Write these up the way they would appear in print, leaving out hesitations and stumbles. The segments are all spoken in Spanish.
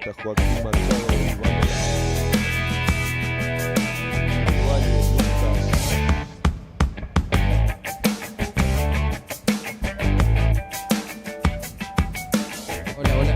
está Joaquín Machado de Igual, Lucas. Hola, hola.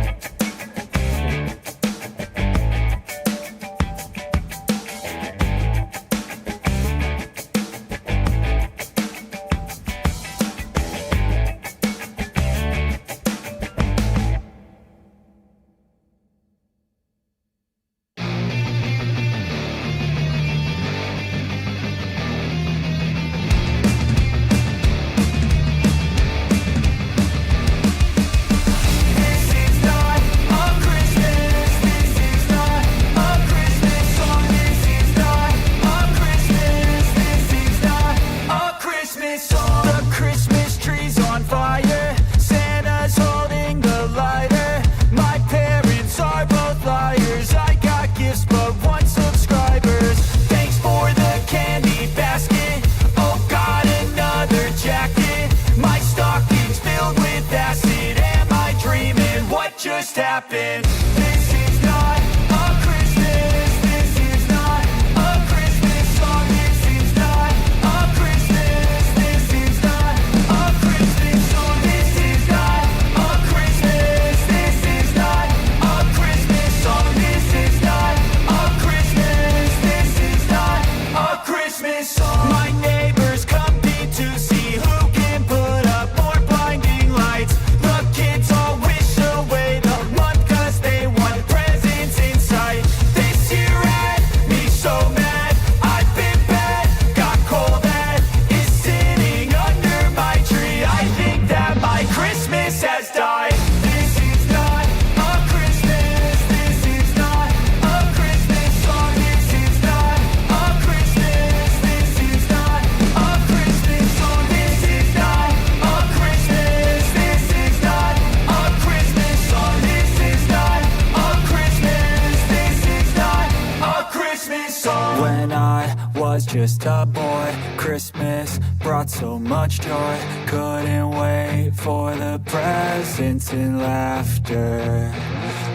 Just happened. This is not a Christmas. This is not a Christmas song. This is not a Christmas. This is not a Christmas song. This is not a Christmas. This is not a Christmas song. This is not a Christmas. This is not a Christmas song. My neighbors compete to see who can put up more blinding lights. The kids all wish away the month 'cause they want presents in sight. This year had me so mad, I've been bad, got cold that is sitting under my tree. I think that my Christmas has died. This is not a Christmas. This is not a Christmas song. This is not a Christmas. This is not a Christmas song. This is not a Christmas. This is not a Christmas song. This is not a Christmas. This is not a Christmas song. When I was just a boy, Christmas brought so much joy. Couldn't wait for the presents and laughter.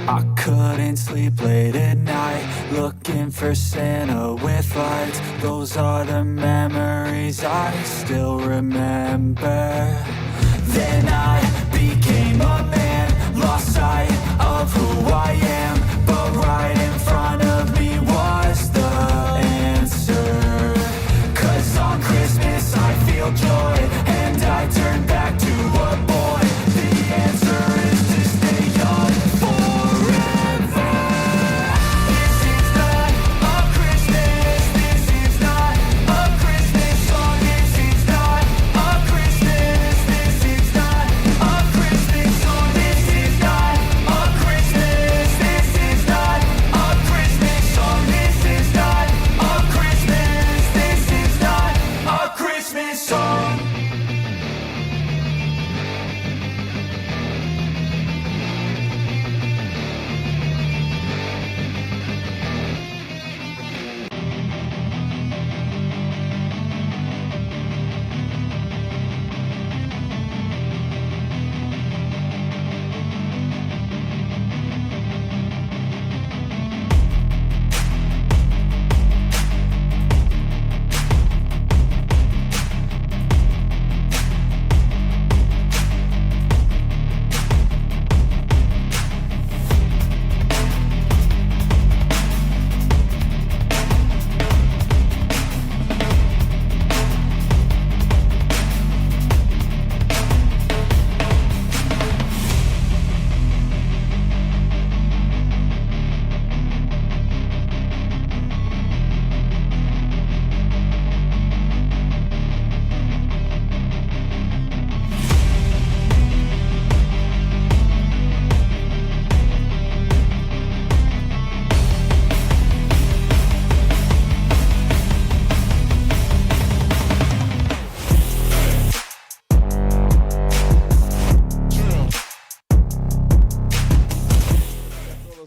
I couldn't sleep late at night, looking for Santa with lights. Those are the memories I still remember. Then I became a man, lost sight of who I am, but right in front of me was the answer. 'Cause on Christmas I feel joy, and I turn back to a boy. The answer is to stay young forever. This is not a Christmas. This is not a Christmas song. This is not a Christmas. This is not a Christmas song. This is not a Christmas. This is not a Christmas song. This is not a Christmas. This is not a Christmas song.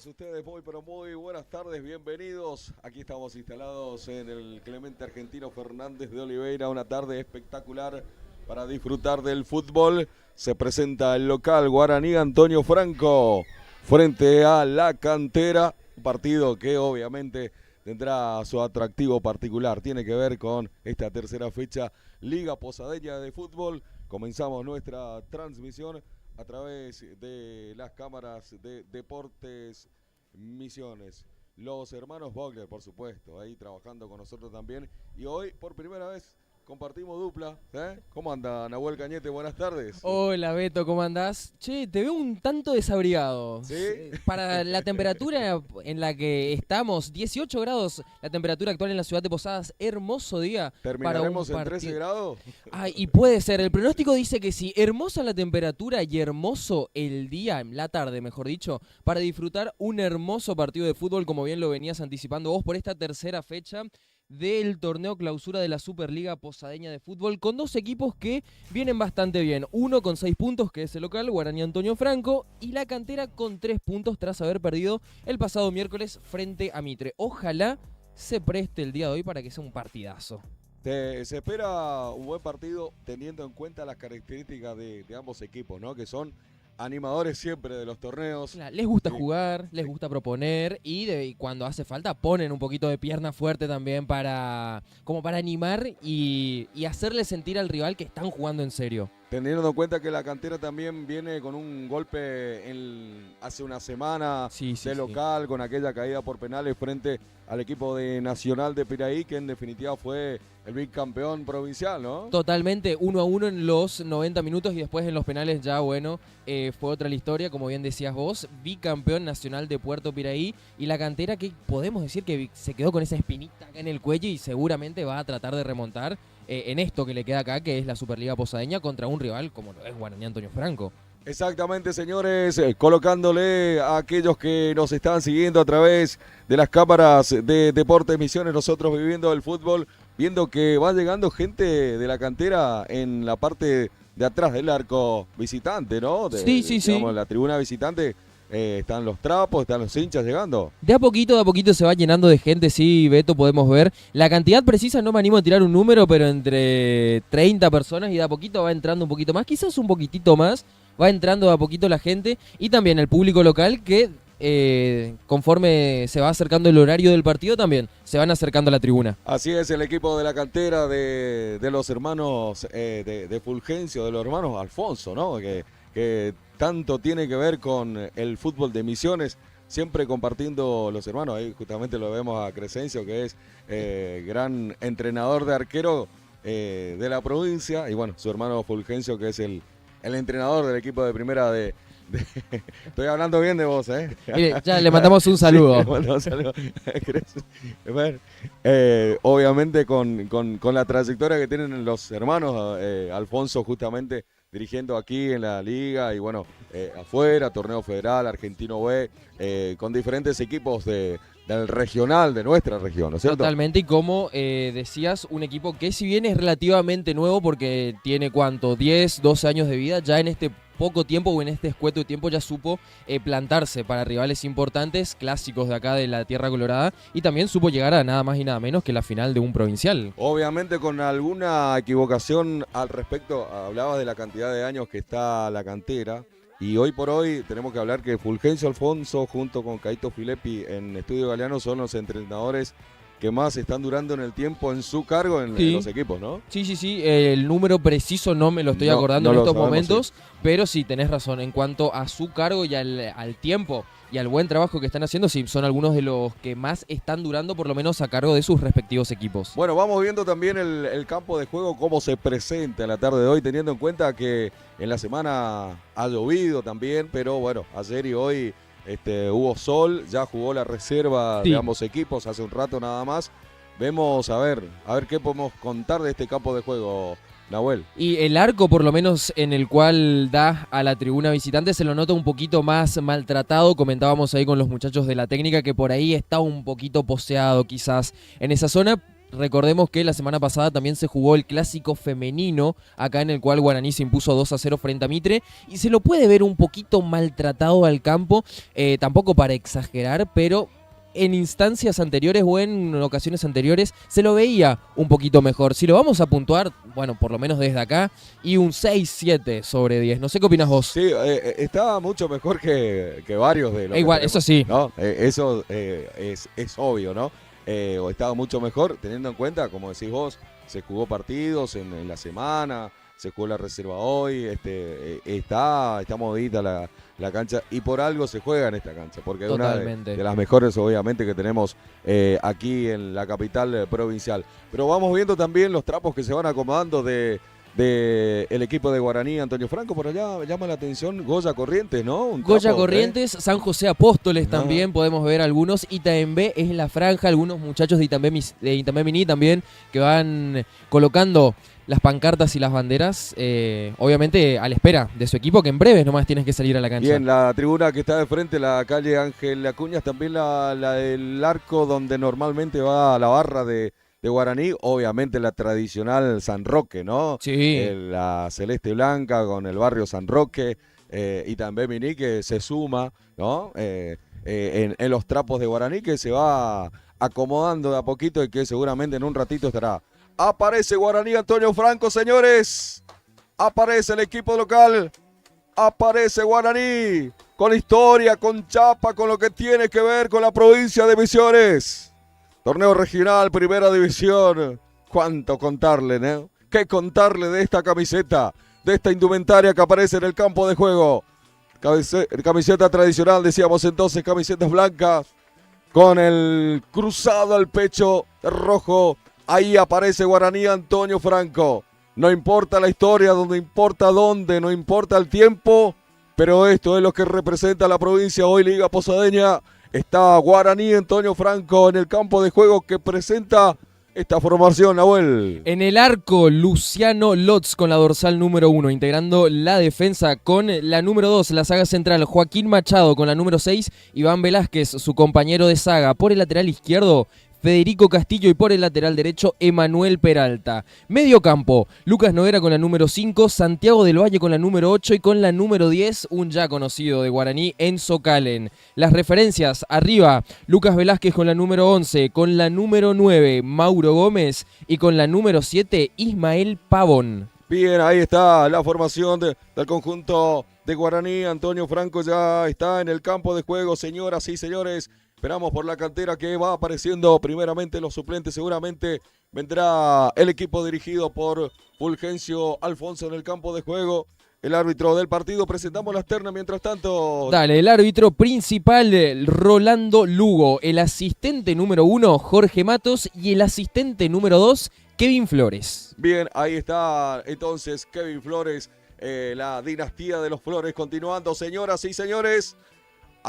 Ustedes muy pero muy buenas tardes, bienvenidos. Aquí estamos instalados en el Clemente Argentino Fernández de Oliveira, una tarde espectacular para disfrutar del fútbol. Se presenta el local Guaraní Antonio Franco. frente a La Cantera, un partido que obviamente tendrá su atractivo particular, tiene que ver con esta tercera fecha Liga Posadeña de Fútbol. Comenzamos nuestra transmisión a través de las cámaras de Deportes Misiones. Los hermanos Vogler, por supuesto, ahí trabajando con nosotros también. Y hoy, por primera vez, compartimos dupla. ¿Cómo anda, Nahuel Cañete? Buenas tardes. Hola, Beto, ¿cómo andás? Che, te veo un tanto desabrigado. ¿Sí? Para la temperatura en la que estamos, 18 grados la temperatura actual en la ciudad de Posadas. Hermoso día. ¿Terminaremos en 13 grados? Ay, y puede ser. El pronóstico dice que sí. Hermosa la temperatura y hermoso el día, la tarde, mejor dicho, para disfrutar un hermoso partido de fútbol, como bien lo venías anticipando vos, por esta tercera fecha del torneo clausura de la Superliga Posadeña de Fútbol, con dos equipos que vienen bastante bien. Uno con 6 puntos, que es el local, Guaraní Antonio Franco, y La Cantera con 3 puntos tras haber perdido el pasado miércoles frente a Mitre. Ojalá se preste el día de hoy para que sea un partidazo. Se espera un buen partido teniendo en cuenta las características de ambos equipos, ¿no? Que son animadores siempre de los torneos. Claro, les gusta jugar, les gusta proponer y cuando hace falta ponen un poquito de pierna fuerte también como para animar y hacerle sentir al rival que están jugando en serio. Teniendo en cuenta que La Cantera también viene con un golpe hace una semana de local, con aquella caída por penales frente al equipo de Nacional de Piraí, que en definitiva fue el bicampeón provincial, ¿no? Totalmente, 1-1 en los 90 minutos y después en los penales ya, bueno, fue otra la historia, como bien decías vos, bicampeón nacional de Puerto Piraí, y La Cantera que podemos decir que se quedó con esa espinita acá en el cuello y seguramente va a tratar de remontar en esto que le queda acá, que es la Superliga Posadeña, contra un rival como lo es Guaraní Antonio Franco. Exactamente, señores, colocándole a aquellos que nos están siguiendo a través de las cámaras de Deportes Misiones, nosotros viviendo el fútbol, viendo que va llegando gente de La Cantera en la parte de atrás del arco visitante, ¿no? Sí. La tribuna visitante. Están los trapos, están los hinchas llegando. De a poquito se va llenando de gente, sí, Beto, podemos ver. La cantidad precisa no me animo a tirar un número, pero entre 30 personas y de a poquito va entrando un poquito más, quizás un poquitito más, va entrando de a poquito la gente y también el público local que conforme se va acercando el horario del partido también se van acercando a la tribuna. Así es, el equipo de La Cantera de los hermanos de Fulgencio, de los hermanos Alfonso, ¿no? Que tanto tiene que ver con el fútbol de Misiones, siempre compartiendo los hermanos. Ahí justamente lo vemos a Crescencio, que es gran entrenador de arquero de la provincia, y bueno, su hermano Fulgencio, que es el entrenador del equipo de primera de... Estoy hablando bien de vos, ¿eh? Mire, ya le mandamos un saludo. Sí, le mandamos un saludo. Bueno, obviamente con la trayectoria que tienen los hermanos, Alfonso justamente dirigiendo aquí en la liga y bueno, afuera, torneo federal, argentino B, con diferentes equipos del regional, de nuestra región, ¿no es cierto? Totalmente, y como decías, un equipo que si bien es relativamente nuevo porque tiene, ¿cuánto? 10, 12 años de vida, ya en este poco tiempo o en este escueto tiempo ya supo plantarse para rivales importantes, clásicos de acá de la Tierra Colorada, y también supo llegar a nada más y nada menos que la final de un provincial. Obviamente con alguna equivocación al respecto, hablabas de la cantidad de años que está La Cantera, y hoy por hoy tenemos que hablar que Fulgencio Alfonso junto con Caito Filippi en Estudio Galeano son los entrenadores que más están durando en el tiempo en su cargo en los equipos, ¿no? Sí, el número preciso no me lo estoy acordando en estos momentos, pero sí, tenés razón, en cuanto a su cargo y al tiempo y al buen trabajo que están haciendo, sí, son algunos de los que más están durando, por lo menos a cargo de sus respectivos equipos. Bueno, vamos viendo también el campo de juego, cómo se presenta en la tarde de hoy, teniendo en cuenta que en la semana ha llovido también, pero bueno, ayer y hoy hubo sol, ya jugó la reserva de ambos equipos hace un rato nada más. Vemos a ver qué podemos contar de este campo de juego, Nahuel. Y el arco, por lo menos en el cual da a la tribuna visitante, se lo nota un poquito más maltratado. Comentábamos ahí con los muchachos de la técnica que por ahí está un poquito poseado quizás en esa zona. Recordemos que la semana pasada también se jugó el clásico femenino, acá en el cual Guaraní se impuso 2-0 frente a Mitre, y se lo puede ver un poquito maltratado al campo, tampoco para exagerar, pero en instancias anteriores o en ocasiones anteriores se lo veía un poquito mejor. Si lo vamos a puntuar, bueno, por lo menos desde acá, y un 6-7 sobre 10. No sé qué opinas vos. Sí, está mucho mejor que varios de los Igual, eso sí. ¿no? Eso es obvio, ¿no? Estaba mucho mejor, teniendo en cuenta, como decís vos, se jugó partidos en la semana, se jugó la reserva hoy, está movidita la cancha y por algo se juega en esta cancha, porque es una de las mejores obviamente que tenemos aquí en la capital provincial. Pero vamos viendo también los trapos que se van acomodando de el equipo de Guaraní. Antonio Franco, por allá llama la atención Goya Corrientes, ¿no? Goya Corrientes, San José Apóstoles también podemos ver algunos. Itaembé es la franja, algunos muchachos de Itaembé Miní también que van colocando las pancartas y las banderas, obviamente a la espera de su equipo, que en breves nomás tienes que salir a la cancha. Bien, la tribuna que está de frente, la calle Ángel Acuñas, también la del arco donde normalmente va la barra de Guaraní, obviamente la tradicional San Roque, ¿no? Sí. La celeste blanca con el barrio San Roque, y también Miní que se suma, ¿no? En los trapos de Guaraní, que se va acomodando de a poquito y que seguramente en un ratito estará. Aparece Guaraní, Antonio Franco, señores. Aparece el equipo local. Aparece Guaraní con historia, con chapa, con lo que tiene que ver con la provincia de Misiones. Torneo regional, primera división. ¿Cuánto contarle, no? ¿Qué contarle de esta camiseta? De esta indumentaria que aparece en el campo de juego. Camiseta tradicional, decíamos entonces, camisetas blancas. Con el cruzado al pecho rojo. Ahí aparece Guaraní, Antonio Franco. No importa la historia, no importa dónde, no importa el tiempo. Pero esto es lo que representa la provincia hoy, Liga Posadeña. Está Guaraní, Antonio Franco en el campo de juego que presenta esta formación, Nahuel. En el arco, Luciano Lotz con la dorsal número 1, integrando la defensa con la número 2, la saga central, Joaquín Machado con la número 6, Iván Velázquez, su compañero de saga. Por el lateral izquierdo, Federico Castillo, y por el lateral derecho, Emanuel Peralta. Medio campo, Lucas Noguera con la número 5, Santiago del Valle con la número 8 y con la número 10, un ya conocido de Guaraní, Enzo Calen. Las referencias, arriba, Lucas Velázquez con la número 11, con la número 9, Mauro Gómez, y con la número 7, Ismael Pavón. Bien, ahí está la formación del conjunto de Guaraní. Antonio Franco ya está en el campo de juego, señoras y señores. Esperamos por la cantera que va apareciendo primeramente los suplentes. Seguramente vendrá el equipo dirigido por Fulgencio Alfonso en el campo de juego. El árbitro del partido. Presentamos las ternas mientras tanto. Dale, el árbitro principal, Rolando Lugo. El asistente número 1, Jorge Matos. Y el asistente número 2, Kevin Flores. Bien, ahí está entonces Kevin Flores. La dinastía de los Flores continuando, señoras y señores.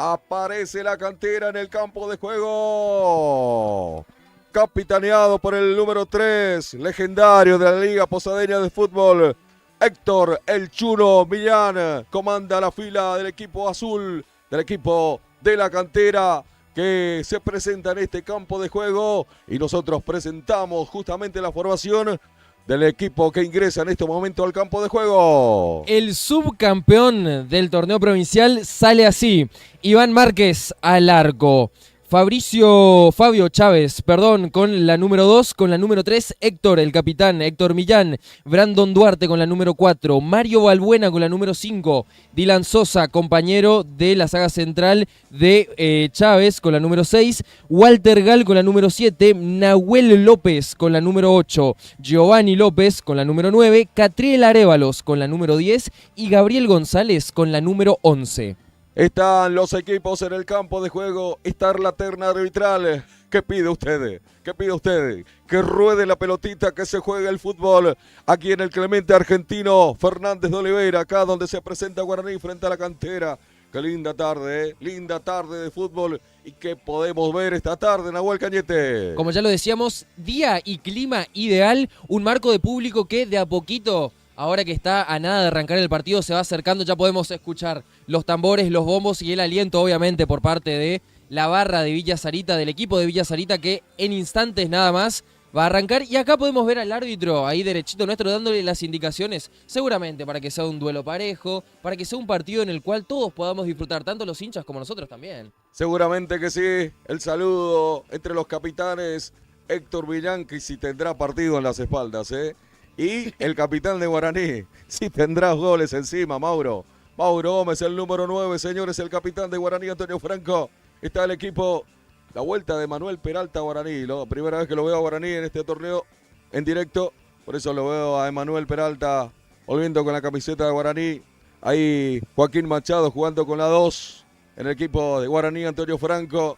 Aparece la cantera en el campo de juego. Capitaneado por el número 3, legendario de la Liga Posadeña de Fútbol, Héctor El Chuno Millán. Comanda la fila del equipo azul, del equipo de la cantera que se presenta en este campo de juego. Y nosotros presentamos justamente la formación del equipo que ingresa en este momento al campo de juego. El subcampeón del torneo provincial sale así. Iván Márquez al arco. Fabio Chávez, con la número 2, con la número 3, Héctor, el capitán, Héctor Millán, Brandon Duarte con la número 4, Mario Balbuena con la número 5, Dylan Sosa, compañero de la saga central de Chávez con la número 6, Walter Gal con la número 7, Nahuel López con la número 8, Giovanni López con la número 9, Catriel Arévalos con la número 10 y Gabriel González con la número 11. Están los equipos en el campo de juego. Está la terna arbitral. ¿Qué pide usted? ¿Qué pide usted? Que ruede la pelotita, que se juegue el fútbol. Aquí en el Clemente Argentino Fernández de Oliveira, acá donde se presenta Guaraní frente a la cantera. Qué linda tarde, linda tarde de fútbol. ¿Y qué podemos ver esta tarde, Nahuel Cañete? Como ya lo decíamos, día y clima ideal. Un marco de público que de a poquito, ahora que está a nada de arrancar el partido, se va acercando. Ya podemos escuchar los tambores, los bombos y el aliento, obviamente, por parte de la barra de Villa Sarita, del equipo de Villa Sarita, que en instantes nada más va a arrancar y acá podemos ver al árbitro ahí derechito nuestro dándole las indicaciones, seguramente para que sea un duelo parejo, para que sea un partido en el cual todos podamos disfrutar, tanto los hinchas como nosotros también. Seguramente que sí. El saludo entre los capitanes. Héctor Villán, que si tendrá partido en las espaldas, ¿eh? Y el capitán de Guaraní, si tendrá goles encima, Mauro. Mauro Gómez, el número 9, señores, el capitán de Guaraní, Antonio Franco. Está el equipo, la vuelta de Manuel Peralta a Guaraní. La primera vez que lo veo a Guaraní en este torneo en directo. Por eso lo veo a Emanuel Peralta volviendo con la camiseta de Guaraní. Ahí Joaquín Machado jugando con la 2 en el equipo de Guaraní, Antonio Franco.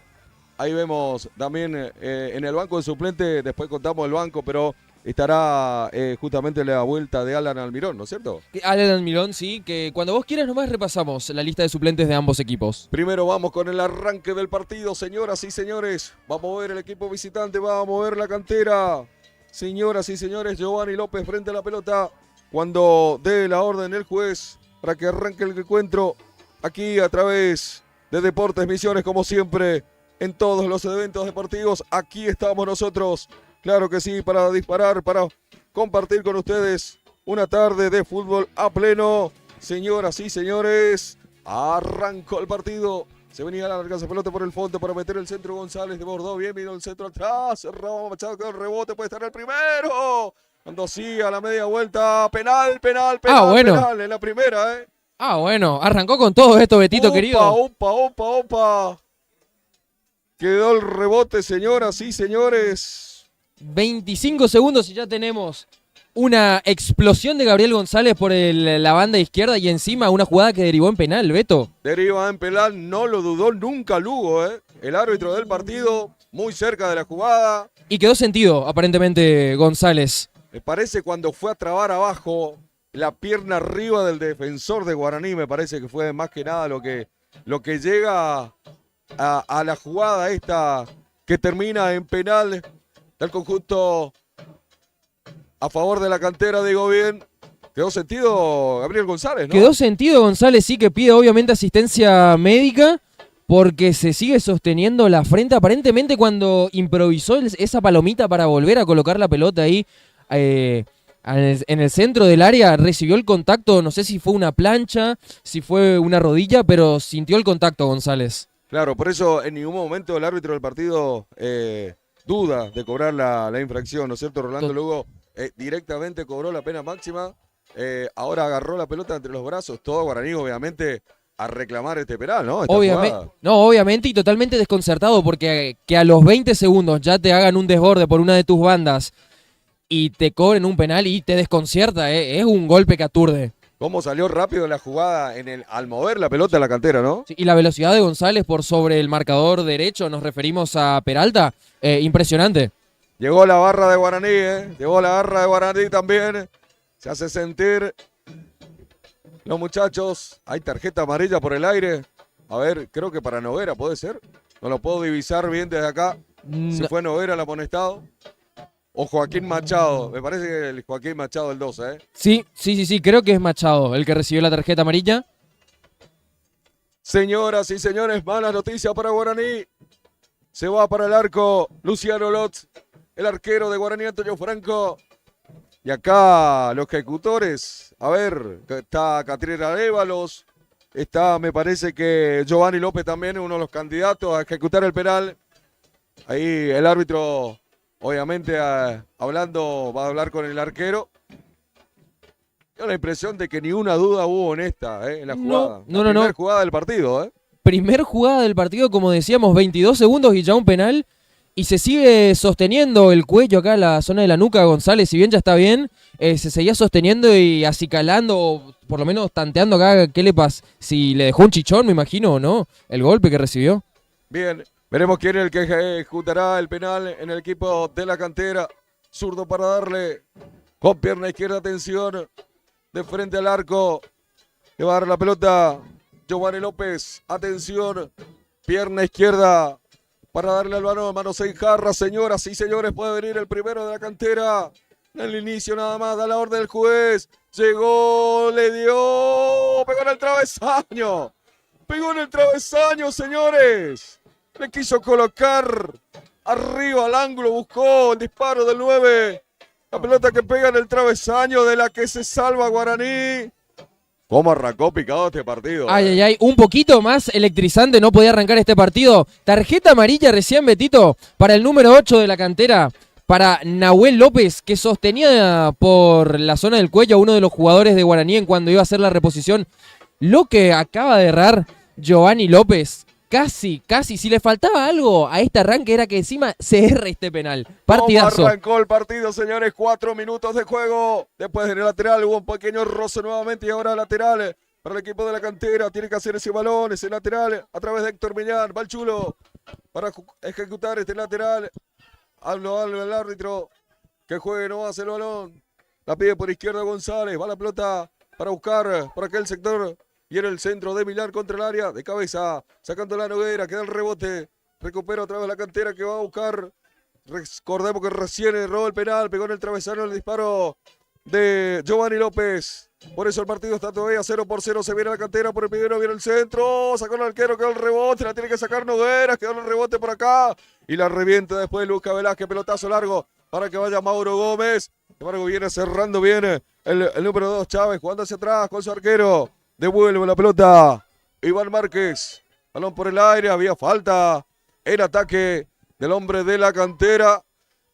Ahí vemos también en el banco de suplente, después contamos el banco, pero estará justamente la vuelta de Alan Almirón, ¿no es cierto? Alan Almirón, sí, que cuando vos quieras nomás repasamos la lista de suplentes de ambos equipos. Primero vamos con el arranque del partido, señoras y señores. Va a mover el equipo visitante, va a mover la cantera. Señoras y señores, Giovanni López frente a la pelota. Cuando dé la orden el juez para que arranque el encuentro aquí a través de Deportes Misiones, como siempre. En todos los eventos deportivos, aquí estamos nosotros, claro que sí, para disparar, para compartir con ustedes una tarde de fútbol a pleno. Señoras y señores, arrancó el partido. Se venía la larga pelota por el fondo para meter el centro. González de Bordeaux, bien vino el centro atrás. Cerraba Machado con el rebote, puede estar el primero. Cuando sí, a la media vuelta, penal en la primera, Bueno, arrancó con todo esto, Betito, querido. Opa. Quedó el rebote, señoras y señores. 25 segundos y ya tenemos una explosión de Gabriel González por la banda izquierda y encima una jugada que derivó en penal, Beto. Deriva en penal, no lo dudó nunca Lugo, el árbitro del partido, muy cerca de la jugada. Y quedó sentido, aparentemente, González. Me parece cuando fue a trabar abajo la pierna arriba del defensor de Guaraní, me parece que fue más que nada lo que llega a la jugada esta que termina en penal del conjunto a favor de la cantera, digo bien. Quedó sentido Gabriel González, ¿no? Quedó sentido González, sí, que pide obviamente asistencia médica porque se sigue sosteniendo la frente. Aparentemente cuando improvisó esa palomita para volver a colocar la pelota ahí en el centro del área, recibió el contacto, no sé si fue una plancha, si fue una rodilla, pero sintió el contacto González. Claro, por eso en ningún momento el árbitro del partido duda de cobrar la infracción, ¿no es cierto? Rolando Lugo directamente cobró la pena máxima, ahora agarró la pelota entre los brazos, todo Guaraní obviamente a reclamar este penal, ¿no? Obviamente y totalmente desconcertado porque que a los 20 segundos ya te hagan un desborde por una de tus bandas y te cobren un penal y te desconcierta, es un golpe que aturde. Cómo salió rápido la jugada al mover la pelota a la cantera, ¿no? Sí, y la velocidad de González por sobre el marcador derecho, nos referimos a Peralta, impresionante. Llegó la barra de Guaraní, llegó la barra de Guaraní también. Se hace sentir los muchachos. Hay tarjeta amarilla por el aire. A ver, creo que para Noguera, ¿puede ser? No lo puedo divisar bien desde acá. Si fue Noguera el amonestado. O Joaquín Machado, me parece que el Joaquín Machado el 12, Sí, creo que es Machado el que recibió la tarjeta amarilla. Señoras y señores, malas noticias para Guaraní. Se va para el arco Luciano Lotz, el arquero de Guaraní, Antonio Franco. Y acá los ejecutores, a ver, está Catriel Arévalos, está, me parece que Giovanni López también, uno de los candidatos a ejecutar el penal. Ahí el árbitro... Obviamente hablando, va a hablar con el arquero. Tengo la impresión de que ni una duda hubo en esta, en la jugada. No. Primera jugada del partido, Primer jugada del partido, como decíamos, 22 segundos y ya un penal. Y se sigue sosteniendo el cuello acá en la zona de la nuca González. Si bien ya está bien, se seguía sosteniendo y acicalando, o por lo menos tanteando acá qué le pasa. Si le dejó un chichón, me imagino, o no, el golpe que recibió. Bien. Veremos quién es el que ejecutará el penal en el equipo de la cantera. Zurdo para darle con pierna izquierda, atención, de frente al arco. Le va a dar la pelota Giovanni López, atención, pierna izquierda para darle al balón, mano 6 jarras, señoras y señores, puede venir el primero de la cantera. En el inicio nada más, da la orden del juez. Llegó, le dio, pegó en el travesaño, señores. Le quiso colocar Arriba al ángulo, buscó el disparo del 9. La pelota que pega en el travesaño, de la que se salva Guaraní. ¿Cómo arrancó picado este partido? Ay, ay, ay, un poquito más electrizante no podía arrancar este partido. Tarjeta amarilla recién, Betito, para el número 8 de la cantera, para Nahuel López, que sostenía por la zona del cuello a uno de los jugadores de Guaraní en cuando iba a hacer la reposición. Lo que acaba de errar Giovanni López, casi, si le faltaba algo a este arranque era que encima se erre este penal. Partidazo. ¿Cómo arrancó el partido, señores? 4 minutos de juego. Después en el lateral hubo un pequeño roce nuevamente y ahora lateral para el equipo de la cantera. Tiene que hacer ese balón, ese lateral a través de Héctor Millán. Va el Chulo para ejecutar este lateral. Hablo al árbitro que juegue nomás el balón. La pide por izquierda González. Va la pelota para buscar por aquel sector. Y en el centro de Millán contra el área. De cabeza. Sacando la Noguera. Queda el rebote. Recupera otra vez la cantera que va a buscar. Recordemos que recién erró el penal. Pegó en el travesaño el disparo de Giovanni López. Por eso el partido está todavía 0-0. Se viene la cantera por el primero. Viene el centro. Sacó el arquero. Quedó el rebote. La tiene que sacar Noguera. Quedó el rebote por acá. Y la revienta después Lucas Velázquez. Pelotazo largo para que vaya Mauro Gómez. Sin embargo, viene cerrando bien el número 2 Chávez. Jugando hacia atrás con su arquero. Devuelve la pelota Iván Márquez. Balón por el aire. Había falta en ataque del hombre de la cantera.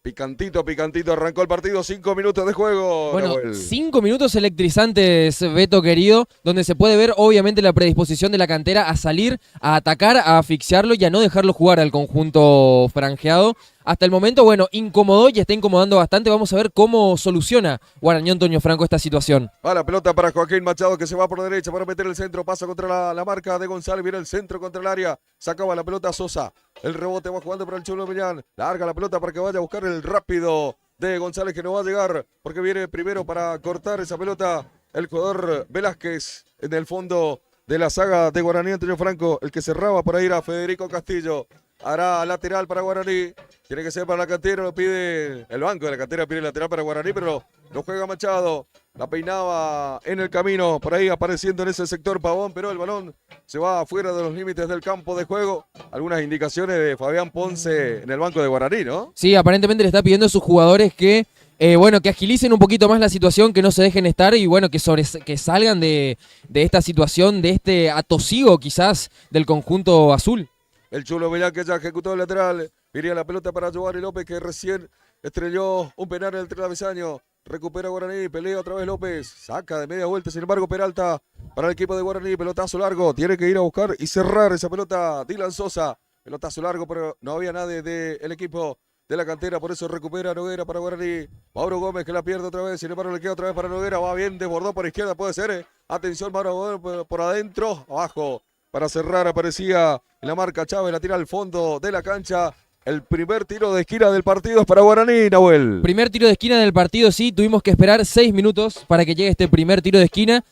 Picantito. Arrancó el partido. 5 minutos de juego. Bueno, Nahuel. 5 minutos electrizantes, Beto querido, donde se puede ver obviamente la predisposición de la cantera a salir, a atacar, a asfixiarlo y a no dejarlo jugar al conjunto franjeado. Hasta el momento, bueno, incomodó y está incomodando bastante. Vamos a ver cómo soluciona Guaraní Antonio Franco esta situación. Va la pelota para Joaquín Machado, que se va por derecha para meter el centro. Pasa contra la marca de González. Viene el centro contra el área. Sacaba la pelota Sosa. El rebote va jugando para el Chulo Millán. Larga la pelota para que vaya a buscar el rápido de González, que no va a llegar porque viene primero para cortar esa pelota el jugador Velázquez en el fondo de la saga de Guaraní Antonio Franco. El que cerraba por ahí era Federico Castillo. Hará lateral para Guaraní. Tiene que ser para la cantera, lo pide el banco de la cantera, pide lateral para Guaraní, pero lo juega Machado. La peinaba en el camino, por ahí apareciendo en ese sector Pavón, pero el balón se va afuera de los límites del campo de juego. Algunas indicaciones de Fabián Ponce en el banco de Guaraní, ¿no? Sí, aparentemente le está pidiendo a sus jugadores que, que agilicen un poquito más la situación, que no se dejen estar y bueno, que salgan de esta situación, de este atosigo quizás del conjunto azul. El Chulo Millán que ya ejecutó el lateral. Viría la pelota para Giovanni López, que recién estrelló un penal en el travesaño. Recupera Guaraní, pelea otra vez López. Saca de media vuelta, sin embargo, Peralta para el equipo de Guaraní. Pelotazo largo, tiene que ir a buscar y cerrar esa pelota Dylan Sosa. Pelotazo largo, pero no había nadie del equipo de la cantera, por eso recupera Noguera para Guaraní. Mauro Gómez que la pierde otra vez, sin embargo le queda otra vez para Noguera. Va bien, desbordó por izquierda, puede ser. Atención, Mauro Gómez por adentro, abajo. Para cerrar aparecía en la marca Chávez, la tira al fondo de la cancha. El primer tiro de esquina del partido es para Guaraní, Nahuel. Primer tiro de esquina del partido, sí, tuvimos que esperar 6 minutos para que llegue este primer tiro de esquina.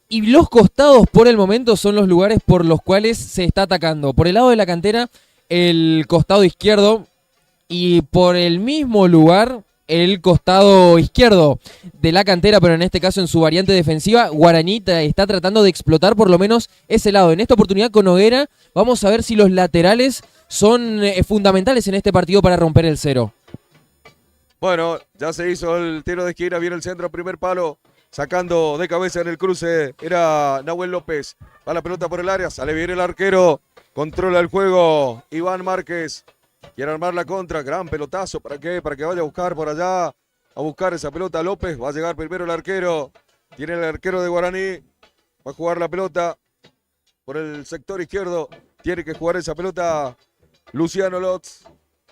Y los costados por el momento son los lugares por los cuales se está atacando. Por el lado de la cantera, el costado izquierdo, y por el mismo lugar, el costado izquierdo de la cantera, pero en este caso en su variante defensiva. Guaraní está tratando de explotar por lo menos ese lado. En esta oportunidad con Noguera, vamos a ver si los laterales son fundamentales en este partido para romper el cero. Bueno, ya se hizo el tiro de esquina, viene el centro, primer palo, sacando de cabeza en el cruce, era Nahuel López. Va la pelota por el área, sale bien el arquero, controla el juego Iván Márquez. Quiere armar la contra, gran pelotazo, ¿para qué? Para que vaya a buscar por allá, a buscar esa pelota López. Va a llegar primero el arquero, tiene el arquero de Guaraní, va a jugar la pelota por el sector izquierdo, tiene que jugar esa pelota Luciano Lotz.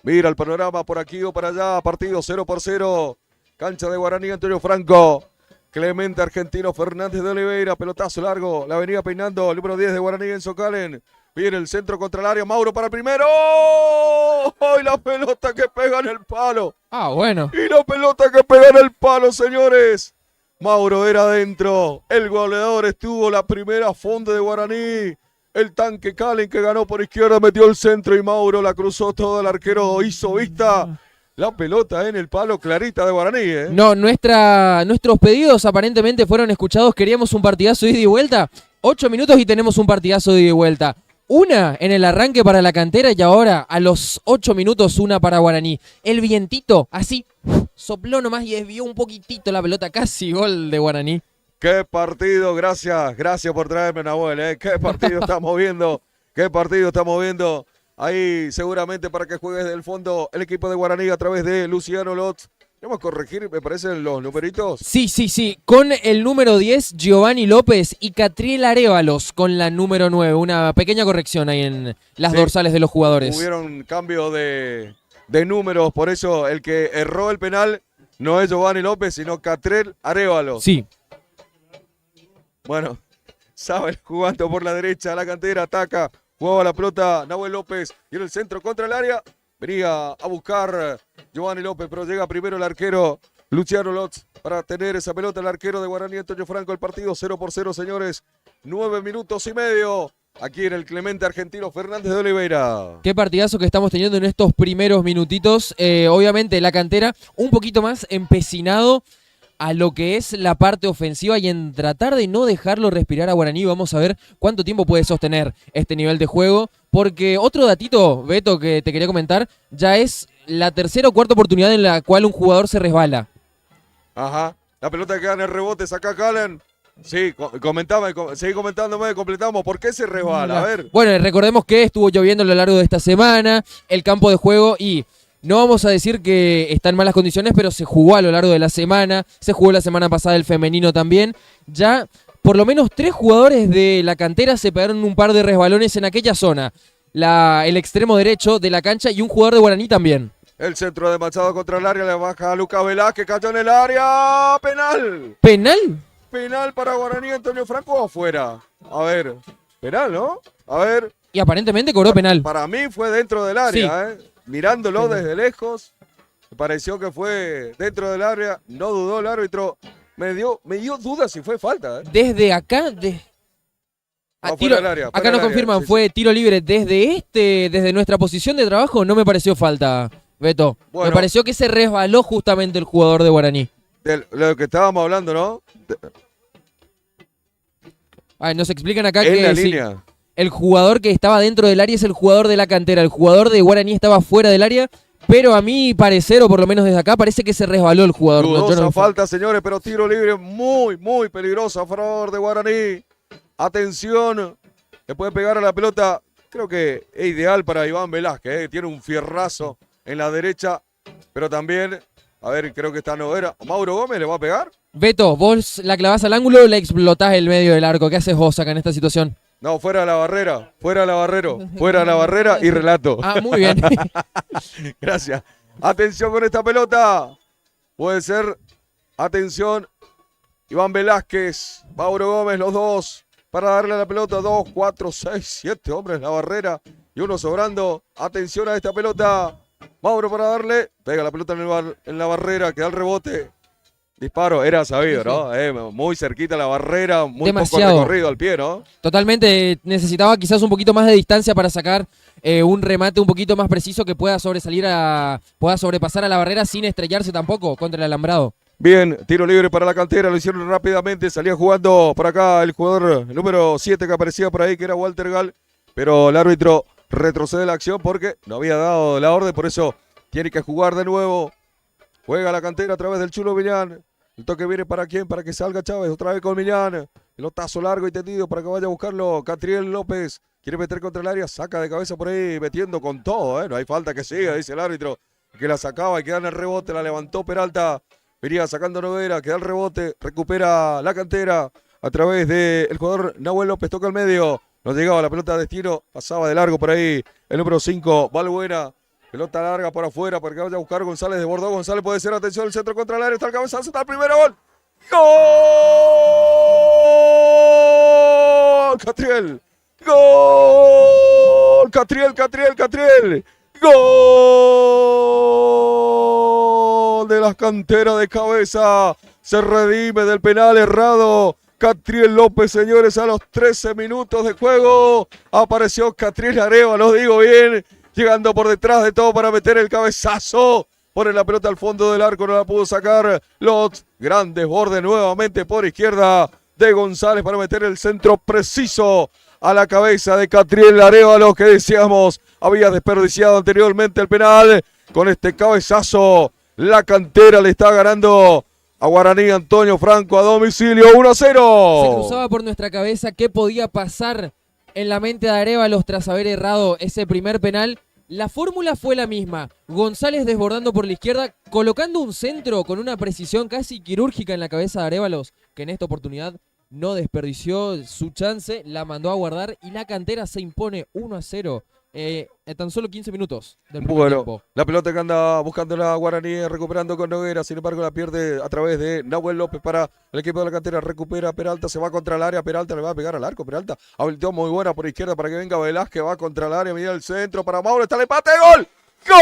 Mira el panorama por aquí o para allá, partido 0-0, cancha de Guaraní Antonio Franco. Clemente Argentino Fernández de Oliveira, pelotazo largo, la venía peinando el número 10 de Guaraní, Enzo Calen. Viene el centro contra el área, Mauro para el primero. ¡Oh! Y la pelota que pega en el palo. Ah, bueno. Y la pelota que pega en el palo, señores. Mauro era adentro. El goleador estuvo la primera fonda de Guaraní. El tanque Calen que ganó por izquierda metió el centro y Mauro la cruzó todo. El arquero hizo vista. La pelota en el palo, clarita de Guaraní, ¿eh? No, nuestros pedidos aparentemente fueron escuchados. Queríamos un partidazo de ida y vuelta. 8 minutos y tenemos un partidazo de ida y vuelta. Una en el arranque para la cantera y ahora a los 8 minutos una para Guaraní. El vientito así sopló nomás y desvió un poquitito la pelota, casi gol de Guaraní. Qué partido, gracias por traerme, Nahuel, qué partido estamos viendo, qué partido estamos viendo. Ahí seguramente para que juegues del fondo el equipo de Guaraní a través de Luciano Lotz. Vamos a corregir, me parecen los numeritos. Sí, con el número 10, Giovanni López y Catriel Arévalos con la número 9. Una pequeña corrección ahí en las dorsales de los jugadores. Hubieron cambio de números, por eso el que erró el penal no es Giovanni López, sino Catriel Arévalos. Sí. Bueno, Sabel jugando por la derecha, la cantera ataca, jugaba la pelota Nahuel López y en el centro contra el área. Venía a buscar Giovanni López, pero llega primero el arquero Luciano Lotz para tener esa pelota. El arquero de Guaraní, Antonio Franco, el partido 0-0, señores. 9 minutos y medio aquí en el Clemente Argentino Fernández de Oliveira. Qué partidazo que estamos teniendo en estos primeros minutitos. Obviamente la cantera un poquito más empecinado a lo que es la parte ofensiva y en tratar de no dejarlo respirar a Guaraní. Vamos a ver cuánto tiempo puede sostener este nivel de juego. Porque otro datito, Beto, que te quería comentar, ya es la tercera o cuarta oportunidad en la cual un jugador se resbala. Ajá, la pelota queda en el rebote, saca Calen. Sí, seguí comentándome, completamos. ¿Por qué se resbala? A ver. Bueno, recordemos que estuvo lloviendo a lo largo de esta semana, el campo de juego y... No vamos a decir que está en malas condiciones, pero se jugó a lo largo de la semana. Se jugó la semana pasada el femenino también. Ya por lo menos 3 jugadores de la cantera se pegaron un par de resbalones en aquella zona. El extremo derecho de la cancha y un jugador de Guaraní también. El centro de Machado contra el área, le baja a Lucas Velázquez, cayó en el área. ¡Penal! ¿Penal? Penal para Guaraní, Antonio Franco, afuera. A ver, penal, ¿no? A ver. Y aparentemente cobró penal. Para mí fue dentro del área, Sí. Mirándolo desde lejos, me pareció que fue dentro del área, no dudó el árbitro, me dio dudas si fue falta. Desde acá, Fuera del área, acá fuera nos del área, confirman, sí, fue tiro libre desde nuestra posición de trabajo, no me pareció falta, Beto. Bueno. Me pareció que se resbaló justamente el jugador de Guaraní. De lo que estábamos hablando, ¿no? Nos explican acá En que la sí, línea. el jugador que estaba dentro del área es el jugador de la cantera. El jugador de Guaraní estaba fuera del área, pero a mi parecer, o por lo menos desde acá, parece que se resbaló el jugador. Dudosa falta, señores, pero tiro libre muy, muy peligroso a favor de Guaraní. Atención, le puede pegar a la pelota. Creo que es ideal para Iván Velázquez, tiene un fierrazo en la derecha, pero también, a ver, creo que está Noguera. ¿Mauro Gómez le va a pegar? Beto, vos la clavás al ángulo o la explotás el medio del arco. ¿Qué haces vos acá en esta situación? No, fuera de la barrera y relato. Ah, muy bien. Gracias. Atención con esta pelota. Puede ser, atención, Iván Velázquez, Mauro Gómez, los dos, para darle la pelota. 2, 4, 6, 7 hombres en la barrera y uno sobrando. Atención a esta pelota. Mauro para darle, pega la pelota en la barrera, queda el rebote. Disparo, era sabido, ¿no? Muy cerquita la barrera, muy Demasiado. poco recorrido al pie, ¿no? Totalmente, necesitaba quizás un poquito más de distancia para sacar un remate un poquito más preciso que pueda sobrepasar a la barrera sin estrellarse tampoco contra el alambrado. Bien, tiro libre para la cantera, lo hicieron rápidamente, salía jugando por acá el jugador número 7 que aparecía por ahí, que era Walter Gal, pero el árbitro retrocede la acción porque no había dado la orden, por eso tiene que jugar de nuevo. Juega la cantera a través del Chulo Millán. El toque viene para quién, para que salga Chávez, otra vez con Millán. El otazo largo y tendido para que vaya a buscarlo Catriel López. Quiere meter contra el área, saca de cabeza por ahí, metiendo con todo, No hay falta que siga, dice el árbitro, que la sacaba y queda en el rebote, la levantó Peralta. Venía sacando Noguera, queda el rebote, recupera la cantera a través del jugador Nahuel López, toca el medio. No llegaba la pelota a destino, pasaba de largo por ahí el número 5, Valbuena. Pelota larga por afuera para que vaya a buscar González de Bordeaux. González puede ser, atención, el centro contra el área, está el cabezazo, está el primer gol. ¡Gol! ¡Catriel! ¡Gol! ¡Catriel! ¡Gol! De las canteras de cabeza. Se redime del penal errado. Catriel López, señores, a los 13 minutos de juego. Apareció Catriel Areva, lo digo bien. Llegando por detrás de todo para meter el cabezazo. Pone la pelota al fondo del arco, no la pudo sacar. Lotz, gran desborde nuevamente por izquierda de González para meter el centro preciso a la cabeza de Catriel Arévalo, que decíamos había desperdiciado anteriormente el penal. Con este cabezazo, la cantera le está ganando a Guaraní Antonio Franco a domicilio 1-0. Se cruzaba por nuestra cabeza qué podía pasar en la mente de Arévalos tras haber errado ese primer penal. La fórmula fue la misma. González desbordando por la izquierda, colocando un centro con una precisión casi quirúrgica en la cabeza de Arévalos, que en esta oportunidad no desperdició su chance, la mandó a guardar y la cantera se impone 1-0 en tan solo 15 minutos del primer tiempo. La pelota que anda buscando la Guaraní, recuperando con Noguera, sin embargo la pierde a través de Nahuel López para el equipo de la cantera, recupera Peralta, se va contra el área, Peralta le va a pegar al arco, Peralta habilitó muy buena por izquierda para que venga Velázquez, va contra el área, mira el centro para Mauro, está el empate, ¡gol! ¡Gol!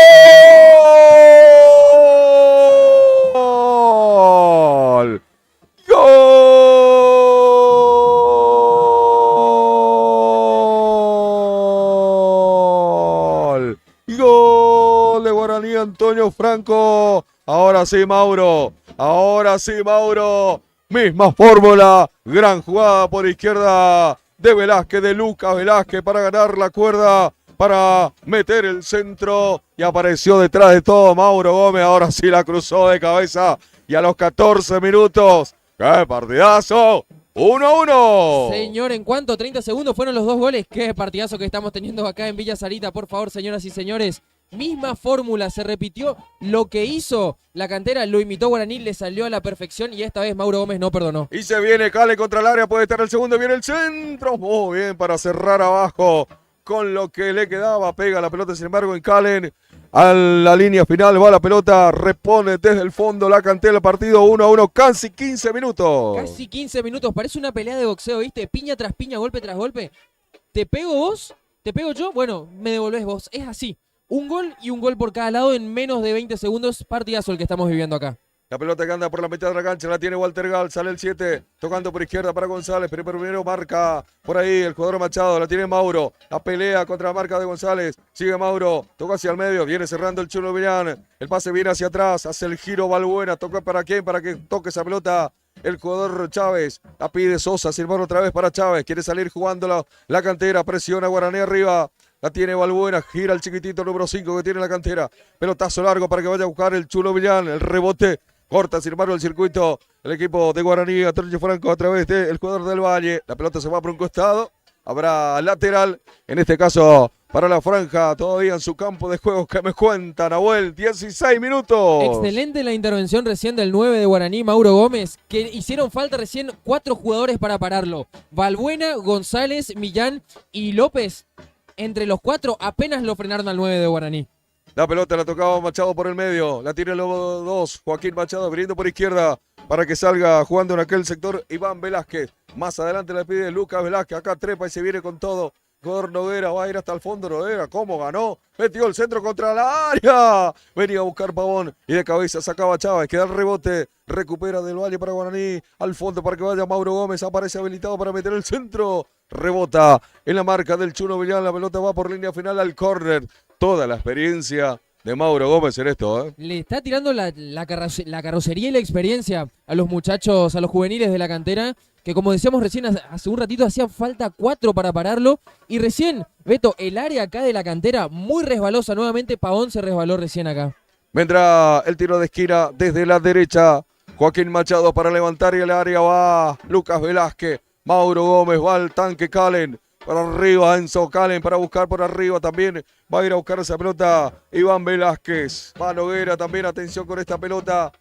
¡Gol de Guaraní Antonio Franco! Ahora sí, Mauro. Misma fórmula. Gran jugada por izquierda de Velázquez, de Lucas Velázquez para ganar la cuerda, para meter el centro. Y apareció detrás de todo Mauro Gómez. Ahora sí la cruzó de cabeza. Y a los 14 minutos. ¡Qué partidazo! 1-1. Señor, ¿en cuánto? 30 segundos fueron los dos goles. Qué partidazo que estamos teniendo acá en Villa Sarita. Por favor, señoras y señores. Misma fórmula, se repitió lo que hizo la cantera, lo imitó Guaraní, le salió a la perfección y esta vez Mauro Gómez no perdonó. Y se viene Cale contra el área, puede estar el segundo, viene el centro. Muy bien para cerrar abajo con lo que le quedaba. Pega la pelota, sin embargo, en Calen. A la línea final va la pelota, repone desde el fondo la cantera, el partido 1-1, casi 15 minutos. Casi 15 minutos, parece una pelea de boxeo, ¿viste? Piña tras piña, golpe tras golpe. ¿Te pego vos? ¿Te pego yo? Bueno, me devolvés vos. Es así. Un gol y un gol por cada lado en menos de 20 segundos. Partidazo el que estamos viviendo acá. La pelota que anda por la mitad de la cancha la tiene Walter Gal, sale el 7, tocando por izquierda para González, pero primero marca por ahí el jugador Machado, la tiene Mauro, la pelea contra la marca de González, sigue Mauro, toca hacia el medio, viene cerrando el Chulo Villán, el pase viene hacia atrás, hace el giro Balbuena, toca para quién, para que toque esa pelota el jugador Chávez, la pide Sosa, sin embargo otra vez para Chávez, quiere salir jugando la cantera, presiona Guaraní arriba. La tiene Balbuena, gira el chiquitito número 5 que tiene la cantera. Pelotazo largo para que vaya a buscar el Chulo Villán. El rebote corta, sin embargo, el circuito. El equipo de Guaraní, Antonio Franco a través del jugador del Valle. La pelota se va por un costado. Habrá lateral, en este caso para la franja, todavía en su campo de juego. Que me cuenta, Nahuel, 16 minutos. Excelente la intervención recién del 9 de Guaraní, Mauro Gómez, que hicieron falta recién 4 jugadores para pararlo. Balbuena, González, Millán y López. Entre los 4 apenas lo frenaron al 9 de Guaraní. La pelota la tocaba Machado por el medio. La tiene el 2. Joaquín Machado abriendo por izquierda para que salga jugando en aquel sector Iván Velázquez. Más adelante le pide Lucas Velázquez. Acá trepa y se viene con todo. Jugador Noguera va a ir hasta el fondo. Noguera, ¿cómo ganó? Metió el centro contra la área. Venía a buscar Pavón y de cabeza sacaba Chávez. Queda el rebote. Recupera del Valle para Guaraní. Al fondo para que vaya Mauro Gómez. Aparece habilitado para meter el centro. Rebota en la marca del Chulo Villán. La pelota va por línea final al córner. Toda la experiencia de Mauro Gómez en esto, ¿eh? Le está tirando la carrocería y la experiencia a los muchachos, a los juveniles de la cantera, que como decíamos recién hace un ratito hacían falta 4 para pararlo. Y recién, Beto, el área acá de la cantera muy resbalosa. Nuevamente Pavón se resbaló recién acá. Vendrá el tiro de esquina desde la derecha. Joaquín Machado para levantar y el área va Lucas Velázquez. Mauro Gómez va al tanque Calen. Para arriba Enzo Calen para buscar por arriba también. Va a ir a buscar esa pelota Iván Velázquez. Va Noguera también. Atención con esta pelota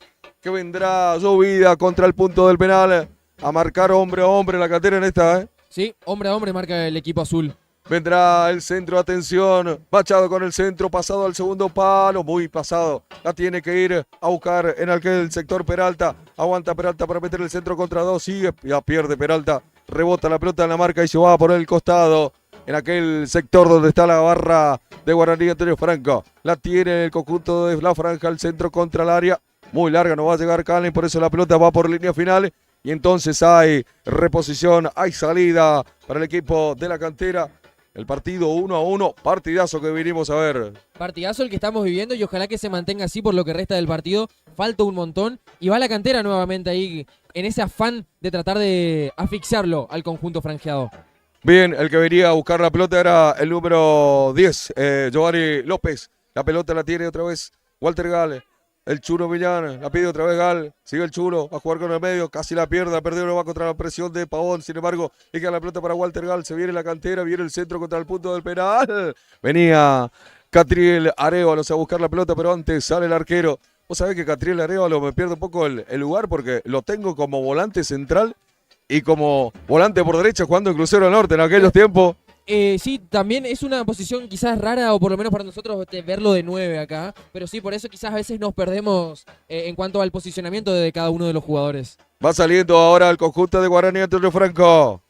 que vendrá llovida contra el punto del penal. A marcar hombre a hombre la cantera en esta, ¿eh? Sí, hombre a hombre marca el equipo azul. Vendrá el centro, atención. Machado con el centro, pasado al segundo palo. Muy pasado. La tiene que ir a buscar en aquel sector Peralta. Aguanta Peralta para meter el centro contra 2. Sigue, ya pierde Peralta. Rebota la pelota en la marca y se va por el costado. En aquel sector donde está la barra de Guaraní Antonio Franco. La tiene el conjunto de la franja, el centro contra el área. Muy larga, no va a llegar Calen, por eso la pelota va por línea final. Y entonces hay reposición, hay salida para el equipo de la cantera. El partido 1-1, partidazo que vinimos a ver. Partidazo el que estamos viviendo y ojalá que se mantenga así por lo que resta del partido. Falta un montón y va la cantera nuevamente ahí en ese afán de tratar de asfixiarlo al conjunto franjeado. Bien, el que venía a buscar la pelota era el número 10, Giovanni López. La pelota la tiene otra vez Walter Gale. El Chuno Millán, la pide otra vez Gal, sigue el Chuno, va a jugar con el medio, casi la pierde, la perdió, no va contra la presión de Pavón, sin embargo, le queda la pelota para Walter Gal, se viene la cantera, viene el centro contra el punto del penal, venía Catriel Arévalo a buscar la pelota, pero antes sale el arquero. Vos sabés que Catriel Arévalo me pierde un poco el lugar porque lo tengo como volante central y como volante por derecha jugando en Crucero del Norte en aquellos tiempos. Sí, también es una posición quizás rara, o por lo menos para nosotros verlo de 9 acá, pero sí, por eso quizás a veces nos perdemos en cuanto al posicionamiento de cada uno de los jugadores. Va saliendo ahora el conjunto de Guaraní Antonio Franco.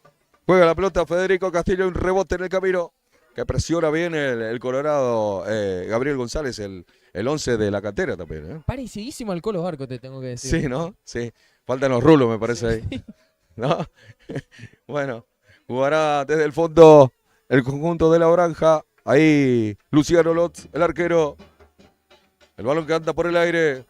Juega la pelota Federico Castillo, un rebote en el camino. Que presiona bien el Colorado Gabriel González, el 11 de la cantera también. Parecidísimo al Colo Barco, te tengo que decir. Sí, ¿no? Sí. Faltan los rulos, me parece ahí. ¿No? Bueno, jugará desde el fondo el conjunto de la Oranja. Ahí Luciano Lotz, el arquero. El balón que anda por el aire.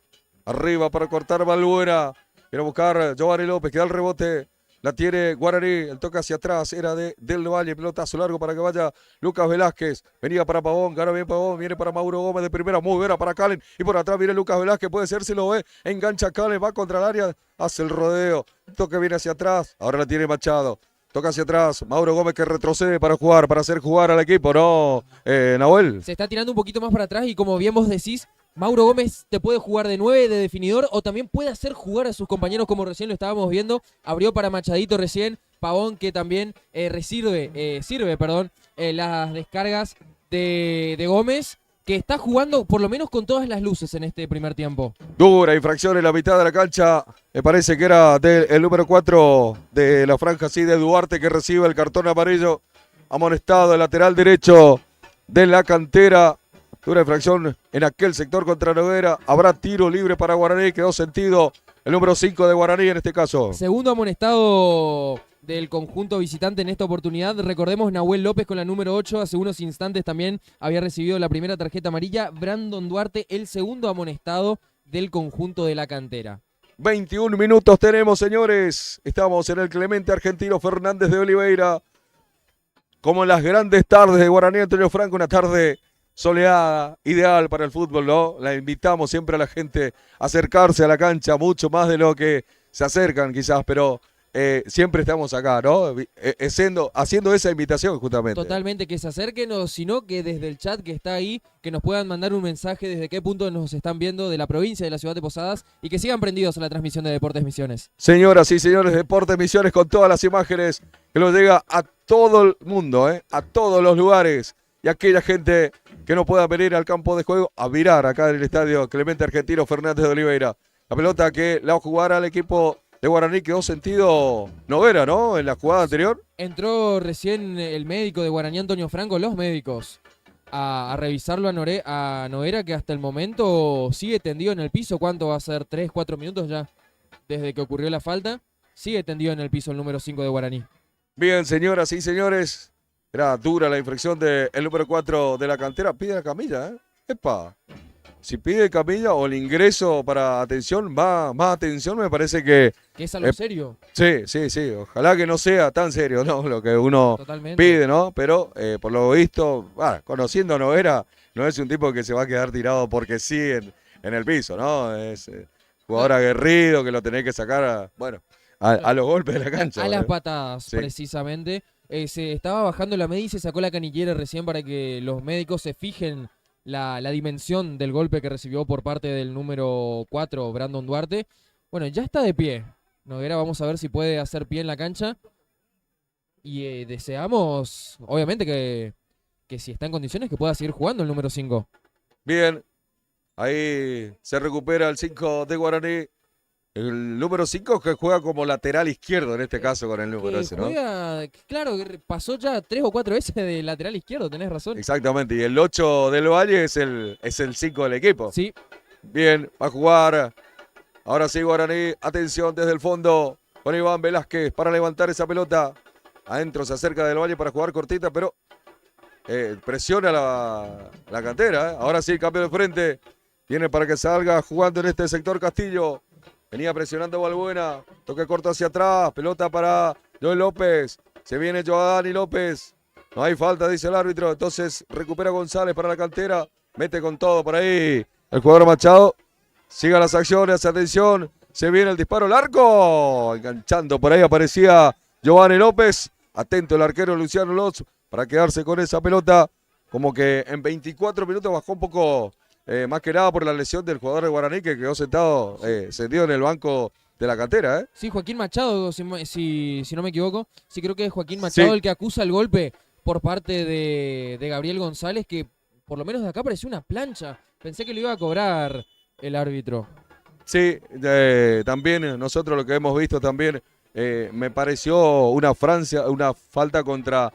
Arriba para cortar Balbuena. Viene a buscar Giovanni López, que da el rebote. La tiene Guaraní, el toque hacia atrás, era de Del Valle, pelotazo largo para que vaya Lucas Velázquez. Venía para Pavón, gana bien Pavón, viene para Mauro Gómez de primera, muy buena para Calen. Y por atrás viene Lucas Velázquez, puede ser, si lo ve, engancha Calen, va contra el área, hace el rodeo. Toque viene hacia atrás, ahora la tiene Machado. Toca hacia atrás, Mauro Gómez que retrocede para jugar, para hacer jugar al equipo, ¿no, Nahuel? Se está tirando un poquito más para atrás y como bien vos decís, Mauro Gómez te puede jugar de 9, de definidor, o también puede hacer jugar a sus compañeros como recién lo estábamos viendo. Abrió para Machadito recién, Pavón que también sirve las descargas de Gómez, que está jugando por lo menos con todas las luces en este primer tiempo. Dura infracción en la mitad de la cancha. Me parece que era el número 4 de la franja, sí, de Duarte, que recibe el cartón amarillo. Amonestado el lateral derecho de la cantera. Dura infracción en aquel sector contra Noguera. Habrá tiro libre para Guaraní. Quedó sentido el número 5 de Guaraní en este caso. Segundo amonestado del conjunto visitante en esta oportunidad. Recordemos, Nahuel López con la número 8. Hace unos instantes también había recibido la primera tarjeta amarilla. Brandon Duarte, el segundo amonestado del conjunto de la cantera. 21 minutos tenemos, señores. Estamos en el Clemente Argentino Fernández de Oliveira. Como en las grandes tardes de Guaraní Antonio Franco, una tarde soleada, ideal para el fútbol, ¿no? La invitamos siempre a la gente a acercarse a la cancha, mucho más de lo que se acercan quizás, pero siempre estamos acá, ¿no? Haciendo esa invitación justamente. Totalmente, que se acerquen, o sino que desde el chat que está ahí, que nos puedan mandar un mensaje desde qué punto nos están viendo de la provincia, de la ciudad de Posadas, y que sigan prendidos a la transmisión de Deportes Misiones. Señoras y señores, Deportes Misiones con todas las imágenes que nos llega a todo el mundo, a todos los lugares, y aquella gente que no pueda venir al campo de juego a mirar acá en el estadio Clemente Argentino Fernández de Oliveira. La pelota que la va a jugar al equipo de Guaraní quedó sentido Noguera, ¿no? En la jugada anterior. Entró recién el médico de Guaraní, Antonio Franco, los médicos, a revisarlo a Noguera, que hasta el momento sigue tendido en el piso. ¿Cuánto va a ser? 3, 4 minutos ya desde que ocurrió la falta. Sigue tendido en el piso el número 5 de Guaraní. Bien, señoras y señores. Era dura la infracción del número 4 de la cantera. Pide la camilla, ¿eh? Epa. Si pide camilla o el ingreso para atención, más atención, me parece que es algo serio. Sí. Ojalá que no sea tan serio, ¿no? Lo que uno Totalmente pide, ¿no? Pero por lo visto, conociendo a Noguera, no es un tipo que se va a quedar tirado porque sí en el piso, ¿no? Es jugador aguerrido que lo tenés que sacar a los golpes de la cancha. A las patadas, sí. Precisamente. Se estaba bajando la media y se sacó la canillera recién para que los médicos se fijen la dimensión del golpe que recibió por parte del número 4, Brandon Duarte. Bueno, ya está de pie. Noguera, vamos a ver si puede hacer pie en la cancha. Y deseamos, obviamente, que si está en condiciones, que pueda seguir jugando el número 5. Bien, ahí se recupera el 5 de Guaraní. El número 5 que juega como lateral izquierdo en este caso con el número ese, ¿no? Claro, pasó ya 3 o 4 veces de lateral izquierdo, tenés razón. Exactamente, y el 8 del Valle es el 5 del equipo. Sí. Bien, va a jugar. Ahora sí, Guaraní. Atención desde el fondo con Iván Velázquez para levantar esa pelota. Adentro se acerca del Valle para jugar cortita, pero presiona la cantera. Ahora sí, cambio de frente. Viene para que salga jugando en este sector Castillo. Venía presionando Balbuena. Toque corto hacia atrás. Pelota para Joel López. Se viene Giovanni López. No hay falta, dice el árbitro. Entonces recupera González para la cantera. Mete con todo por ahí el jugador Machado. Siga las acciones, atención. Se viene el disparo largo. Enganchando por ahí aparecía Giovanni López. Atento el arquero Luciano Lotz para quedarse con esa pelota. Como que en 24 minutos bajó un poco, más que nada por la lesión del jugador de Guaraní que quedó sentado en el banco de la cantera. Sí, Joaquín Machado, si no me equivoco. Sí, creo que es Joaquín Machado Sí. el que acusa el golpe por parte de Gabriel González, que por lo menos de acá pareció una plancha. Pensé que lo iba a cobrar el árbitro. Sí, también nosotros lo que hemos visto también, me pareció una falta contra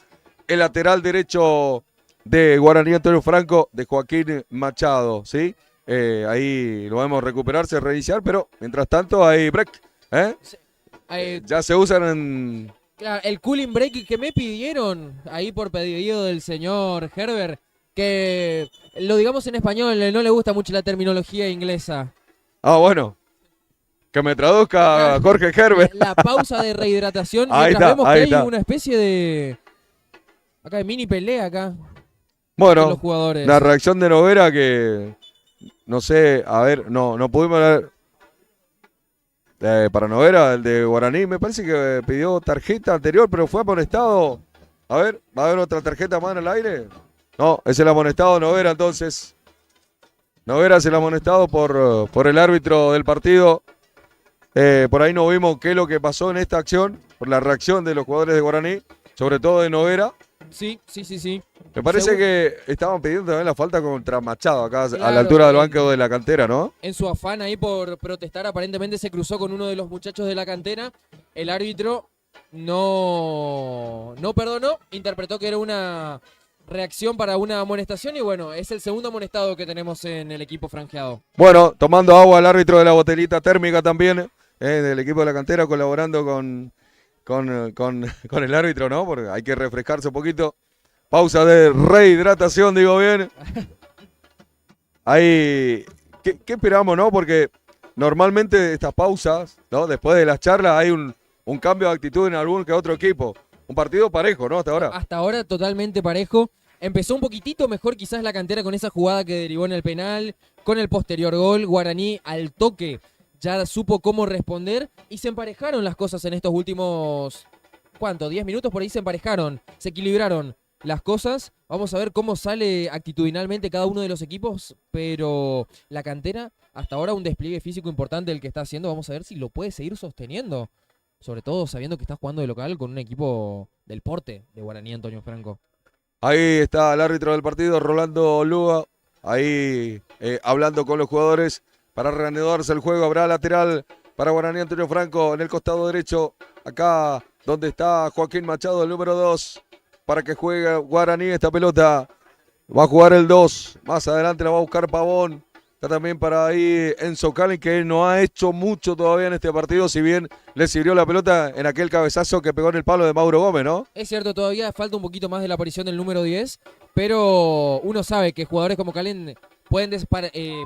el lateral derecho de Guaraní Antonio Franco, de Joaquín Machado, ¿sí? Ahí lo vamos a recuperarse, reiniciar, pero mientras tanto hay break, ¿eh? Ya se usan en... Claro, el cooling break que me pidieron ahí por pedido del señor Herbert, que lo digamos en español, no le gusta mucho la terminología inglesa. Ah, bueno, que me traduzca Jorge Herbert. La pausa de rehidratación, Ahí mientras está, vemos que ahí hay está. una especie de... Acá de mini pelea acá de Bueno, los jugadores. la reacción de Noguera que, no sé, a ver, no pudimos ver. Para Noguera, el de Guaraní, me parece que pidió tarjeta anterior, pero fue amonestado. A ver, ¿va a haber otra tarjeta más en el aire? No, es el amonestado Noguera entonces. Noguera es el amonestado por el árbitro del partido. Por ahí no vimos qué es lo que pasó en esta acción, por la reacción de los jugadores de Guaraní, sobre todo de Noguera. Sí. Me parece Según- que estaban pidiendo también la falta contra Machado acá a Claro, la altura del sí. banco de la cantera, ¿no? En su afán ahí por protestar, aparentemente se cruzó con uno de los muchachos de la cantera. El árbitro no perdonó, interpretó que era una reacción para una amonestación y bueno, es el segundo amonestado que tenemos en el equipo franjeado. Bueno, tomando agua el árbitro de la botellita térmica también, del equipo de la cantera, colaborando con el árbitro, ¿no? Porque hay que refrescarse un poquito. Pausa de rehidratación, digo bien. Ahí, ¿qué esperamos, no? Porque normalmente estas pausas, ¿no? Después de las charlas hay un cambio de actitud en algún que otro equipo. Un partido parejo, ¿no? Hasta ahora. Hasta ahora totalmente parejo. Empezó un poquitito mejor quizás la cantera con esa jugada que derivó en el penal, con el posterior gol. Guaraní al toque ya supo cómo responder y se emparejaron las cosas en estos últimos, ¿cuánto? 10 minutos por ahí se emparejaron, se equilibraron las cosas. Vamos a ver cómo sale actitudinalmente cada uno de los equipos, pero la cantera hasta ahora un despliegue físico importante el que está haciendo. Vamos a ver si lo puede seguir sosteniendo, sobre todo sabiendo que está jugando de local con un equipo del porte de Guaraní Antonio Franco. Ahí está el árbitro del partido, Rolando Luga, ahí hablando con los jugadores para reanudarse el juego. Habrá lateral para Guaraní Antonio Franco en el costado derecho, acá donde está Joaquín Machado, el número 2, para que juegue Guaraní esta pelota. Va a jugar el 2, más adelante la va a buscar Pavón. Está también para ahí Enzo Cali, que no ha hecho mucho todavía en este partido, si bien le sirvió la pelota en aquel cabezazo que pegó en el palo de Mauro Gómez, ¿no? Es cierto, todavía falta un poquito más de la aparición del número 10, pero uno sabe que jugadores como Calen pueden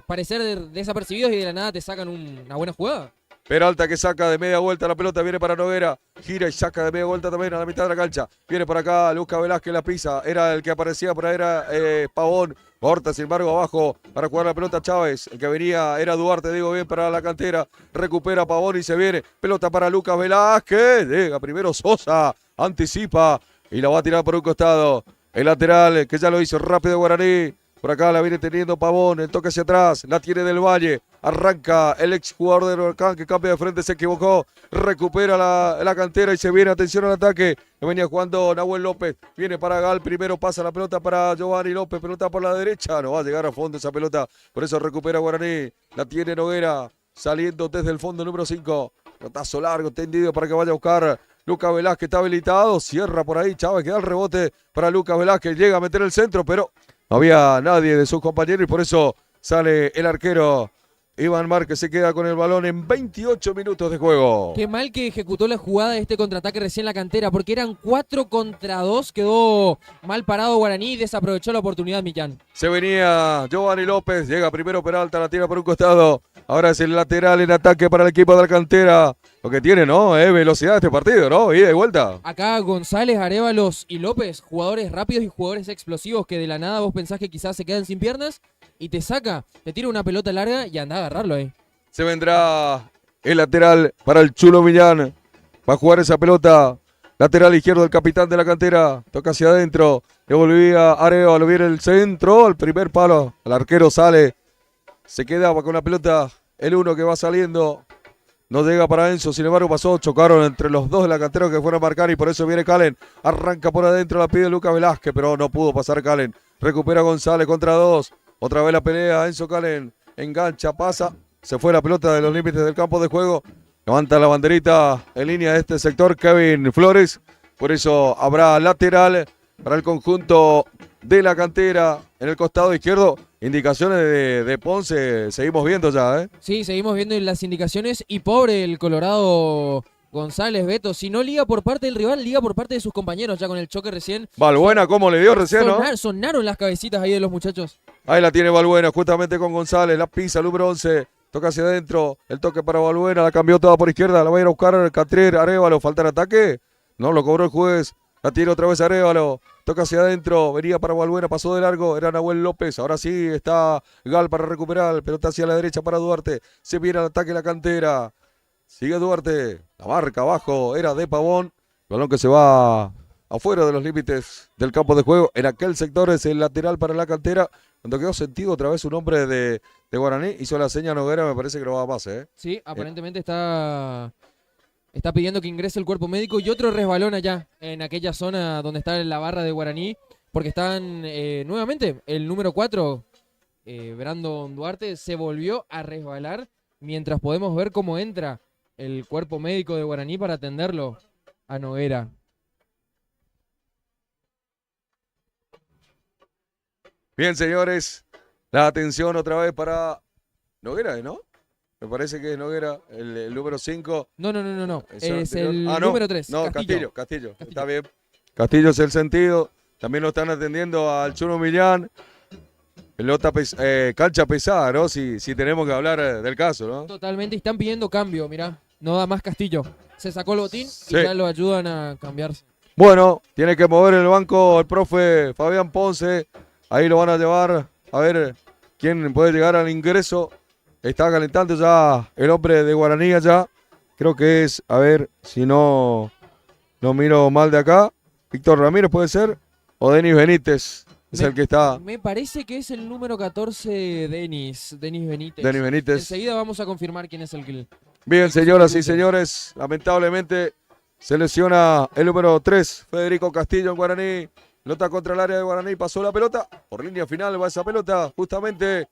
parecer desapercibidos y de la nada te sacan una buena jugada. Peralta que saca de media vuelta la pelota, viene para Noguera, gira y saca de media vuelta también a la mitad de la cancha. Viene por acá Lucas Velázquez, la pisa, era el que aparecía por ahí, era Pavón. Corta, sin embargo, abajo para jugar la pelota Chávez. El que venía era Duarte, digo bien, para la cantera. Recupera Pavón y se viene. Pelota para Lucas Velázquez. Llega primero Sosa, anticipa y la va a tirar por un costado. El lateral que ya lo hizo rápido Guaraní. Por acá la viene teniendo Pavón, el toque hacia atrás, la tiene del Valle, arranca el ex jugador de Huracán que cambia de frente, se equivocó, recupera la cantera y se viene, atención al ataque, que venía jugando Nahuel López, viene para Gal, primero pasa la pelota para Giovanni López, pelota por la derecha, no va a llegar a fondo esa pelota, por eso recupera Guaraní, la tiene Noguera, saliendo desde el fondo número 5, pelotazo largo, tendido para que vaya a buscar Lucas Velázquez, está habilitado, cierra por ahí, Chávez, queda el rebote para Lucas Velázquez, llega a meter el centro, pero no había nadie de sus compañeros y por eso sale el arquero Iván Márquez se queda con el balón en 28 minutos de juego. Qué mal que ejecutó la jugada de este contraataque recién la cantera, porque eran 4 contra 2. Quedó mal parado Guaraní y desaprovechó la oportunidad Millán. Se venía Giovanni López, llega primero Peralta, la tira por un costado. Ahora es el lateral en ataque para el equipo de la cantera. Lo que tiene, ¿no? Velocidad este partido, ¿no? Ida y vuelta. Acá González, Arévalos y López, jugadores rápidos y jugadores explosivos que de la nada vos pensás que quizás se quedan sin piernas y te saca, te tira una pelota larga y anda a agarrarlo ahí. Se vendrá el lateral para el Chulo Millán. Va a jugar esa pelota. Lateral izquierdo del capitán de la cantera. Toca hacia adentro. Devolvía Arévalo. Viene el centro. Al primer palo. El arquero sale. Se quedaba con la pelota. El uno que va saliendo. No llega para Enzo. Sin embargo pasó. Chocaron entre los dos de la cantera que fueron a marcar. Y por eso viene Calen. Arranca por adentro. La pide Lucas Velázquez. Pero no pudo pasar Calen. Recupera González contra 2. Otra vez la pelea. Enzo Calen. Engancha. Pasa. Se fue la pelota de los límites del campo de juego. Levanta la banderita en línea de este sector Kevin Flores. Por eso habrá lateral para el conjunto de la cantera en el costado izquierdo. Indicaciones de Ponce. Seguimos viendo ya, ¿eh? Sí, seguimos viendo las indicaciones y pobre el Colorado González, Beto. Si no liga por parte del rival, liga por parte de sus compañeros ya con el choque recién. Balbuena, ¿cómo le dio recién, no? Sonaron las cabecitas ahí de los muchachos. Ahí la tiene Balbuena justamente con González. La pisa el número 11. Toca hacia adentro, el toque para Balbuena, la cambió toda por izquierda, la va a ir a buscar Catrier, Arévalo, falta el ataque, no, lo cobró el juez, la tiene otra vez Arévalo, toca hacia adentro, venía para Balbuena, pasó de largo, era Nahuel López, ahora sí está Gal para recuperar, pelota hacia la derecha para Duarte, se viene al ataque la cantera, sigue Duarte, la marca abajo, era de Pavón, balón que se va afuera de los límites del campo de juego, en aquel sector es el lateral para la cantera. Cuando quedó sentido otra vez un hombre de Guaraní, hizo la seña Noguera, me parece que no va a pase, ¿eh? Sí, aparentemente está pidiendo que ingrese el cuerpo médico y otro resbalón allá, en aquella zona donde está la barra de Guaraní, porque están nuevamente el número 4, Brandon Duarte, se volvió a resbalar, mientras podemos ver cómo entra el cuerpo médico de Guaraní para atenderlo a Noguera. Bien, señores, la atención otra vez para Noguera, ¿no? Me parece que es Noguera, el número 5. No. Es anterior. el no, número 3. No, Castillo. Está bien. Castillo es el sentido. También lo están atendiendo al Chuno Millán. Pelota cancha pesada, ¿no? Si tenemos que hablar del caso, ¿no? Totalmente, y están pidiendo cambio, mirá. No da más Castillo. Se sacó el botín Sí. y ya lo ayudan a cambiarse. Bueno, tiene que mover el banco el profe Fabián Ponce. Ahí lo van a llevar a ver quién puede llegar al ingreso. Está calentando ya el hombre de Guaraní allá. Creo que es, a ver si no miro mal de acá. Víctor Ramírez puede ser. O Denis Benítez es el que está. Me parece que es el número 14, Denis Benítez. Denis Benítez. Enseguida vamos a confirmar quién es el que... Bien, señoras y señores. Lamentablemente se lesiona el número 3, Federico Castillo en Guaraní. Pelota contra el área de Guaraní, pasó la pelota, por línea final va esa pelota, justamente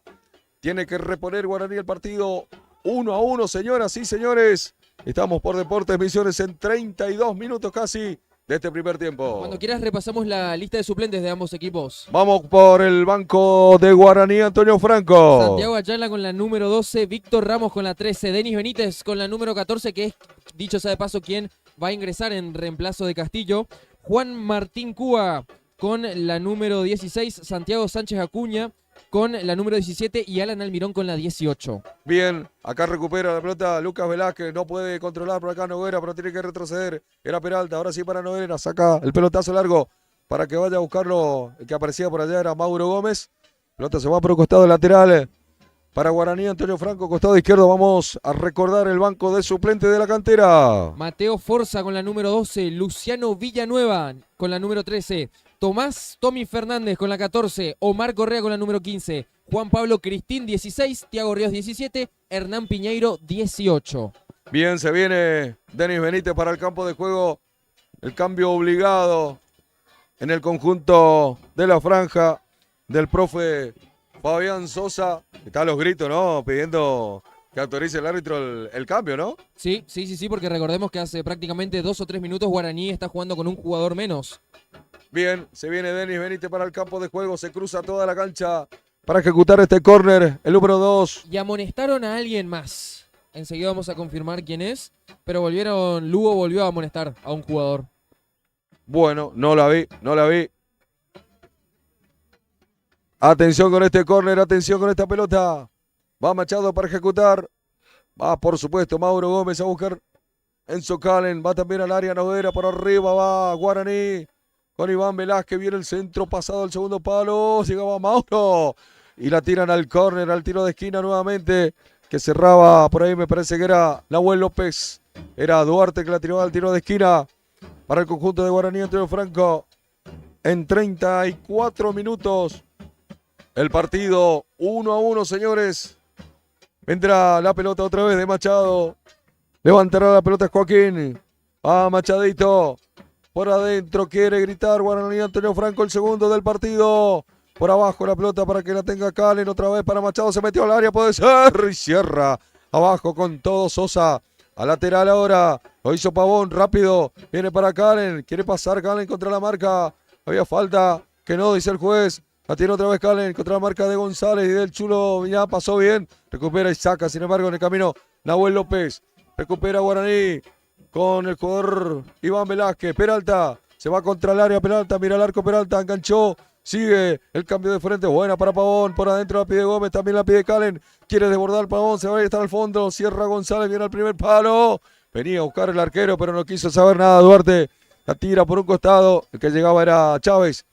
tiene que reponer Guaraní el partido 1-1, señoras y señores. Estamos por Deportes Misiones en 32 minutos casi de este primer tiempo. Cuando quieras repasamos la lista de suplentes de ambos equipos. Vamos por el banco de Guaraní, Antonio Franco. Santiago Ayala con la número 12, Víctor Ramos con la 13, Denis Benítez con la número 14, que es, dicho sea de paso, quien va a ingresar en reemplazo de Castillo. Juan Martín Cuba con la número 16, Santiago Sánchez Acuña con la número 17 y Alan Almirón con la 18. Bien, acá recupera la pelota Lucas Velázquez, no puede controlar por acá Noguera, pero tiene que retroceder. Era Peralta, ahora sí para Noguera, saca el pelotazo largo para que vaya a buscarlo. El que aparecía por allá era Mauro Gómez. Pelota se va por el costado lateral para Guaraní, Antonio Franco, costado izquierdo. Vamos a recordar el banco de suplente de la cantera. Mateo Forza con la número 12, Luciano Villanueva con la número 13, Tommy Fernández con la 14, Omar Correa con la número 15, Juan Pablo Cristín 16, Tiago Ríos 17, Hernán Piñeiro 18. Bien, se viene Denis Benítez para el campo de juego. El cambio obligado en el conjunto de la franja del profe Fabián Sosa. Está a los gritos, ¿no? Pidiendo que autorice el árbitro el cambio, ¿no? Sí, porque recordemos que hace prácticamente 2 o 3 minutos Guaraní está jugando con un jugador menos. Bien, se viene Denis Benítez para el campo de juego, se cruza toda la cancha para ejecutar este córner, el número 2. Y amonestaron a alguien más. Enseguida vamos a confirmar quién es. Pero Lugo volvió a amonestar a un jugador. Bueno, no la vi. Atención con este córner, atención con esta pelota. Va Machado para ejecutar. Va, por supuesto, Mauro Gómez a buscar Enzo Calen. Va también al área Noguera, por arriba va Guaraní. Con Iván Velázquez, viene el centro pasado al segundo palo. Llegaba Mauro. Y la tiran al córner, al tiro de esquina nuevamente. Que cerraba por ahí, me parece que era Nahuel López. Era Duarte que la tiró al tiro de esquina. Para el conjunto de Guaraní, Antonio Franco. En 34 minutos. El partido 1-1, señores. Vendrá la pelota otra vez de Machado. Levantará la pelota Joaquín. Machadito. Por adentro quiere gritar Guaraní, Antonio Franco, el segundo del partido. Por abajo la pelota para que la tenga Calen. Otra vez para Machado. Se metió al área, puede ser. Y cierra. Abajo con todo Sosa. A lateral ahora. Lo hizo Pavón. Rápido. Viene para Calen. Quiere pasar Calen contra la marca. Había falta. Que no, dice el juez. La tiene otra vez Calen contra la marca de González y del Chulo. Ya pasó bien. Recupera y saca. Sin embargo, en el camino, Nahuel López. Recupera Guaraní con el jugador Iván Velázquez. Peralta. Se va contra el área. Peralta. Mira el arco. Peralta. Enganchó. Sigue el cambio de frente. Buena para Pavón. Por adentro la pide Gómez. También la pide Calen. Quiere desbordar Pavón. Se va a estar al fondo. Cierra González. Viene al primer palo. Venía a buscar el arquero, pero no quiso saber nada. Duarte la tira por un costado. El que llegaba era Chávez.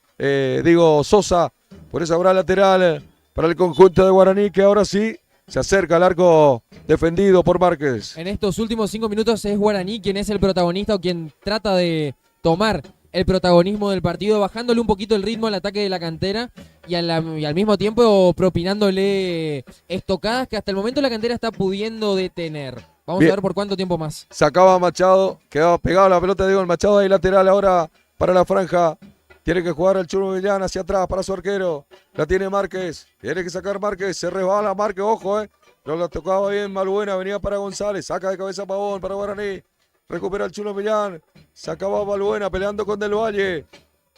Sosa. Por eso habrá lateral para el conjunto de Guaraní, que ahora sí se acerca al arco defendido por Márquez. En estos últimos 5 minutos es Guaraní quien es el protagonista o quien trata de tomar el protagonismo del partido, bajándole un poquito el ritmo al ataque de la cantera y al mismo tiempo propinándole estocadas que hasta el momento la cantera está pudiendo detener. Vamos Bien. a ver por cuánto tiempo más. Sacaba Machado, quedaba pegado la pelota, digo, el Machado ahí lateral ahora para la franja. Tiene que jugar el Chulo Villán hacia atrás para su arquero. La tiene Márquez. Tiene que sacar Márquez. Se resbala Márquez, ojo, No la tocaba bien Malbuena. Venía para González. Saca de cabeza Pavón para Guaraní. Recupera el Chulo Villán. Sacaba Malbuena peleando con Del Valle.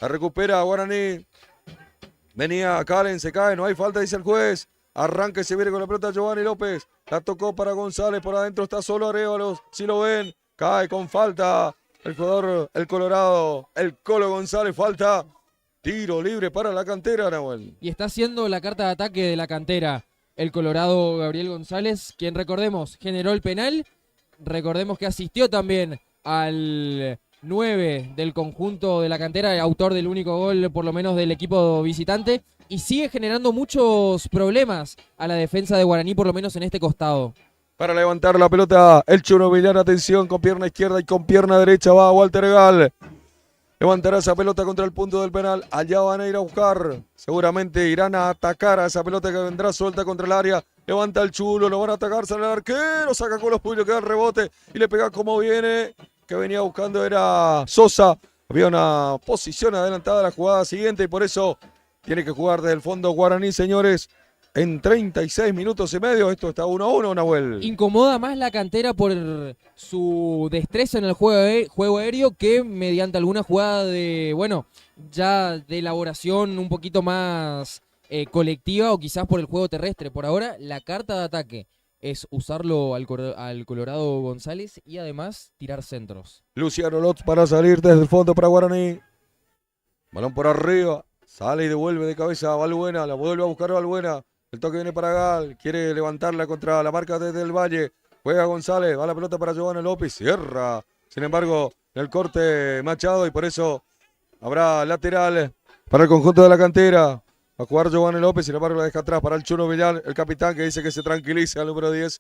La recupera Guaraní. Venía Calen, se cae. No hay falta, dice el juez. Arranca y se viene con la pelota Giovanni López. La tocó para González. Por adentro está solo Arévalos. Si lo ven. Cae con falta. El jugador, el Colorado, el Colo González, falta. Tiro libre para la cantera, Nahuel. Y está haciendo la carta de ataque de la cantera el Colorado Gabriel González, quien recordemos generó el penal. Recordemos que asistió también al 9 del conjunto de la cantera, autor del único gol por lo menos del equipo visitante. Y sigue generando muchos problemas a la defensa de Guaraní, por lo menos en este costado. Para levantar la pelota, el Chuno Villán, atención, con pierna izquierda y con pierna derecha va Walter Gal. Levantará esa pelota contra el punto del penal. Allá van a ir a buscar. Seguramente irán a atacar a esa pelota que vendrá suelta contra el área. Levanta el Chulo, lo van a atacar, sale el arquero, saca con los puños, queda el rebote y le pega como viene. Que venía buscando era Sosa. Había una posición adelantada a la jugada siguiente y por eso tiene que jugar desde el fondo Guaraní, señores. En 36 minutos y medio, esto está 1-1, Nahuel. Incomoda más la cantera por su destreza en el juego aéreo que mediante alguna jugada de, ya de elaboración un poquito más colectiva o quizás por el juego terrestre. Por ahora, la carta de ataque es usarlo al Colorado González y además tirar centros. Luciano Lotz para salir desde el fondo para Guaraní. Balón por arriba, sale y devuelve de cabeza a Balbuena, la vuelve a buscar Balbuena. El toque viene para Gal, quiere levantarla contra la marca desde el Valle. Juega González, va la pelota para Giovanni López, cierra. Sin embargo, el corte Machado y por eso habrá lateral para el conjunto de la cantera. Va a jugar Giovanni López, sin embargo la deja atrás para el Chuno Villán, el capitán que dice que se tranquiliza, el número 10.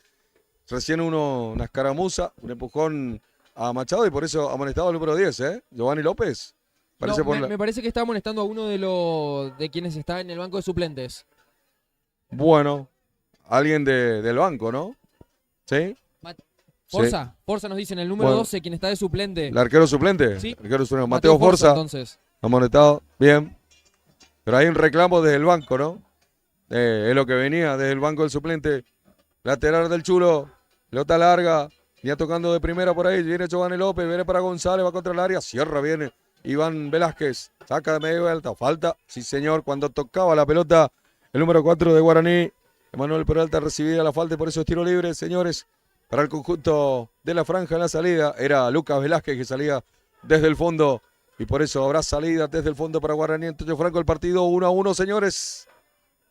Recién una escaramuza, un empujón a Machado y por eso amonestado el número 10, Giovanni López. Me parece que está amonestando a uno de quienes está en el banco de suplentes. Bueno, alguien del banco, ¿no? ¿Sí? Forza, sí. Forza nos dicen el número 12, quien está de suplente. ¿El arquero suplente? Sí. El arquero suplente. Mateo Forza. Entonces. Amonestado, bien. Pero hay un reclamo desde el banco, ¿no? Es lo que venía desde el banco del suplente. Lateral del Chulo, pelota larga, ya tocando de primera por ahí, viene Giovanni López, viene para González, va contra el área, cierra, viene Iván Velázquez, saca de medio alta, falta, sí señor, cuando tocaba la pelota el número 4 de Guaraní. Emanuel Peralta recibía la falta y por eso es tiro libre, señores, para el conjunto de la franja en la salida. Era Lucas Velázquez que salía desde el fondo y por eso habrá salida desde el fondo para Guaraní. Antonio Franco, el partido 1-1, señores.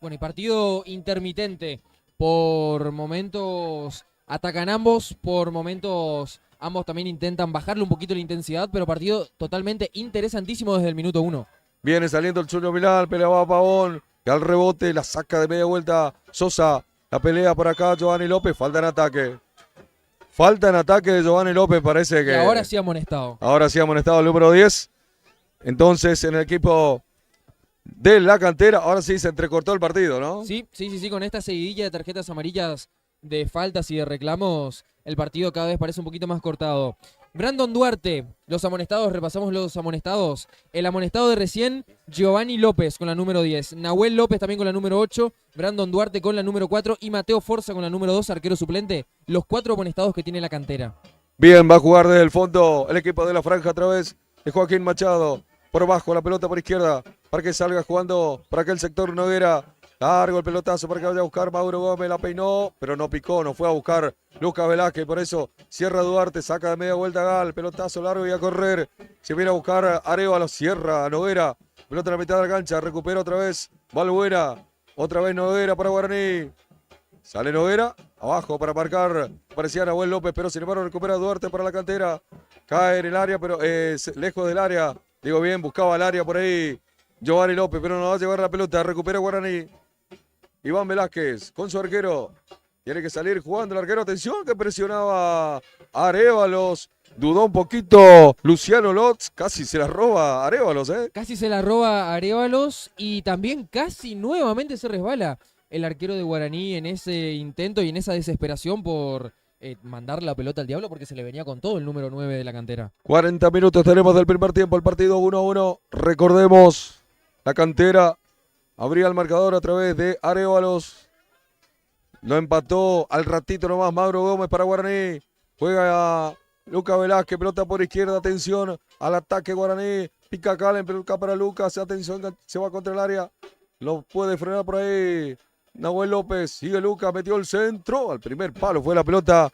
Bueno, y partido intermitente. Por momentos atacan ambos, por momentos ambos también intentan bajarle un poquito la intensidad, pero partido totalmente interesantísimo desde el minuto 1. Viene saliendo el Chuño Milán, pelea va Pavón, y al rebote la saca de media vuelta Sosa. La pelea por acá Giovanni López, falta en ataque. Falta en ataque de Giovanni López, parece que... Y ahora sí amonestado. Ahora sí amonestado el número 10. Entonces en el equipo de la cantera, ahora sí se entrecortó el partido, ¿no? Sí, con esta seguidilla de tarjetas amarillas de faltas y de reclamos, el partido cada vez parece un poquito más cortado. Brandon Duarte, los amonestados, repasamos los amonestados. El amonestado de recién, Giovanni López con la número 10. Nahuel López también con la número 8. Brandon Duarte con la número 4. Y Mateo Forza con la número 2, arquero suplente. Los 4 amonestados que tiene la cantera. Bien, va a jugar desde el fondo el equipo de la franja a través de Joaquín Machado. Por abajo, la pelota por izquierda, para que salga jugando para aquel sector Noguera. Largo el pelotazo para que vaya a buscar Mauro Gómez, la peinó, pero no picó, no fue a buscar Lucas Velázquez, por eso cierra Duarte, saca de media vuelta Gal, pelotazo largo y a correr. Se viene a buscar Arévalo, cierra Noguera, pelota en la mitad de la cancha, recupera otra vez Valbuena, otra vez Noguera para Guaraní. Sale Noguera, abajo para marcar, parecía Nahuel López, pero sin embargo recupera Duarte para la cantera. Cae en el área, pero lejos del área. Digo bien, buscaba el área por ahí Giovanni López, pero no va a llevar la pelota, recupera Guaraní. Iván Velázquez con su arquero. Tiene que salir jugando el arquero. Atención que presionaba Arévalos. Dudó un poquito Luciano Lotz. Casi se la roba Arévalos, ¿eh? Casi se la roba Arévalos y también casi nuevamente se resbala el arquero de Guaraní en ese intento y en esa desesperación por mandar la pelota al diablo porque se le venía con todo el número 9 de la cantera. 40 minutos tenemos del primer tiempo. El partido 1-1. Recordemos, la cantera abría el marcador a través de Arévalos. Lo empató al ratito nomás Mauro Gómez para Guaraní. Juega Lucas Velázquez, pelota por izquierda, atención al ataque Guaraní. Pica Calen, pelota para Lucas, atención, se va contra el área. Lo puede frenar por ahí Nahuel López, sigue Lucas, metió el centro. Al primer palo fue la pelota.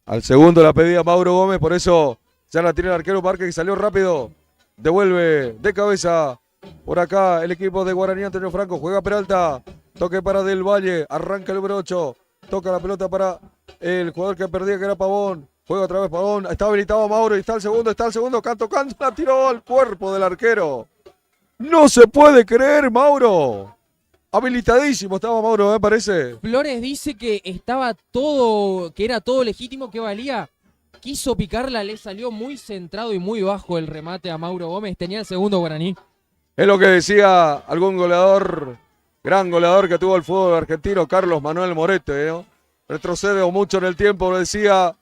Al segundo la pedía Mauro Gómez, por eso ya la tiene el arquero Márquez que salió rápido. Devuelve de cabeza. Por acá el equipo de Guaraní, Antonio Franco, juega Peralta, toque para Del Valle, arranca el número 8, toca la pelota para el jugador que perdía que era Pavón, juega otra vez Pavón, está habilitado Mauro y está el segundo, canto, la tiró al cuerpo del arquero. No se puede creer, Mauro. Habilitadísimo estaba Mauro, me parece. Flores dice que estaba todo, que era todo legítimo, que valía. Quiso picarla, le salió muy centrado y muy bajo el remate a Mauro Gómez, tenía el segundo Guaraní. Es lo que decía algún goleador, gran goleador que tuvo el fútbol argentino, Carlos Manuel Morete, ¿no? Retrocede mucho en el tiempo, decía,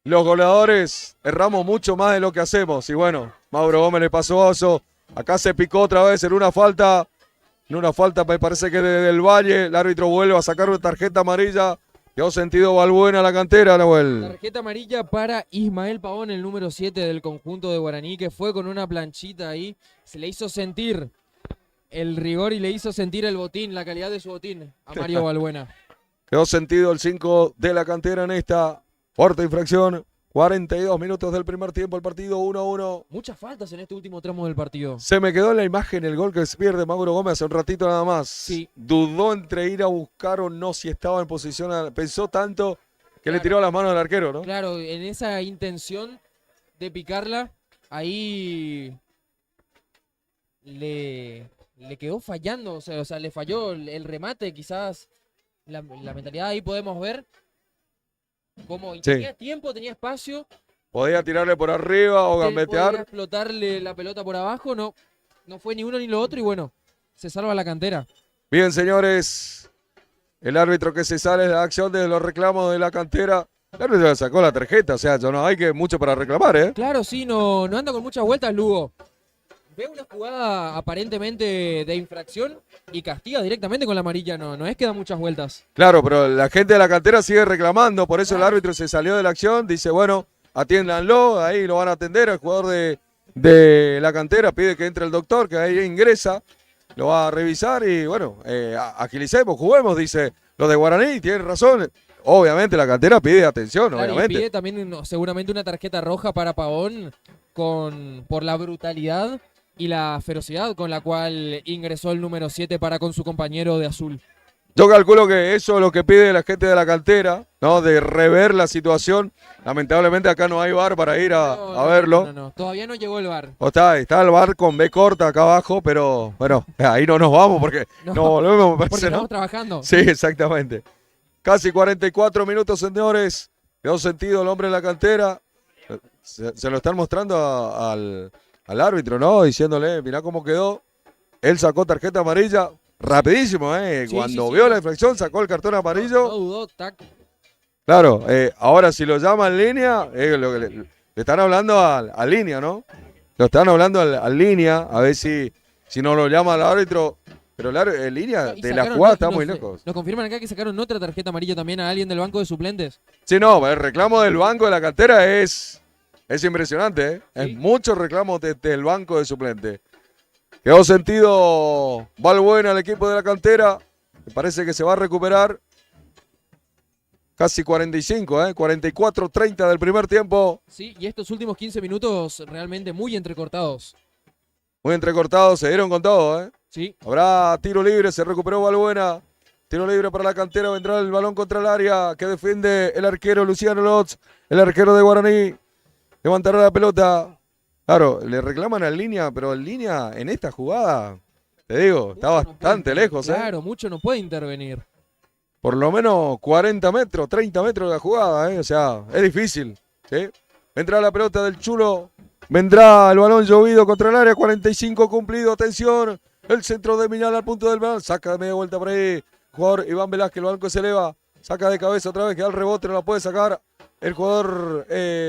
los goleadores erramos mucho más de lo que hacemos. Y bueno, Mauro Gómez le pasó eso, acá se picó otra vez en una falta me parece que del Valle, el árbitro vuelve a sacar una tarjeta amarilla. Quedó sentido Valbuena la cantera, Nahuel. Tarjeta amarilla para Ismael Pavón, el número 7 del conjunto de Guaraní, que fue con una planchita ahí. Se le hizo sentir el rigor y le hizo sentir el botín, la calidad de su botín a Mario Valbuena. Quedó sentido el 5 de la cantera en esta fuerte infracción. 42 minutos del primer tiempo, el partido 1-1. Muchas faltas en este último tramo del partido. Se me quedó en la imagen el gol que se pierde Mauro Gómez hace un ratito nada más. Sí. Dudó entre ir a buscar o no si estaba en posición. Pensó tanto que Claro. le tiró las manos al arquero, ¿no? Claro, en esa intención de picarla, ahí le quedó fallando, o sea, le falló el remate, quizás la mentalidad ahí podemos ver como tenía tiempo, tenía espacio, Podía tirarle por arriba o podía gambetear. explotarle la pelota por abajo, no fue ni uno ni lo otro y bueno, se salva la cantera. Bien, señores. El árbitro que se sale de la acción de los reclamos de la cantera. El árbitro le sacó la tarjeta, o sea, ya no hay que mucho para reclamar, ¿eh? Claro, sí, no anda con muchas vueltas Lugo. Ve una jugada aparentemente de infracción y castiga directamente con la amarilla, no es que da muchas vueltas. Claro, pero la gente de la cantera sigue reclamando, por eso el árbitro se salió de la acción, dice, bueno, atiéndanlo, ahí lo van a atender, el jugador de la cantera pide que entre el doctor, que ahí ingresa, lo va a revisar y bueno, agilicemos, juguemos, dice lo de Guaraní, tiene razón. Obviamente la cantera pide atención, Claro, y obviamente. pide también seguramente una tarjeta roja para Pavón por la brutalidad y la ferocidad con la cual ingresó el número 7 para con su compañero de azul. Yo calculo que eso es lo que pide la gente de la cantera, ¿no? De rever la situación. Lamentablemente acá no hay VAR para ir a verlo. No, todavía no llegó el VAR. O está el VAR con B corta acá abajo, pero bueno, ahí no nos vamos porque No, no volvemos, me Porque parece, ¿no? estamos trabajando. Sí, exactamente. Casi 44 minutos, señores. Quedó sentido el hombre en la cantera. Se lo están mostrando al árbitro, ¿no? Diciéndole, mirá cómo quedó. Él sacó tarjeta amarilla. Rapidísimo, ¿eh? Sí, Cuando sí, vio sí. la infracción, sacó el cartón No amarillo. dudó, tac. Claro, ahora si lo llama en línea, lo que le están hablando a línea, ¿no? Lo están hablando a línea, a ver si no lo llama el árbitro. Pero en línea Y de la sacaron- jugada no, está y muy nos- lejos. Nos confirman acá que sacaron otra tarjeta amarilla también a alguien del banco de suplentes. Sí, no, el reclamo del banco de la cantera es impresionante, ¿eh? Sí. Es mucho reclamo desde el banco de suplente. Quedó sentido Valbuena al equipo de la cantera. Me parece que se va a recuperar. Casi 45, 44-30 del primer tiempo. Sí, y estos últimos 15 minutos realmente muy entrecortados. Muy entrecortados, se dieron con todo, ¿eh? Sí, Habrá tiro libre, se recuperó Valbuena. Tiro libre para la cantera, vendrá el balón contra el área que defiende el arquero Luciano Lotz, el arquero de Guaraní. Levantará la pelota. Claro, le reclaman en línea, pero en línea en esta jugada, te digo, está mucho no bastante puede- lejos, ¿eh? Claro, mucho no puede intervenir. Por lo menos 40 metros, 30 metros de la jugada, ¿eh? O sea, es difícil, ¿sí? Vendrá la pelota del Chulo, vendrá el balón llovido contra el área, 45 cumplido, atención, el centro de Minal al punto del balón, saca de media vuelta por ahí, jugador Iván Velázquez, el balón que se eleva, saca de cabeza otra vez, que al rebote no la puede sacar, el jugador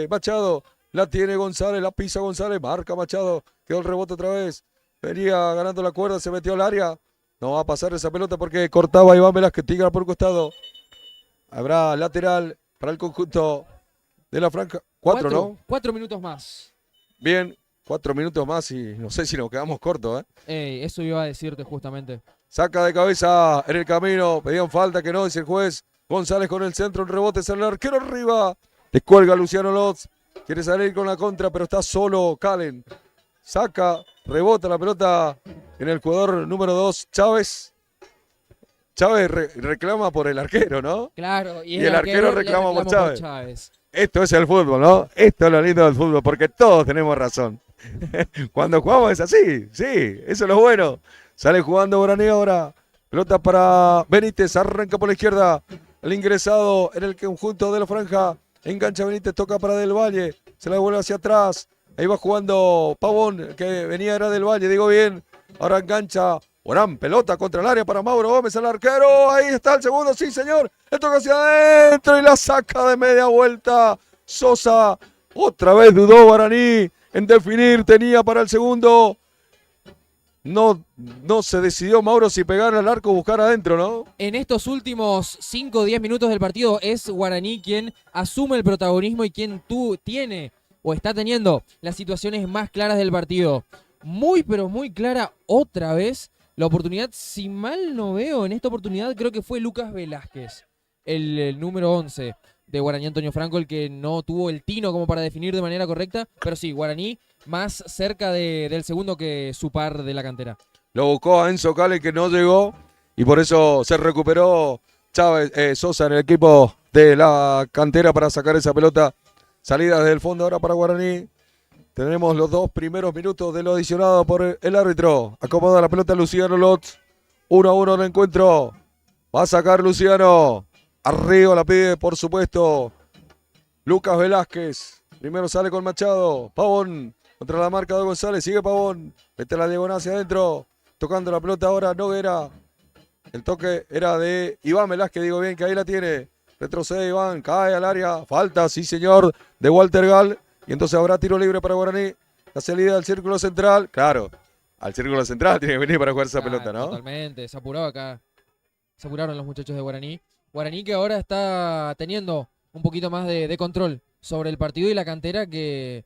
Machado, la tiene González, la pisa González, marca Machado, quedó el rebote otra vez, venía ganando la cuerda, se metió al área, no va a pasar esa pelota porque cortaba Iván Velázquez, tira por un costado. Habrá lateral para el conjunto de la franja. Cuatro, ¿no? 4 minutos más. Bien, 4 minutos más y no sé si nos quedamos cortos, ¿eh? Eso iba a decirte justamente. Saca de cabeza en el camino, pedían falta que no, dice el juez. González con el centro, un rebote, sale el arquero arriba. Descuelga Luciano Lotz, quiere salir con la contra, pero está solo Calen. Saca, rebota la pelota en el jugador número 2, Chávez. Chávez reclama por el arquero, ¿no? Claro, y el arquero le reclama por reclama Chávez. Esto es el fútbol, ¿no? Esto es lo lindo del fútbol, porque todos tenemos razón. Cuando jugamos es así, sí, eso es lo bueno. Sale jugando Guaraní ahora. Pelota para Benítez, arranca por la izquierda. El ingresado en el conjunto de la franja. Engancha Benítez, toca para Del Valle. Se la devuelve hacia atrás. Ahí va jugando Pavón, que venía era Del Valle, digo bien. Ahora engancha Orán, pelota contra el área para Mauro Gómez, el arquero. Ahí está el segundo, sí señor. El toca hacia adentro y la saca de media vuelta. Sosa, otra vez dudó Guaraní en definir, tenía para el segundo. No se decidió Mauro si pegar al arco o buscar adentro, ¿no? En estos últimos 5 o 10 minutos del partido es Guaraní quien asume el protagonismo y quien tiene o está teniendo las situaciones más claras del partido. Muy pero muy clara otra vez la oportunidad, si mal no veo, en esta oportunidad creo que fue Lucas Velázquez, el número 11 de Guaraní Antonio Franco, el que no tuvo el tino como para definir de manera correcta, pero sí, Guaraní más cerca del segundo que su par de la cantera. Lo buscó a Enzo Cale que no llegó y por eso se recuperó Chávez, Sosa en el equipo de la cantera para sacar esa pelota. Salida desde el fondo ahora para Guaraní. Tenemos los 2 primeros minutos de lo adicionado por el árbitro. Acomoda la pelota Luciano Lotz. 1-1 en el encuentro. Va a sacar Luciano. Arriba la pide, por supuesto, Lucas Velázquez. Primero sale con Machado. Pavón contra la marca de González. Sigue Pavón. Mete la diagonal hacia adentro. Tocando la pelota ahora Noguera. El toque era de Iván Velázquez, digo bien, que ahí la tiene. Retrocede Iván, cae al área. Falta, sí señor, de Walter Gal. Y entonces habrá tiro libre para Guaraní. La salida al círculo central. Claro, al círculo central tiene que venir para jugar esa pelota, ¿no? Totalmente, se apuró acá. Se apuraron los muchachos de Guaraní. Guaraní que ahora está teniendo un poquito más de control sobre el partido y la cantera que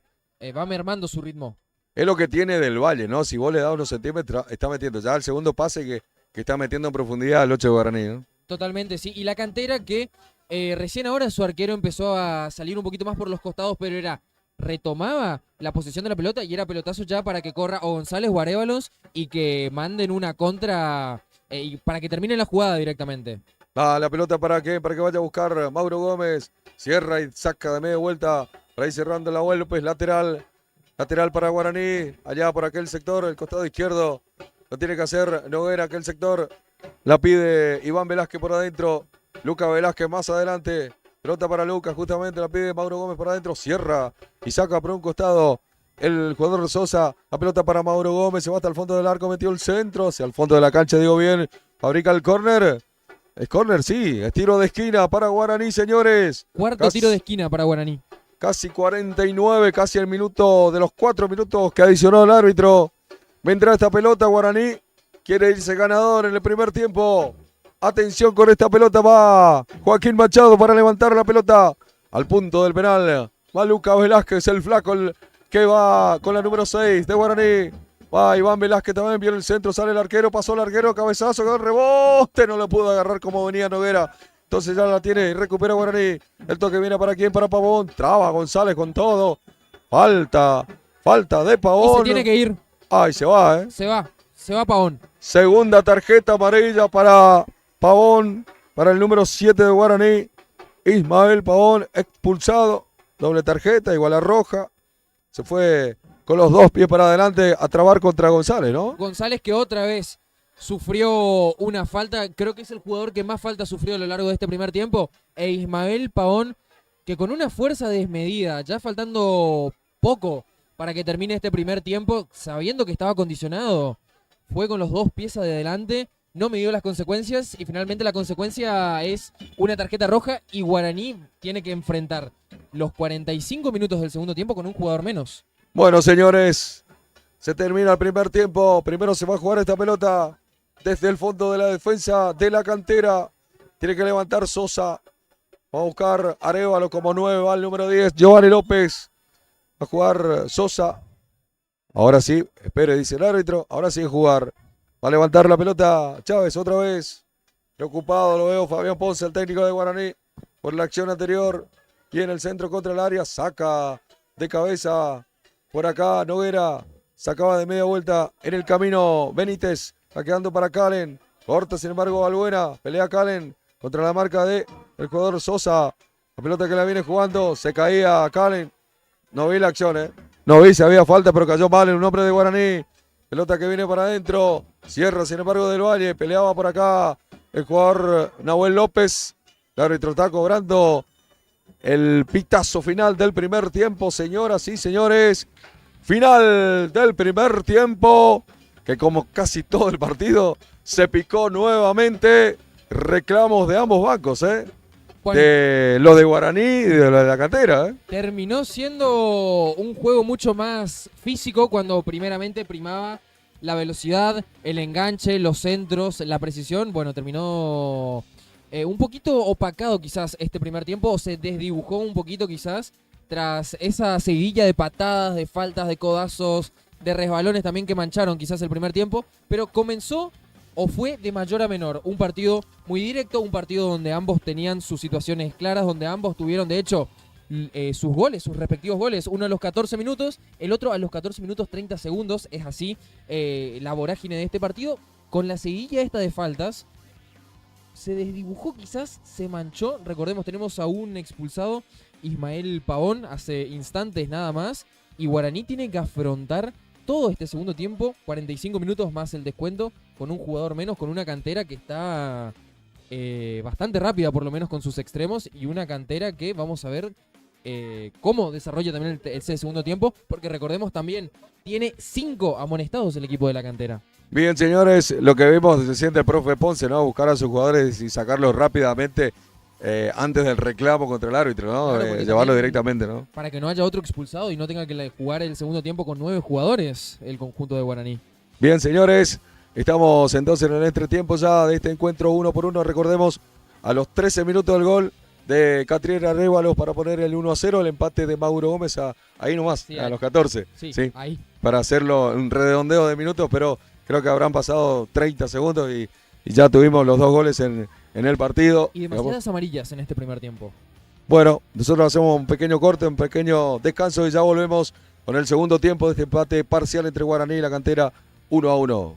va mermando su ritmo. Es lo que tiene del Valle, ¿no? Si vos le das unos centímetros, está metiendo ya el segundo pase que está metiendo en profundidad al 8 de Guaraní, ¿no? Totalmente, sí. Y la cantera que recién ahora su arquero empezó a salir un poquito más por los costados, pero retomaba la posesión de la pelota y era pelotazo ya para que corra o González o Arévalos y que manden una contra y para que termine la jugada directamente. La pelota para que vaya a buscar Mauro Gómez. Cierra y saca de media vuelta. Por ahí cerrando la vuelta, pues lateral para Guaraní. Allá por aquel sector, el costado izquierdo. Lo tiene que hacer Noguera, aquel sector. La pide Iván Velázquez por adentro. Lucas Velázquez más adelante. Pelota para Lucas, justamente la pide Mauro Gómez por adentro. Cierra y saca por un costado el jugador Sosa. La pelota para Mauro Gómez. Se va hasta el fondo del arco, metió el centro. Hacia el fondo de la cancha, digo bien. Fabrica el córner. Es córner, sí. Es tiro de esquina para Guaraní, señores. Cuarto tiro de esquina para Guaraní. Casi 49, casi el minuto de los 4 minutos que adicionó el árbitro. Vendrá esta pelota, Guaraní. Quiere irse ganador en el primer tiempo. Atención con esta pelota, va Joaquín Machado para levantar la pelota al punto del penal. Va Lucas Velázquez, el flaco, el que va con la número 6 de Guaraní. Va Iván Velázquez también, viene el centro, sale el arquero, pasó el arquero, cabezazo, quedó el rebote, no lo pudo agarrar como venía Noguera. Entonces ya la tiene y recupera Guaraní. El toque viene para quién, para Pavón. Traba González con todo. Falta de Pavón. Y se tiene que ir. Ay, se va, Se va Pavón. Segunda tarjeta amarilla para Pavón, para el número 7 de Guaraní. Ismael Pavón expulsado. Doble tarjeta, igual a roja. Se fue con los dos pies para adelante a trabar contra González, ¿no? González que otra vez sufrió una falta. Creo que es el jugador que más falta sufrió a lo largo de este primer tiempo. E Ismael Pavón que con una fuerza desmedida, ya faltando poco para que termine este primer tiempo, sabiendo que estaba condicionado, fue con los dos pies de adelante. No midió las consecuencias y finalmente la consecuencia es una tarjeta roja y Guaraní tiene que enfrentar los 45 minutos del segundo tiempo con un jugador menos. Bueno, señores, se termina el primer tiempo. Primero se va a jugar esta pelota desde el fondo de la defensa de la cantera. Tiene que levantar Sosa. Va a buscar Arévalo como 9, va el número 10, Giovanni López. Va a jugar Sosa. Ahora sí, espere, dice el árbitro. Ahora sí jugar. Va a levantar la pelota Chávez otra vez. Preocupado lo veo Fabián Ponce, el técnico de Guaraní, por la acción anterior. Y en el centro contra el área, saca de cabeza por acá Noguera. Sacaba de media vuelta en el camino Benítez. Está quedando para Calen. Corta sin embargo Balbuena. Pelea Calen contra la marca de el jugador Sosa. La pelota que la viene jugando. Se caía Calen. No vi la acción, No vi si había falta, pero cayó mal en un hombre de Guaraní. Pelota que viene para adentro. Cierra, sin embargo, del Valle. Peleaba por acá el jugador Nahuel López. El árbitro está cobrando el pitazo final del primer tiempo, señoras y señores. Final del primer tiempo. Que como casi todo el partido, se picó nuevamente. Reclamos de ambos bancos, de lo de Guaraní y de lo de la cantera, Terminó siendo un juego mucho más físico cuando primeramente primaba la velocidad, el enganche, los centros, la precisión. Bueno, terminó un poquito opacado quizás este primer tiempo, o se desdibujó un poquito quizás tras esa seguilla de patadas, de faltas, de codazos, de resbalones también que mancharon quizás el primer tiempo, pero comenzó o fue de mayor a menor un partido muy directo, un partido donde ambos tenían sus situaciones claras, donde ambos tuvieron de hecho sus goles, sus respectivos goles, uno a los 14 minutos, el otro a los 14 minutos 30 segundos, es así la vorágine de este partido. Con la seguilla esta de faltas, se desdibujó quizás, se manchó, recordemos tenemos a un expulsado, Ismael Pavón, hace instantes nada más, y Guaraní tiene que afrontar todo este segundo tiempo, 45 minutos más el descuento, con un jugador menos, con una cantera que está bastante rápida, por lo menos con sus extremos, y una cantera que vamos a ver cómo desarrolla también ese segundo tiempo, porque recordemos también, tiene 5 amonestados el equipo de la cantera. Bien, señores, lo que vimos se siente el profe Ponce, ¿no? Buscar a sus jugadores y sacarlos rápidamente antes del reclamo contra el árbitro, ¿no? Claro, llevarlo directamente, ¿no? Para que no haya otro expulsado y no tenga que jugar el segundo tiempo con 9 jugadores el conjunto de Guaraní. Bien, señores, estamos entonces en el entretiempo ya de este encuentro 1-1. Recordemos, a los 13 minutos del gol de Catriel Arévalos para poner el 1-0, el empate de Mauro Gómez ahí nomás, Sí, a ahí. los 14. Sí, Sí, ahí. para hacerlo un redondeo de minutos, pero creo que habrán pasado 30 segundos y ya tuvimos los 2 goles en el partido. Y demasiadas amarillas en este primer tiempo. Bueno, nosotros hacemos un pequeño corte, un pequeño descanso y ya volvemos con el segundo tiempo de este empate parcial entre Guaraní y La Cantera 1-1.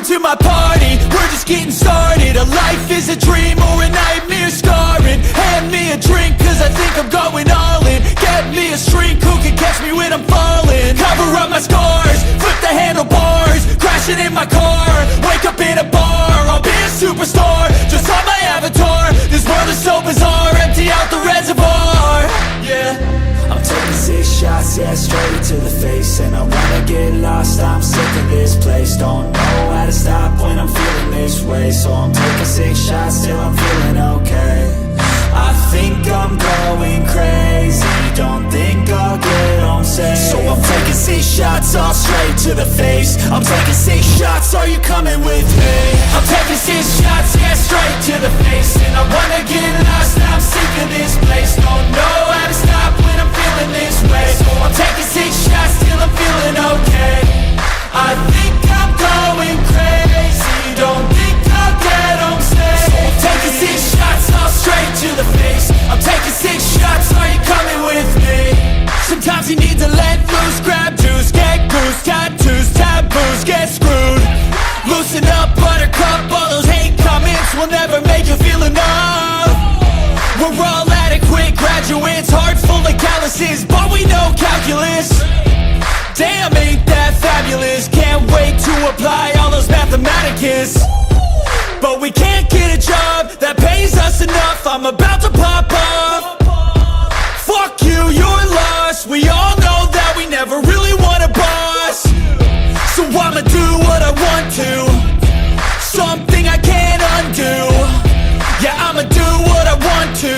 to my party, we're just getting started. A life is a dream or a nightmare scarring. Hand me a drink cause I think I'm going all in. Get me a shrink who can catch me when I'm falling. Cover up my scars, flip the handlebars, crashing in my car. Wake up shots, yeah, straight to the face. And I wanna get lost, I'm sick of this place. Don't know how to stop when I'm feeling this way. So I'm taking 6 shots till I'm feeling okay. I think I'm going crazy, don't think I'll get home safe. So I'm taking 6 shots, all straight to the face. I'm taking 6 shots, are you coming with me? I'm taking 6 shots, yeah, straight to the face. And I wanna get lost, I'm sick of this place. Don't know how to stop when I'm feeling this way. So I'm taking 6 shots till I'm feeling okay. I think I'm going crazy, don't think I'll get home safe. So I'm taking 6 shots, all straight to the face. I'm taking 6 shots, are you coming with me? Sometimes you need to let loose, grab juice, get goose, tattoos, taboos, get screwed. Loosen up, buttercup, all those hate comments will never make you feel enough. We're all adequate graduates, heart full of calluses, but we know calculus. Damn, ain't that fabulous? Can't wait to apply all those mathematicus. But we can't get a job that pays us enough. I'm about to pop off. Fuck you, you're lost. We all know that we never really want a boss. So I'ma do what I want to, something I can't undo. Yeah, I'ma do what I want to,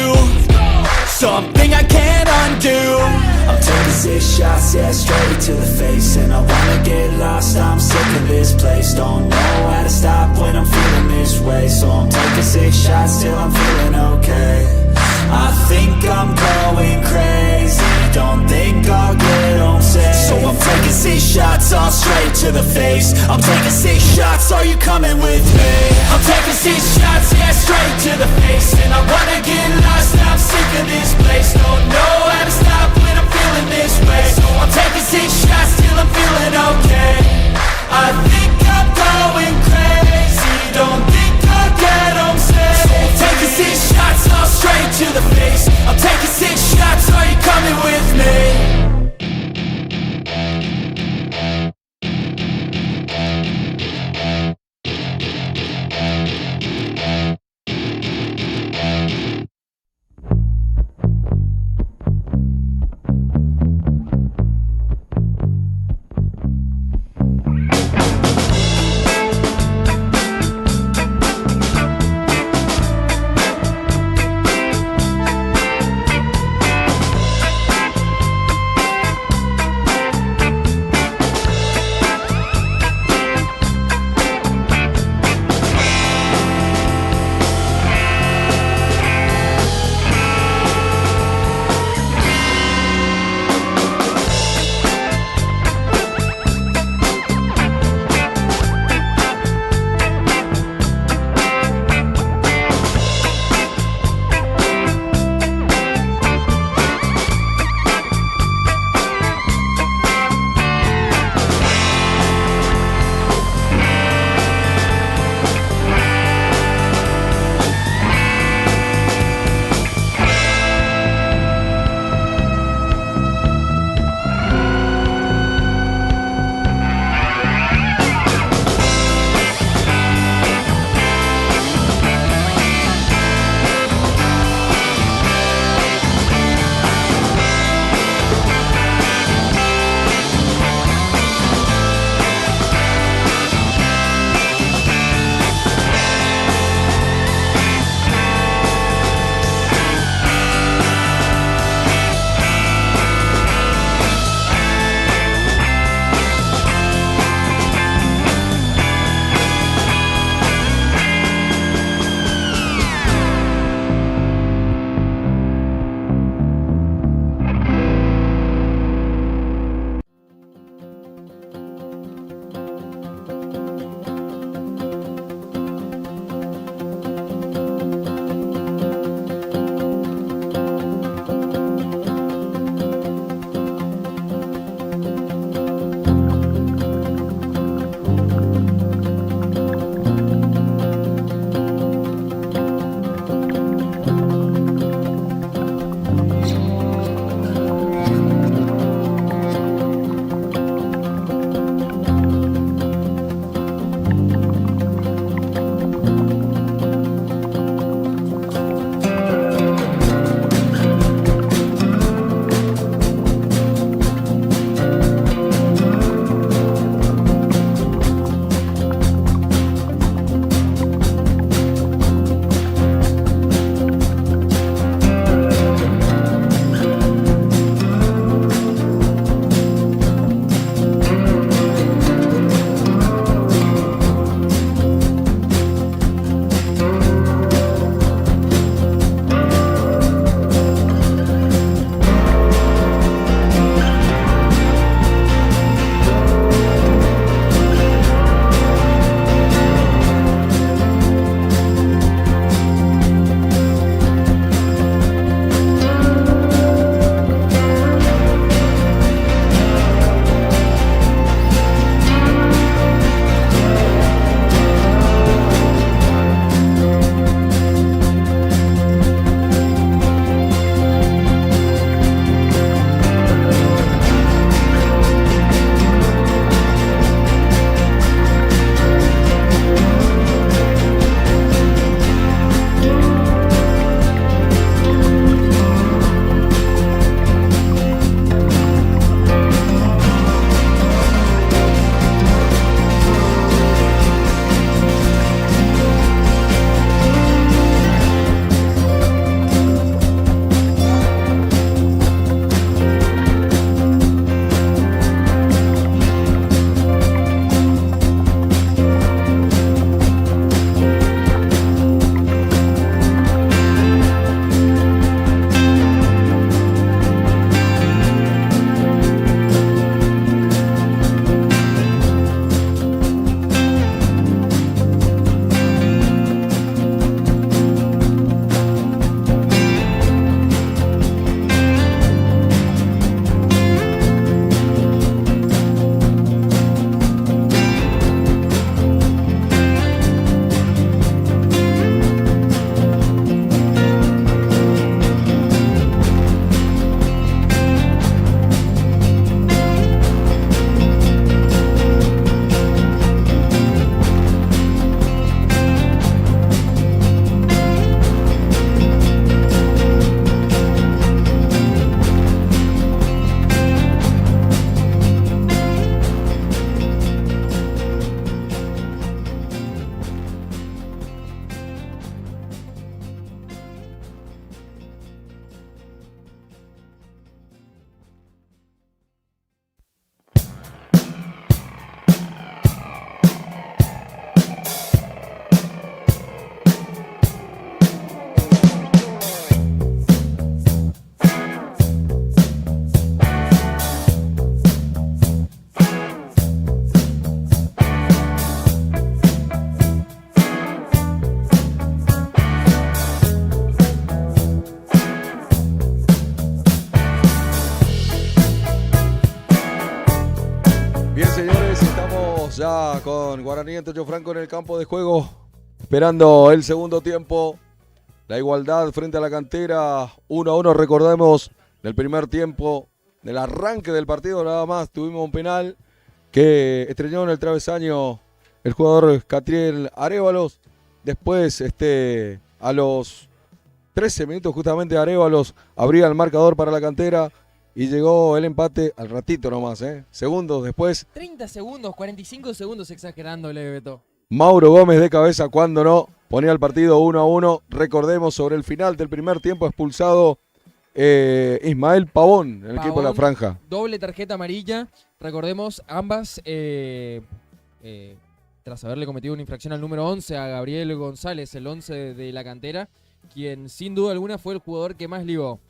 something I can't undo. I'm taking 6 shots, yeah, straight to the face. And I wanna get lost, I'm sick of this place. Don't know how to stop when I'm feeling this way. So I'm taking 6 shots till I'm feeling okay. I think I'm going crazy, don't think I'll get home safe. So I'm taking 6 shots, all straight to the face. I'm taking 6 shots, are you coming with me? I'm taking 6 shots, yeah, straight to the face. And I wanna get lost, I'm sick of this place. Don't know how to stop when I'm feeling this way. So I'm taking 6 shots till I'm feeling okay. I think I'm going crazy, don't think I'll get home safe. So I'm taking 6 shots, all straight to the face. I'm taking 6 shots, are you coming with me? Estamos ya con Guaraní Antonio Franco en el campo de juego, esperando el segundo tiempo. La igualdad frente a la Cantera, 1-1, recordemos, del primer tiempo, del arranque del partido nada más, tuvimos un penal que estrelló en el travesaño el jugador Catriel Arévalos. Después, a los 13 minutos justamente Arévalos abría el marcador para la Cantera y llegó el empate al ratito nomás, segundos después. 30 segundos, 45 segundos exagerándole, Beto. Mauro Gómez de cabeza, cuando no, ponía el partido 1-1. Recordemos, sobre el final del primer tiempo expulsado Ismael Pavón, en el equipo de la franja. Doble tarjeta amarilla. Recordemos, ambas, tras haberle cometido una infracción al número 11, a Gabriel González, el 11 de la Cantera, quien sin duda alguna fue el jugador que más ligó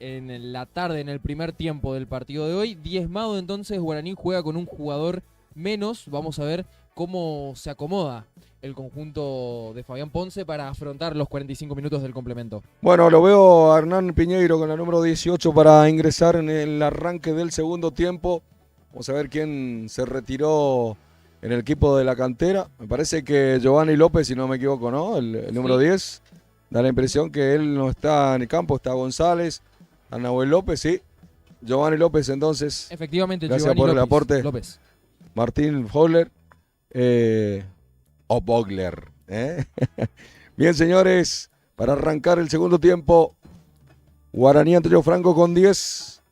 en la tarde, en el primer tiempo del partido de hoy. Diezmado entonces, Guaraní juega con un jugador menos. Vamos a ver cómo se acomoda el conjunto de Fabián Ponce para afrontar los 45 minutos del complemento. Bueno, lo veo a Hernán Piñeiro con la número 18 para ingresar en el arranque del segundo tiempo. Vamos a ver quién se retiró en el equipo de la Cantera. Me parece que Giovanni López, si no me equivoco, ¿no? El número 10. Da la impresión que él no está en el campo, está González, a Nahuel López, sí. Giovanni López, entonces. Efectivamente, gracias Giovanni por el López, aporte. López. Martín Fowler. O Bogler. Bien, señores, para arrancar el segundo tiempo, Guaraní Antonio Franco con 10.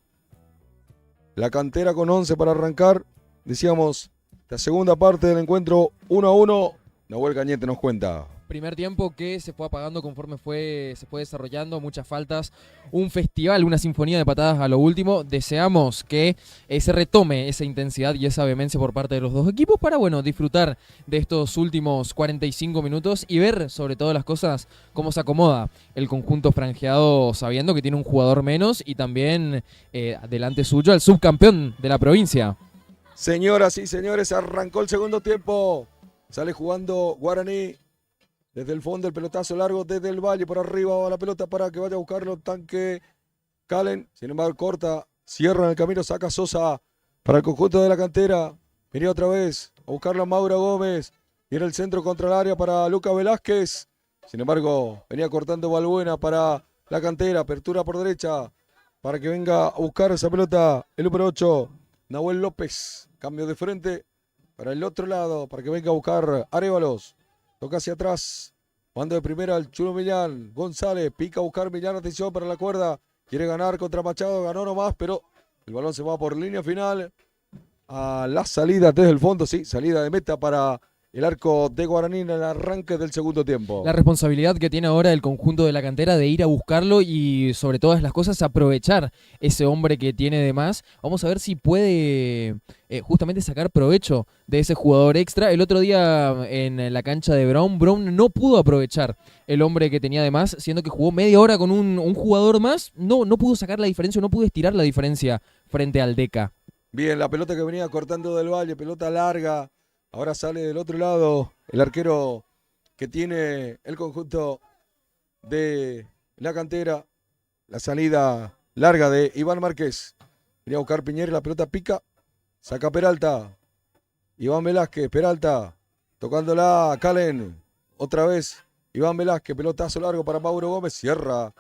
La Cantera con 11 para arrancar. Decíamos, la segunda parte del encuentro 1-1. Nahuel Cañete nos cuenta. Primer tiempo que se fue apagando conforme se fue desarrollando, muchas faltas, un festival, una sinfonía de patadas a lo último. Deseamos que se retome esa intensidad y esa vehemencia por parte de los dos equipos para, bueno, disfrutar de estos últimos 45 minutos y ver, sobre todas las cosas, cómo se acomoda el conjunto franjeado, sabiendo que tiene un jugador menos y también delante suyo al subcampeón de la provincia. Señoras y señores, arrancó el segundo tiempo. Sale jugando Guaraní. Desde el fondo el pelotazo largo, desde el valle por arriba va la pelota para que vaya a buscarlo tanque Calen. Sin embargo, corta, cierra en el camino, saca Sosa para el conjunto de la Cantera. Venía otra vez a buscarla Mauro Gómez. Viene el centro contra el área para Lucas Velázquez. Sin embargo, venía cortando Balbuena para la Cantera. Apertura por derecha para que venga a buscar esa pelota el número 8, Nahuel López. Cambio de frente para el otro lado para que venga a buscar Arévalos. Toca hacia atrás. Mando de primera al Chulo Millán. González pica a buscar Millán. Atención para la cuerda. Quiere ganar contra Machado. Ganó nomás, pero el balón se va por línea final. A la salida desde el fondo. Sí, salida de meta para el arco de Guaraní en el arranque del segundo tiempo. La responsabilidad que tiene ahora el conjunto de la Cantera de ir a buscarlo y, sobre todas las cosas, aprovechar ese hombre que tiene de más. Vamos a ver si puede justamente sacar provecho de ese jugador extra. El otro día en la cancha de Brown no pudo aprovechar el hombre que tenía de más, siendo que jugó media hora con un jugador más. No pudo sacar la diferencia, no pudo estirar la diferencia frente al Deca. Bien, la pelota que venía cortando del Valle, pelota larga. Ahora sale del otro lado el arquero que tiene el conjunto de la Cantera. La salida larga de Iván Márquez. Venía a buscar Piñera, la pelota pica. Saca Peralta. Iván Velázquez, Peralta. Tocándola a Calen. Otra vez Iván Velázquez, pelotazo largo para Mauro Gómez. Cierra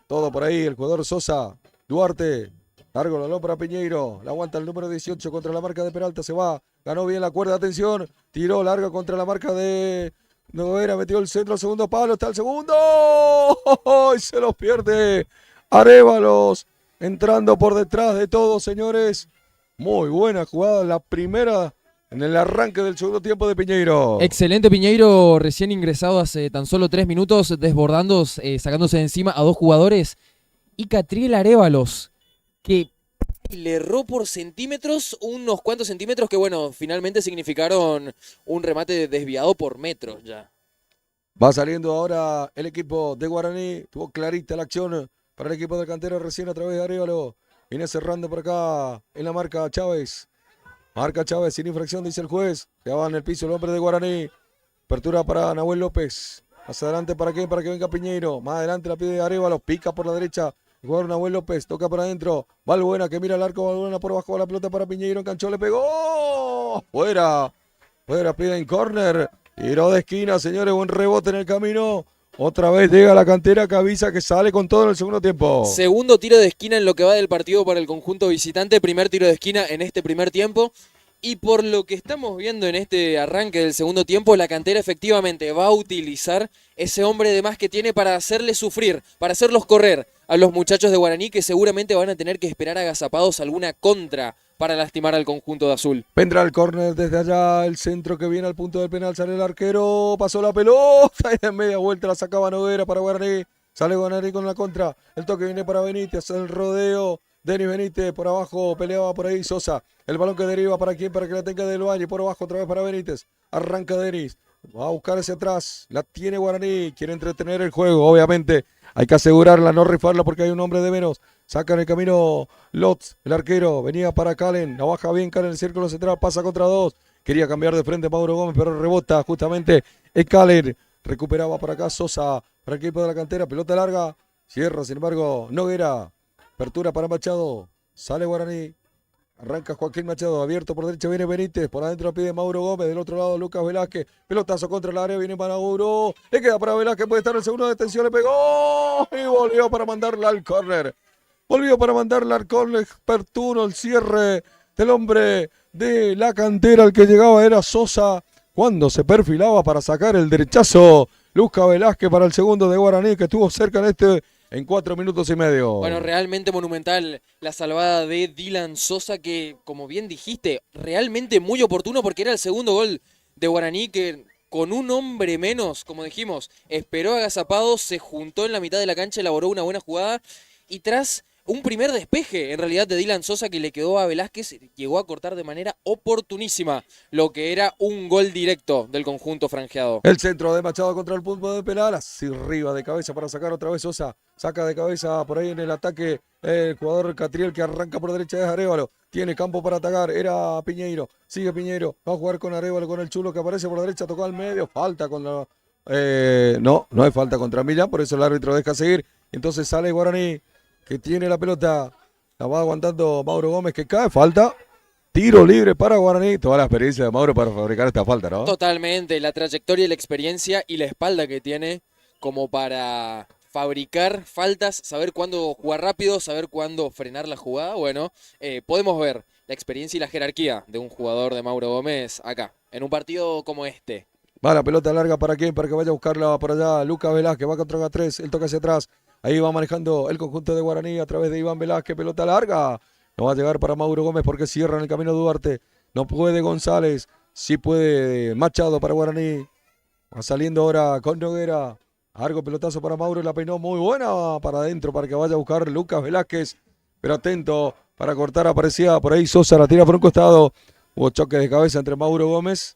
todo por ahí el jugador Sosa. Duarte. Largo balón para Piñeiro. La aguanta el número 18 contra la marca de Peralta. Se va. Ganó bien la cuerda. Atención. Tiró larga contra la marca de Noguera. Metió el centro al segundo palo. Está el segundo. Y se los pierde Arévalos. Entrando por detrás de todos, señores. Muy buena jugada. La primera en el arranque del segundo tiempo de Piñeiro. Excelente Piñeiro. Recién ingresado hace tan solo 3 minutos. Desbordando, sacándose de encima a 2 jugadores. Y Catriel Arévalos, que le erró por centímetros, unos cuantos centímetros que, bueno, finalmente significaron un remate desviado por metros ya. Va saliendo ahora el equipo de Guaraní. Tuvo clarita la acción para el equipo de Cantera recién a través de Arévalo. Viene cerrando por acá en la marca Chávez. Marca Chávez sin infracción, dice el juez. Ya va en el piso el hombre de Guaraní. Apertura para Nahuel López. Más adelante para qué, para que venga Piñeiro. Más adelante la pide Arévalo. Pica por la derecha. El jugador Nahuel López toca para adentro. Balbuena que mira el arco. Balbuena por abajo. La pelota para Piñeiro. Enganchó, le pegó. Fuera. Fuera, pide en córner. Tiró de esquina, señores, buen rebote en el camino. Otra vez llega la cantera que avisa que sale con todo en el segundo tiempo. Segundo tiro de esquina en lo que va del partido para el conjunto visitante. Primer tiro de esquina en este primer tiempo. Y por lo que estamos viendo en este arranque del segundo tiempo, la cantera efectivamente va a utilizar ese hombre de más que tiene para hacerles sufrir, para hacerlos correr a los muchachos de Guaraní, que seguramente van a tener que esperar agazapados alguna contra para lastimar al conjunto de azul. Vendrá el córner desde allá, el centro que viene al punto del penal, sale el arquero, pasó la pelota y en media vuelta la sacaba Noguera para Guaraní. Sale Guaraní con la contra, el toque viene para Benítez, el rodeo. Denis Benítez por abajo, peleaba por ahí Sosa. El balón que deriva para quién, para que la tenga Del Valle. Por abajo otra vez para Benítez. Arranca Denis. Va a buscar hacia atrás. La tiene Guaraní. Quiere entretener el juego. Obviamente hay que asegurarla, no rifarla porque hay un hombre de menos. Saca en el camino Lotz, el arquero. Venía para Calen. La baja bien Calen en el círculo central. Pasa contra dos. Quería cambiar de frente Mauro Gómez, pero rebota justamente el Calen. Recuperaba por acá Sosa para el equipo de la cantera. Pelota larga. Cierra, sin embargo, Noguera. Apertura para Machado. Sale Guaraní. Arranca Joaquín Machado. Abierto por derecha viene Benítez. Por adentro pide Mauro Gómez. Del otro lado Lucas Velázquez. Pelotazo contra el área. Viene para Mauro. Le queda para Velázquez. Puede estar en el segundo de detención. Le pegó. Y volvió para mandarla al córner. Volvió para mandarla al córner. Pertuno el cierre del hombre de la cantera. El que llegaba era Sosa. Cuando se perfilaba para sacar el derechazo. Lucas Velázquez para el segundo de Guaraní. Que estuvo cerca en 4 minutos y medio. Bueno, realmente monumental la salvada de Dylan Sosa, que como bien dijiste, realmente muy oportuno porque era el segundo gol de Guaraní que con un hombre menos, como dijimos, esperó agazapado, se juntó en la mitad de la cancha, elaboró una buena jugada y tras un primer despeje en realidad de Dylan Sosa que le quedó a Velázquez, llegó a cortar de manera oportunísima lo que era un gol directo del conjunto franjeado. El centro de Machado contra el punto de penal, así arriba de cabeza para sacar otra vez Sosa. Saca de cabeza por ahí en el ataque el jugador Catriel que arranca por derecha de Arévalo. Tiene campo para atacar, era Piñeiro. Sigue Piñeiro, va a jugar con Arévalo, con el chulo que aparece por derecha, tocó al medio. Falta con la... no hay falta contra Millán, por eso el árbitro deja seguir. Entonces sale Guaraní, que tiene la pelota. La va aguantando Mauro Gómez, que cae, falta. Tiro libre para Guaraní. Toda la experiencia de Mauro para fabricar esta falta, ¿no? Totalmente, la trayectoria, la experiencia y la espalda que tiene como para fabricar faltas, saber cuándo jugar rápido, saber cuándo frenar la jugada. Bueno, podemos ver la experiencia y la jerarquía de un jugador de Mauro Gómez acá, en un partido como este. Va la pelota larga para quién, para que vaya a buscarla por allá. Lucas Velázquez va contra G3, él toca hacia atrás. Ahí va manejando el conjunto de Guaraní a través de Iván Velázquez, pelota larga. No va a llegar para Mauro Gómez porque cierra en el camino Duarte. No puede González, sí puede Machado para Guaraní. Va saliendo ahora con Noguera. Largo pelotazo para Mauro, la peinó muy buena para adentro para que vaya a buscar Lucas Velázquez. Pero atento para cortar, aparecía por ahí Sosa, la tira por un costado. Hubo choque de cabeza entre Mauro Gómez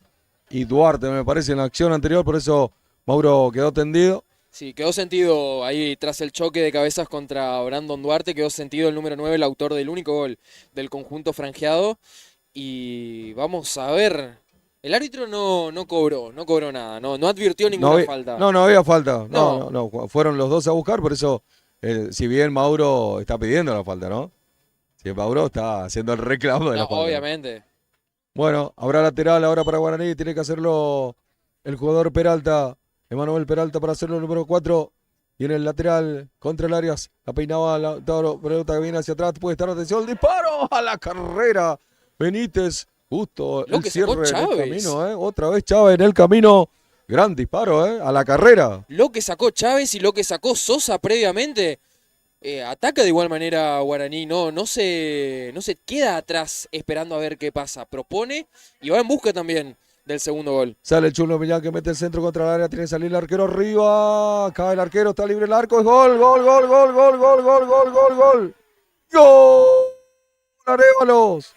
y Duarte, me parece, en la acción anterior. Por eso Mauro quedó tendido. Sí, quedó sentido ahí tras el choque de cabezas contra Brandon Duarte, quedó sentido el número 9, el autor del único gol del conjunto franjeado. Y vamos a ver, el árbitro no cobró nada, no advirtió ninguna falta. No había falta, no, fueron los dos a buscar, por eso, si bien Mauro está pidiendo la falta, ¿no? Si Mauro está haciendo el reclamo de la falta. Obviamente. Bueno, habrá lateral ahora para Guaraní, tiene que hacerlo el jugador Peralta. Emanuel Peralta para hacerlo el número 4. Y en el lateral contra el Arias. La peinaba la pelota que viene hacia atrás. Puede estar atención. El disparo a la carrera. Benítez. Justo Lo el que cierre sacó en el camino. Otra vez Chávez en el camino. Gran disparo a la carrera. Lo que sacó Chávez y lo que sacó Sosa previamente. Ataca de igual manera Guaraní. No se queda atrás esperando a ver qué pasa. Propone y va en busca también del segundo gol. Sale el Chulo Millán que mete el centro contra el área, tiene que salir el arquero arriba, cae el arquero, está libre el arco, es gol. ¡Gol! ¡Arévalos!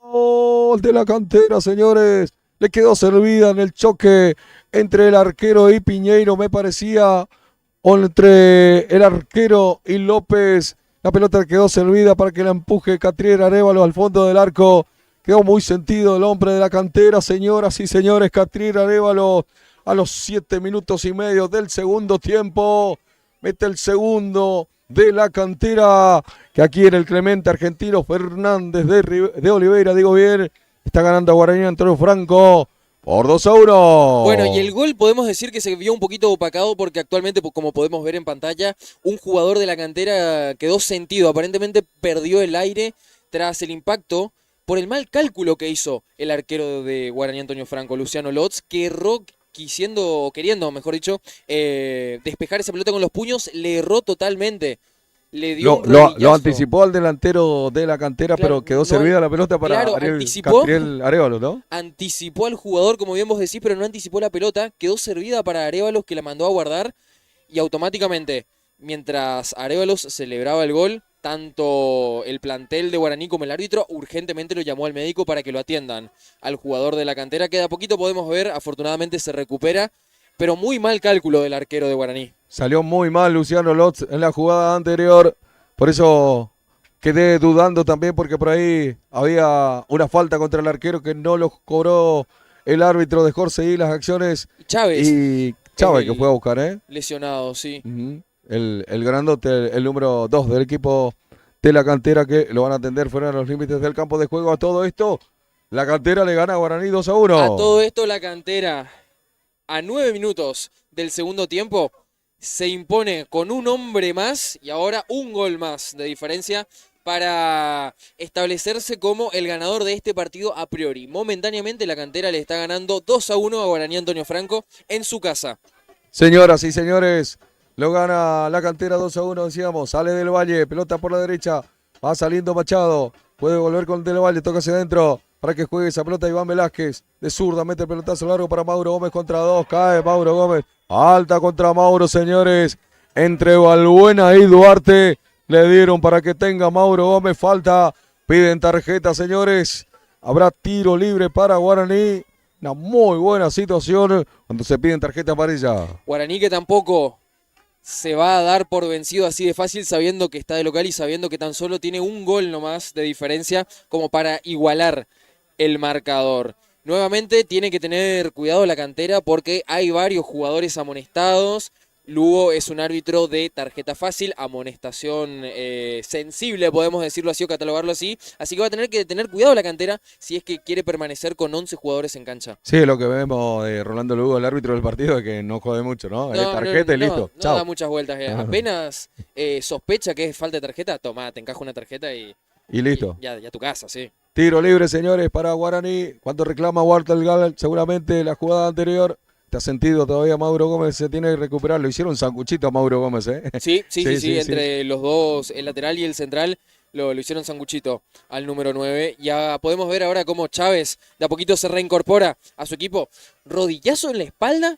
¡Gol de la cantera, señores! Le quedó servida en el choque entre el arquero y Piñeiro, me parecía, o entre el arquero y López. La pelota quedó servida para que la empuje Catriel Arévalo al fondo del arco. Quedó muy sentido el hombre de la cantera, señoras y señores. Catriel Arévalo a los 7 minutos y medio del segundo tiempo. Mete el segundo de la cantera, que aquí en el Clemente Argentino Fernández de Oliveira, digo bien, está ganando a Guaraní Antonio Franco por 2-1. Bueno, y el gol podemos decir que se vio un poquito opacado porque actualmente, como podemos ver en pantalla, un jugador de la cantera quedó sentido. Aparentemente perdió el aire tras el impacto por el mal cálculo que hizo el arquero de Guaraní Antonio Franco, Luciano Lotz, que erró queriendo, mejor dicho, despejar esa pelota con los puños, le erró totalmente. Le dio un Lo rodillazo. anticipó al delantero de la cantera, Claro, pero quedó no, servida la pelota para claro, Catriel Arévalo, ¿no? Anticipó al jugador, como bien vos decís, pero no anticipó la pelota. Quedó servida para Arévalos, que la mandó a guardar. Y automáticamente, mientras Arévalos celebraba el gol, tanto el plantel de Guaraní como el árbitro urgentemente lo llamó al médico para que lo atiendan al jugador de la cantera, que de a poquito podemos ver, afortunadamente se recupera, pero muy mal cálculo del arquero de Guaraní. Salió muy mal Luciano Lotz en la jugada anterior, por eso quedé dudando también, porque por ahí había una falta contra el arquero que no lo cobró el árbitro, dejó seguir las acciones. Chávez. Y Chávez que fue a buscar, ¿eh? Lesionado, sí. El grandote, el número 2 del equipo de la cantera, que lo van a atender fuera de los límites del campo de juego. A todo esto, la cantera le gana a Guaraní 2-1. A todo esto, la cantera, a 9 minutos del segundo tiempo, se impone con un hombre más y ahora un gol más de diferencia para establecerse como el ganador de este partido a priori. Momentáneamente la cantera le está ganando 2-1 a Guaraní Antonio Franco en su casa. Señoras y señores, lo gana la cantera 2-1, decíamos. Sale Del Valle, pelota por la derecha, va saliendo Machado, puede volver con Del Valle, toca hacia adentro para que juegue esa pelota Iván Velázquez. De zurda, mete el pelotazo largo para Mauro Gómez contra 2, cae Mauro Gómez. Alta contra Mauro, señores. Entre Balbuena y Duarte le dieron para que tenga Mauro Gómez. Falta, piden tarjeta, señores. Habrá tiro libre para Guaraní. Una muy buena situación cuando se piden tarjeta amarilla. Guaraní que tampoco se va a dar por vencido así de fácil, sabiendo que está de local y sabiendo que tan solo tiene un gol nomás de diferencia como para igualar el marcador. Nuevamente tiene que tener cuidado la cantera porque hay varios jugadores amonestados. Lugo es un árbitro de tarjeta fácil, amonestación sensible, podemos decirlo así o catalogarlo así. Así que va a tener que tener cuidado la cantera si es que quiere permanecer con 11 jugadores en cancha. Sí, lo que vemos de Rolando Lugo, el árbitro del partido, es que no jode mucho, ¿no? Tarjeta y listo. No Chao. da muchas vueltas. Apenas sospecha que es falta de tarjeta, toma, te encaja una tarjeta y listo. Y ya tu casa, sí. Tiro libre, señores, para Guaraní. Cuando reclama Walter Gall, seguramente la jugada anterior. ¿Te ha sentido todavía Mauro Gómez? Se tiene que recuperar. Lo hicieron sanguchito a Mauro Gómez, ¿eh? Sí. Entre los dos, el lateral y el central, lo hicieron sanguchito al número 9. Ya podemos ver ahora cómo Chávez de a poquito se reincorpora a su equipo. Rodillazo en la espalda.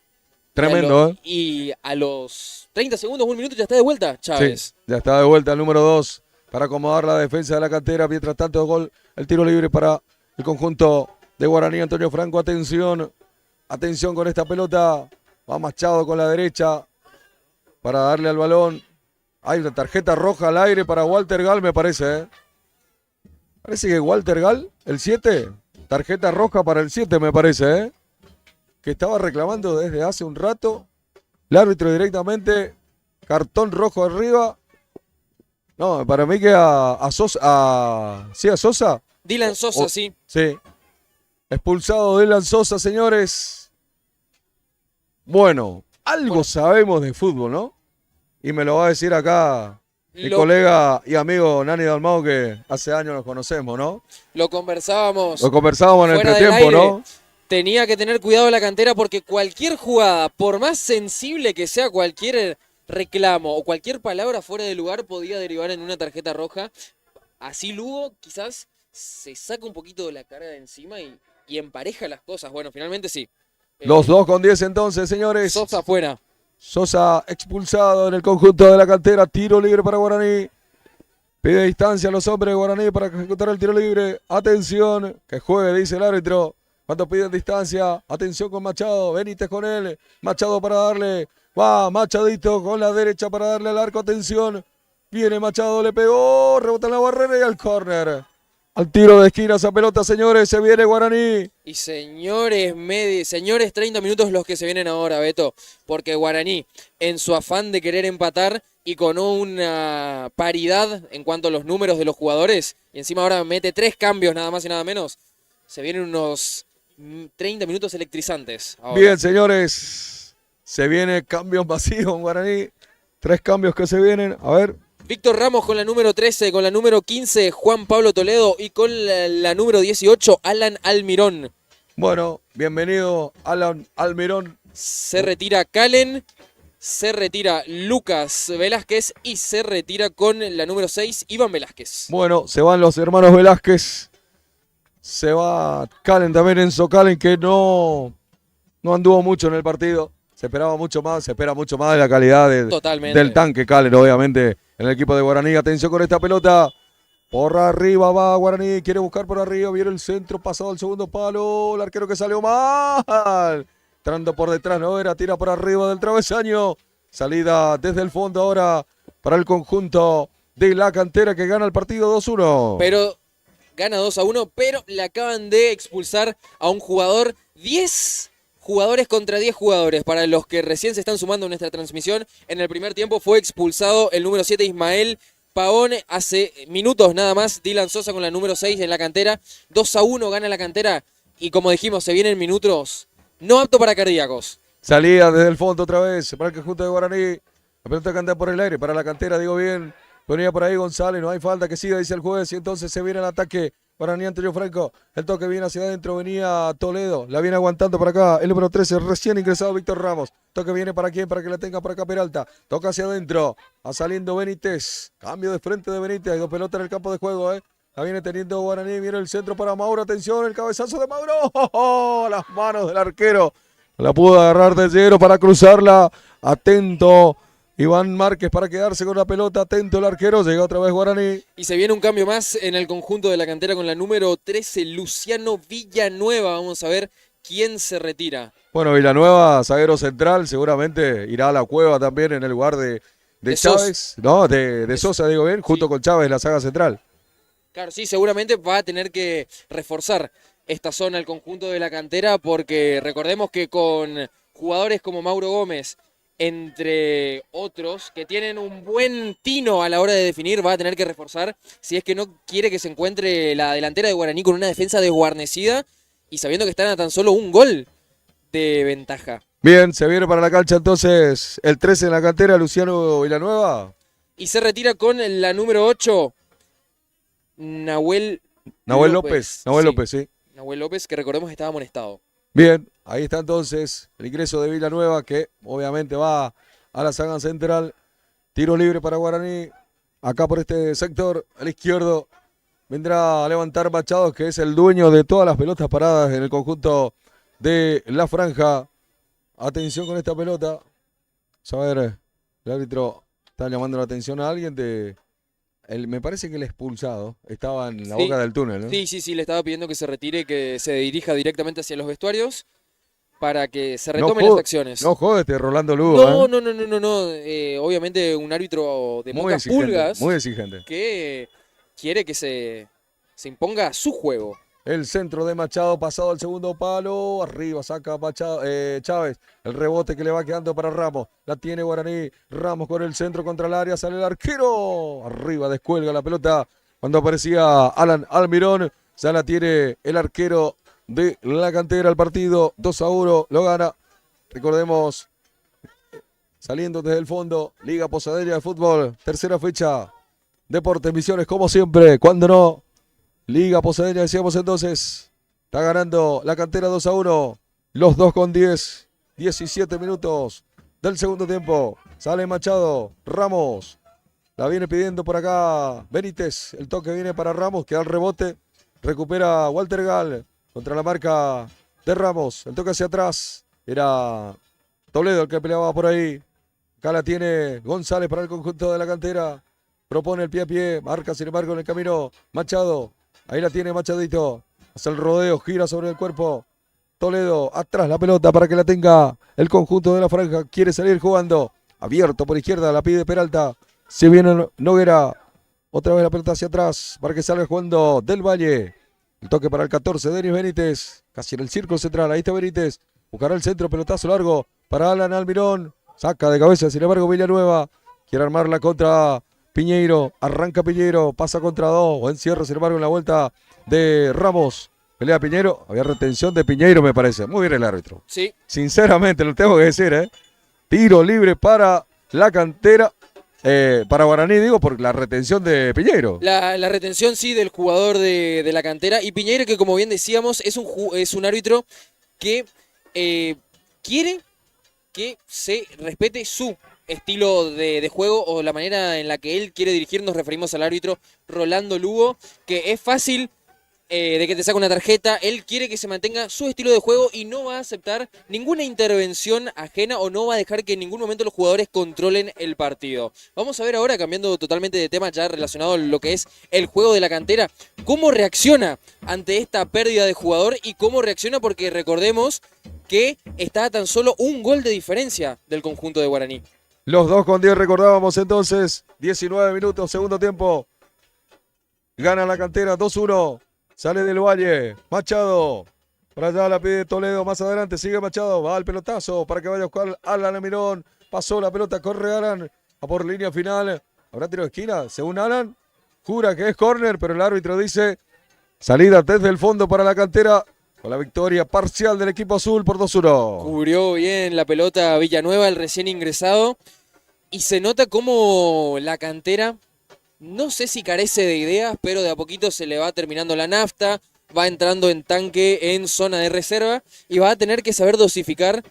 Tremendo, ¿eh? Y a los 30 segundos, un minuto, ya está de vuelta Chávez. Sí, ya está de vuelta el número 2 para acomodar la defensa de la cantera. Mientras tanto, gol, el tiro libre para el conjunto de Guaraní Antonio Franco. Atención con esta pelota. Va Machado con la derecha para darle al balón. Hay una tarjeta roja al aire para Walter Gall, me parece. Parece que Walter Gall, el 7, tarjeta roja para el 7, me parece. Que estaba reclamando desde hace un rato. El árbitro directamente, cartón rojo arriba. No, para mí que a Sosa. ¿Sí, a Sosa? Dylan Sosa, sí. Sí. Expulsado Dylan Sosa, señores. Bueno, algo sabemos de fútbol, ¿no? Y me lo va a decir acá mi colega y amigo Nani Dalmau, que hace años nos conocemos, ¿no? Lo conversábamos en el entretiempo, ¿no? Tenía que tener cuidado la cantera porque cualquier jugada, por más sensible que sea cualquier reclamo o cualquier palabra fuera de lugar, podía derivar en una tarjeta roja. Así Lugo quizás se saca un poquito de la carga de encima y empareja las cosas. Bueno, finalmente sí. Los 2-10 entonces, señores. Sosa afuera. Sosa expulsado en el conjunto de la cantera. Tiro libre para Guaraní. Pide distancia a los hombres de Guaraní para ejecutar el tiro libre. Atención, que juegue, dice el árbitro. Cuando piden distancia, atención con Machado. Benítez con él. Machado para darle. Va Machadito con la derecha para darle al arco. Atención. Viene Machado, le pegó. Rebota en la barrera y al córner. Al tiro de esquina esa pelota, señores, se viene Guaraní. Y señores, 30 minutos los que se vienen ahora, Beto, porque Guaraní, en su afán de querer empatar y con una paridad en cuanto a los números de los jugadores, y encima ahora mete 3 cambios nada más y nada menos, se vienen unos 30 minutos electrizantes. Ahora. Bien, señores, se viene cambios masivos en Guaraní. 3 cambios que se vienen, a ver. Víctor Ramos con la número 13, con la número 15, Juan Pablo Toledo y con la número 18, Alan Almirón. Bueno, bienvenido Alan Almirón. Se retira Calen, se retira Lucas Velázquez y se retira con la número 6, Iván Velázquez. Bueno, se van los hermanos Velázquez. Se va Calen también, Enzo Calen, que no anduvo mucho en el partido. Se esperaba mucho más, se espera mucho más de la calidad del tanque Calen, obviamente, en el equipo de Guaraní. Atención con esta pelota. Por arriba va Guaraní, quiere buscar por arriba, viene el centro, pasado al segundo palo, el arquero que salió mal. Entrando por detrás, no era, tira por arriba del travesaño. Salida desde el fondo ahora para el conjunto de la cantera que gana el partido 2-1. Pero gana 2-1, pero le acaban de expulsar a un jugador. 10 jugadores contra 10 jugadores. Para los que recién se están sumando en nuestra transmisión, en el primer tiempo fue expulsado el número 7, Ismael Paón. Hace minutos nada más, Dylan Sosa con la número 6 en la cantera. 2-1 gana la cantera. Y como dijimos, se vienen minutos no apto para cardíacos. Salida desde el fondo otra vez para el conjunto de Guaraní. La pelota canta por el aire para la cantera, digo bien. Venía por ahí González, no hay falta, que siga, dice el juez. Y entonces se viene el ataque. Guaraní Antonio Franco, el toque viene hacia adentro, venía Toledo, la viene aguantando por acá, el número 13, recién ingresado Víctor Ramos, toque viene para quién, para que la tenga por acá Peralta, toca hacia adentro, va saliendo Benítez, cambio de frente de Benítez, hay 2 pelotas en el campo de juego, la viene teniendo Guaraní, viene el centro para Mauro, atención, el cabezazo de Mauro, las manos del arquero, la pudo agarrar de cero para cruzarla, atento Iván Márquez para quedarse con la pelota, atento el arquero, llega otra vez Guaraní. Y se viene un cambio más en el conjunto de la cantera con la número 13, Luciano Villanueva. Vamos a ver quién se retira. Bueno, Villanueva, zaguero central, seguramente irá a la cueva también en el lugar de Chávez, no, de Sosa, digo bien, junto con Chávez, la saga central. Claro, sí, seguramente va a tener que reforzar esta zona el conjunto de la cantera, porque recordemos que con jugadores como Mauro Gómez, entre otros, que tienen un buen tino a la hora de definir, va a tener que reforzar si es que no quiere que se encuentre la delantera de Guaraní con una defensa desguarnecida y sabiendo que están a tan solo un gol de ventaja. Bien, se viene para la cancha entonces el 13 en la cantera, Luciano Villanueva. Y se retira con la número 8, Nahuel López. Nahuel López, sí. Nahuel López, que recordemos estaba amonestado. Bien, ahí está entonces el ingreso de Villanueva, que obviamente va a la saga central. Tiro libre para Guaraní. Acá por este sector, al izquierdo, vendrá a levantar Machado, que es el dueño de todas las pelotas paradas en el conjunto de la franja. Atención con esta pelota. Vamos a ver, el árbitro está llamando la atención a alguien me parece que el expulsado estaba en la boca del túnel, ¿no? Sí, le estaba pidiendo que se retire, que se dirija directamente hacia los vestuarios para que se retomen las acciones. No jodes, Rolando Lugo. No. Obviamente un árbitro de pocas pulgas. Muy exigente. Que quiere que se imponga su juego. El centro de Machado pasado al segundo palo. Arriba saca Machado, Chávez. El rebote que le va quedando para Ramos. La tiene Guaraní. Ramos con el centro contra el área. Sale el arquero. Arriba descuelga la pelota. Cuando aparecía Alan Almirón. Ya la tiene el arquero de la cantera. El partido 2-1. Lo gana. Recordemos. Saliendo desde el fondo. Liga Posadeña de Fútbol. Tercera fecha. Deportes Misiones como siempre. Cuando no. Liga Posadeña, decíamos entonces, está ganando la cantera 2-1, los 2 con 10, 17 minutos del segundo tiempo. Sale Machado, Ramos, la viene pidiendo por acá Benítez, el toque viene para Ramos, queda el rebote, recupera Walter Gal contra la marca de Ramos, el toque hacia atrás, era Toledo el que peleaba por ahí. Acá la tiene González para el conjunto de la cantera, propone el pie a pie, marca sin embargo en el camino Machado. Ahí la tiene Machadito. Hace el rodeo, gira sobre el cuerpo. Toledo, atrás la pelota para que la tenga el conjunto de la franja. Quiere salir jugando. Abierto por izquierda, la pide Peralta. Se viene Noguera. Otra vez la pelota hacia atrás para que salga jugando Del Valle. El toque para el 14, Denis Benítez. Casi en el círculo central. Ahí está Benítez. Buscará el centro, pelotazo largo para Alan Almirón. Saca de cabeza, sin embargo, Villanueva. Quiere armarla contra Piñeiro. Arranca Piñeiro. Pasa contra dos. Buen cierre, sin embargo, en la vuelta de Ramos. Pelea Piñeiro. Había retención de Piñeiro, me parece. Muy bien el árbitro. Sí. Sinceramente, lo tengo que decir, ¿eh? Tiro libre para la cantera. Para Guaraní, digo, por la retención de Piñeiro. La retención, sí, del jugador de la cantera. Y Piñeiro, que como bien decíamos, es un árbitro que quiere que se respete su estilo de juego o la manera en la que él quiere dirigir. Nos referimos al árbitro Rolando Lugo, que es fácil de que te saque una tarjeta. Él quiere que se mantenga su estilo de juego y no va a aceptar ninguna intervención ajena o no va a dejar que en ningún momento los jugadores controlen el partido. Vamos a ver ahora, cambiando totalmente de tema ya relacionado a lo que es el juego de la cantera, cómo reacciona ante esta pérdida de jugador y cómo reacciona porque recordemos que está a tan solo un gol de diferencia del conjunto de Guaraní. Los 2-10 recordábamos entonces. 19 minutos, segundo tiempo. Gana la cantera 2-1. Sale Del Valle. Machado. Por allá la pide Toledo. Más adelante sigue Machado. Va al pelotazo para que vaya a buscar Alan Almirón. Pasó la pelota. Corre Alan. A por línea final. ¿Habrá tiro de esquina? Según Alan. Jura que es córner, pero el árbitro dice salida desde el fondo para la cantera. Con la victoria parcial del equipo azul por 2-1. Cubrió bien la pelota Villanueva, el recién ingresado. Y se nota como la cantera, no sé si carece de ideas, pero de a poquito se le va terminando la nafta, va entrando en tanque en zona de reserva y va a tener que saber dosificar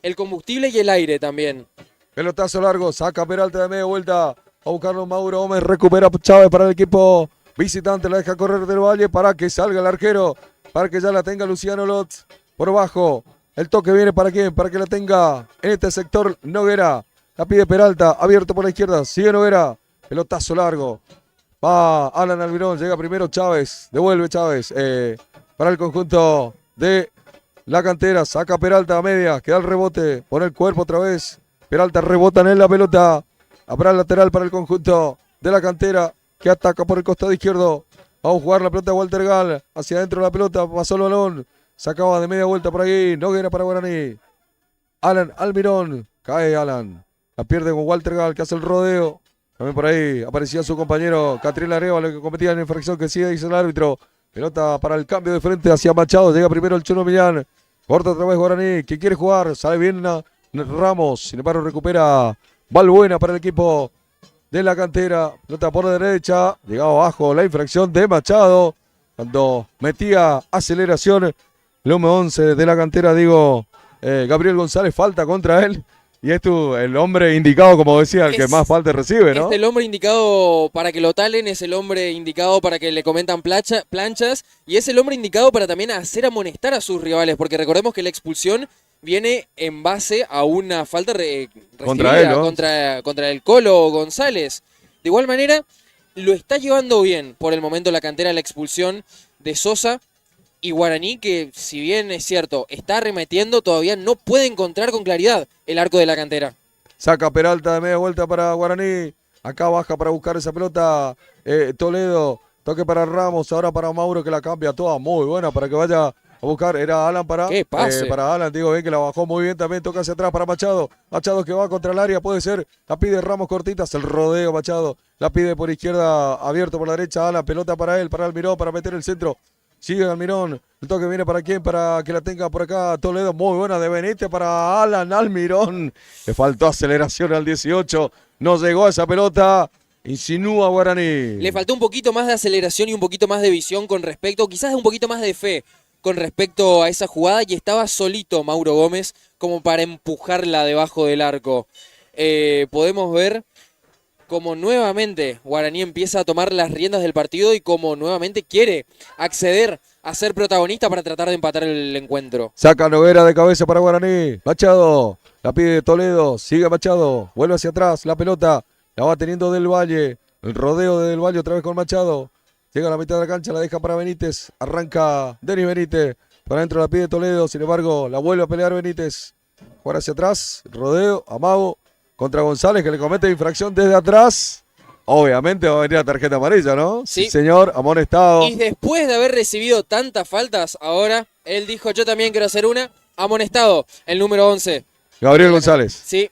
el combustible y el aire también. Pelotazo largo, saca Peralta de media vuelta. A buscarlo Mauro Gómez, recupera Chávez para el equipo visitante, la deja correr Del Valle para que salga el arquero, para que ya la tenga Luciano Lotz por bajo. El toque viene para quién, para que la tenga en este sector Noguera. La pide Peralta, abierto por la izquierda, sigue Noguera. Pelotazo largo. Va Alan Almirón, llega primero Chávez. Devuelve Chávez para el conjunto de la cantera. Saca Peralta a media, queda el rebote. Pone el cuerpo otra vez. Peralta rebota en él la pelota. Habrá el lateral para el conjunto de la cantera que ataca por el costado izquierdo. Vamos a jugar la pelota a Walter Gal. Hacia adentro la pelota, pasó el balón. Sacaba de media vuelta por ahí. Noguera para Guaraní. Alan Almirón. Cae Alan. La pierde con Walter Gal que hace el rodeo. También por ahí aparecía su compañero Catriel Arevalo que cometía la infracción que sí dice el árbitro. Pelota para el cambio de frente hacia Machado. Llega primero el Chuno Millán. Corta otra vez Guaraní. Que quiere jugar. Sale bien Ramos. Sin embargo recupera Valbuena para el equipo de la cantera. Pelota por la derecha. Llegaba abajo la infracción de Machado. Cuando metía aceleración. El número 11 de la cantera, digo, Gabriel González, falta contra él. Y es el hombre indicado, como decía, el que más falta recibe, ¿no? Es el hombre indicado para que lo talen, es el hombre indicado para que le comentan planchas y es el hombre indicado para también hacer amonestar a sus rivales, porque recordemos que la expulsión viene en base a una falta contra él, ¿no? contra el Colo González. De igual manera, lo está llevando bien por el momento la cantera la expulsión de Sosa. Y Guaraní, que si bien es cierto, está arremetiendo, todavía no puede encontrar con claridad el arco de la cantera. Saca Peralta de media vuelta para Guaraní. Acá baja para buscar esa pelota Toledo. Toque para Ramos, ahora para Mauro que la cambia toda. Muy buena para que vaya a buscar. Era Alan para... ¡Qué pase! Para Alan, digo bien que la bajó muy bien también. Toca hacia atrás para Machado. Machado que va contra el área, puede ser. La pide Ramos cortitas, el rodeo Machado. La pide por izquierda, abierto por la derecha Alan. Pelota para él, para Almirón, para meter el centro. Sigue Almirón, el toque viene para quién, para que la tenga por acá Toledo, muy buena de Benítez para Alan Almirón, le faltó aceleración al 18, no llegó a esa pelota, insinúa Guaraní. Le faltó un poquito más de aceleración y un poquito más de visión con respecto, quizás un poquito más de fe con respecto a esa jugada y estaba solito Mauro Gómez como para empujarla debajo del arco. Podemos ver como nuevamente Guaraní empieza a tomar las riendas del partido y como nuevamente quiere acceder a ser protagonista para tratar de empatar el encuentro. Saca Noguera de cabeza para Guaraní. Machado, la pide Toledo, sigue Machado, vuelve hacia atrás, la pelota, la va teniendo Del Valle. El rodeo de Del Valle otra vez con Machado. Llega a la mitad de la cancha, la deja para Benítez. Arranca Denis Benítez. Para adentro la pide Toledo, sin embargo, la vuelve a pelear Benítez. Juega hacia atrás, rodeo, amago. Contra González que le comete infracción desde atrás. obviamente va a venir la tarjeta amarilla, ¿no? Sí. Señor, amonestado. Y después de haber recibido tantas faltas, ahora él dijo, yo también quiero hacer una. Amonestado, el número 11. Gabriel González. Sí,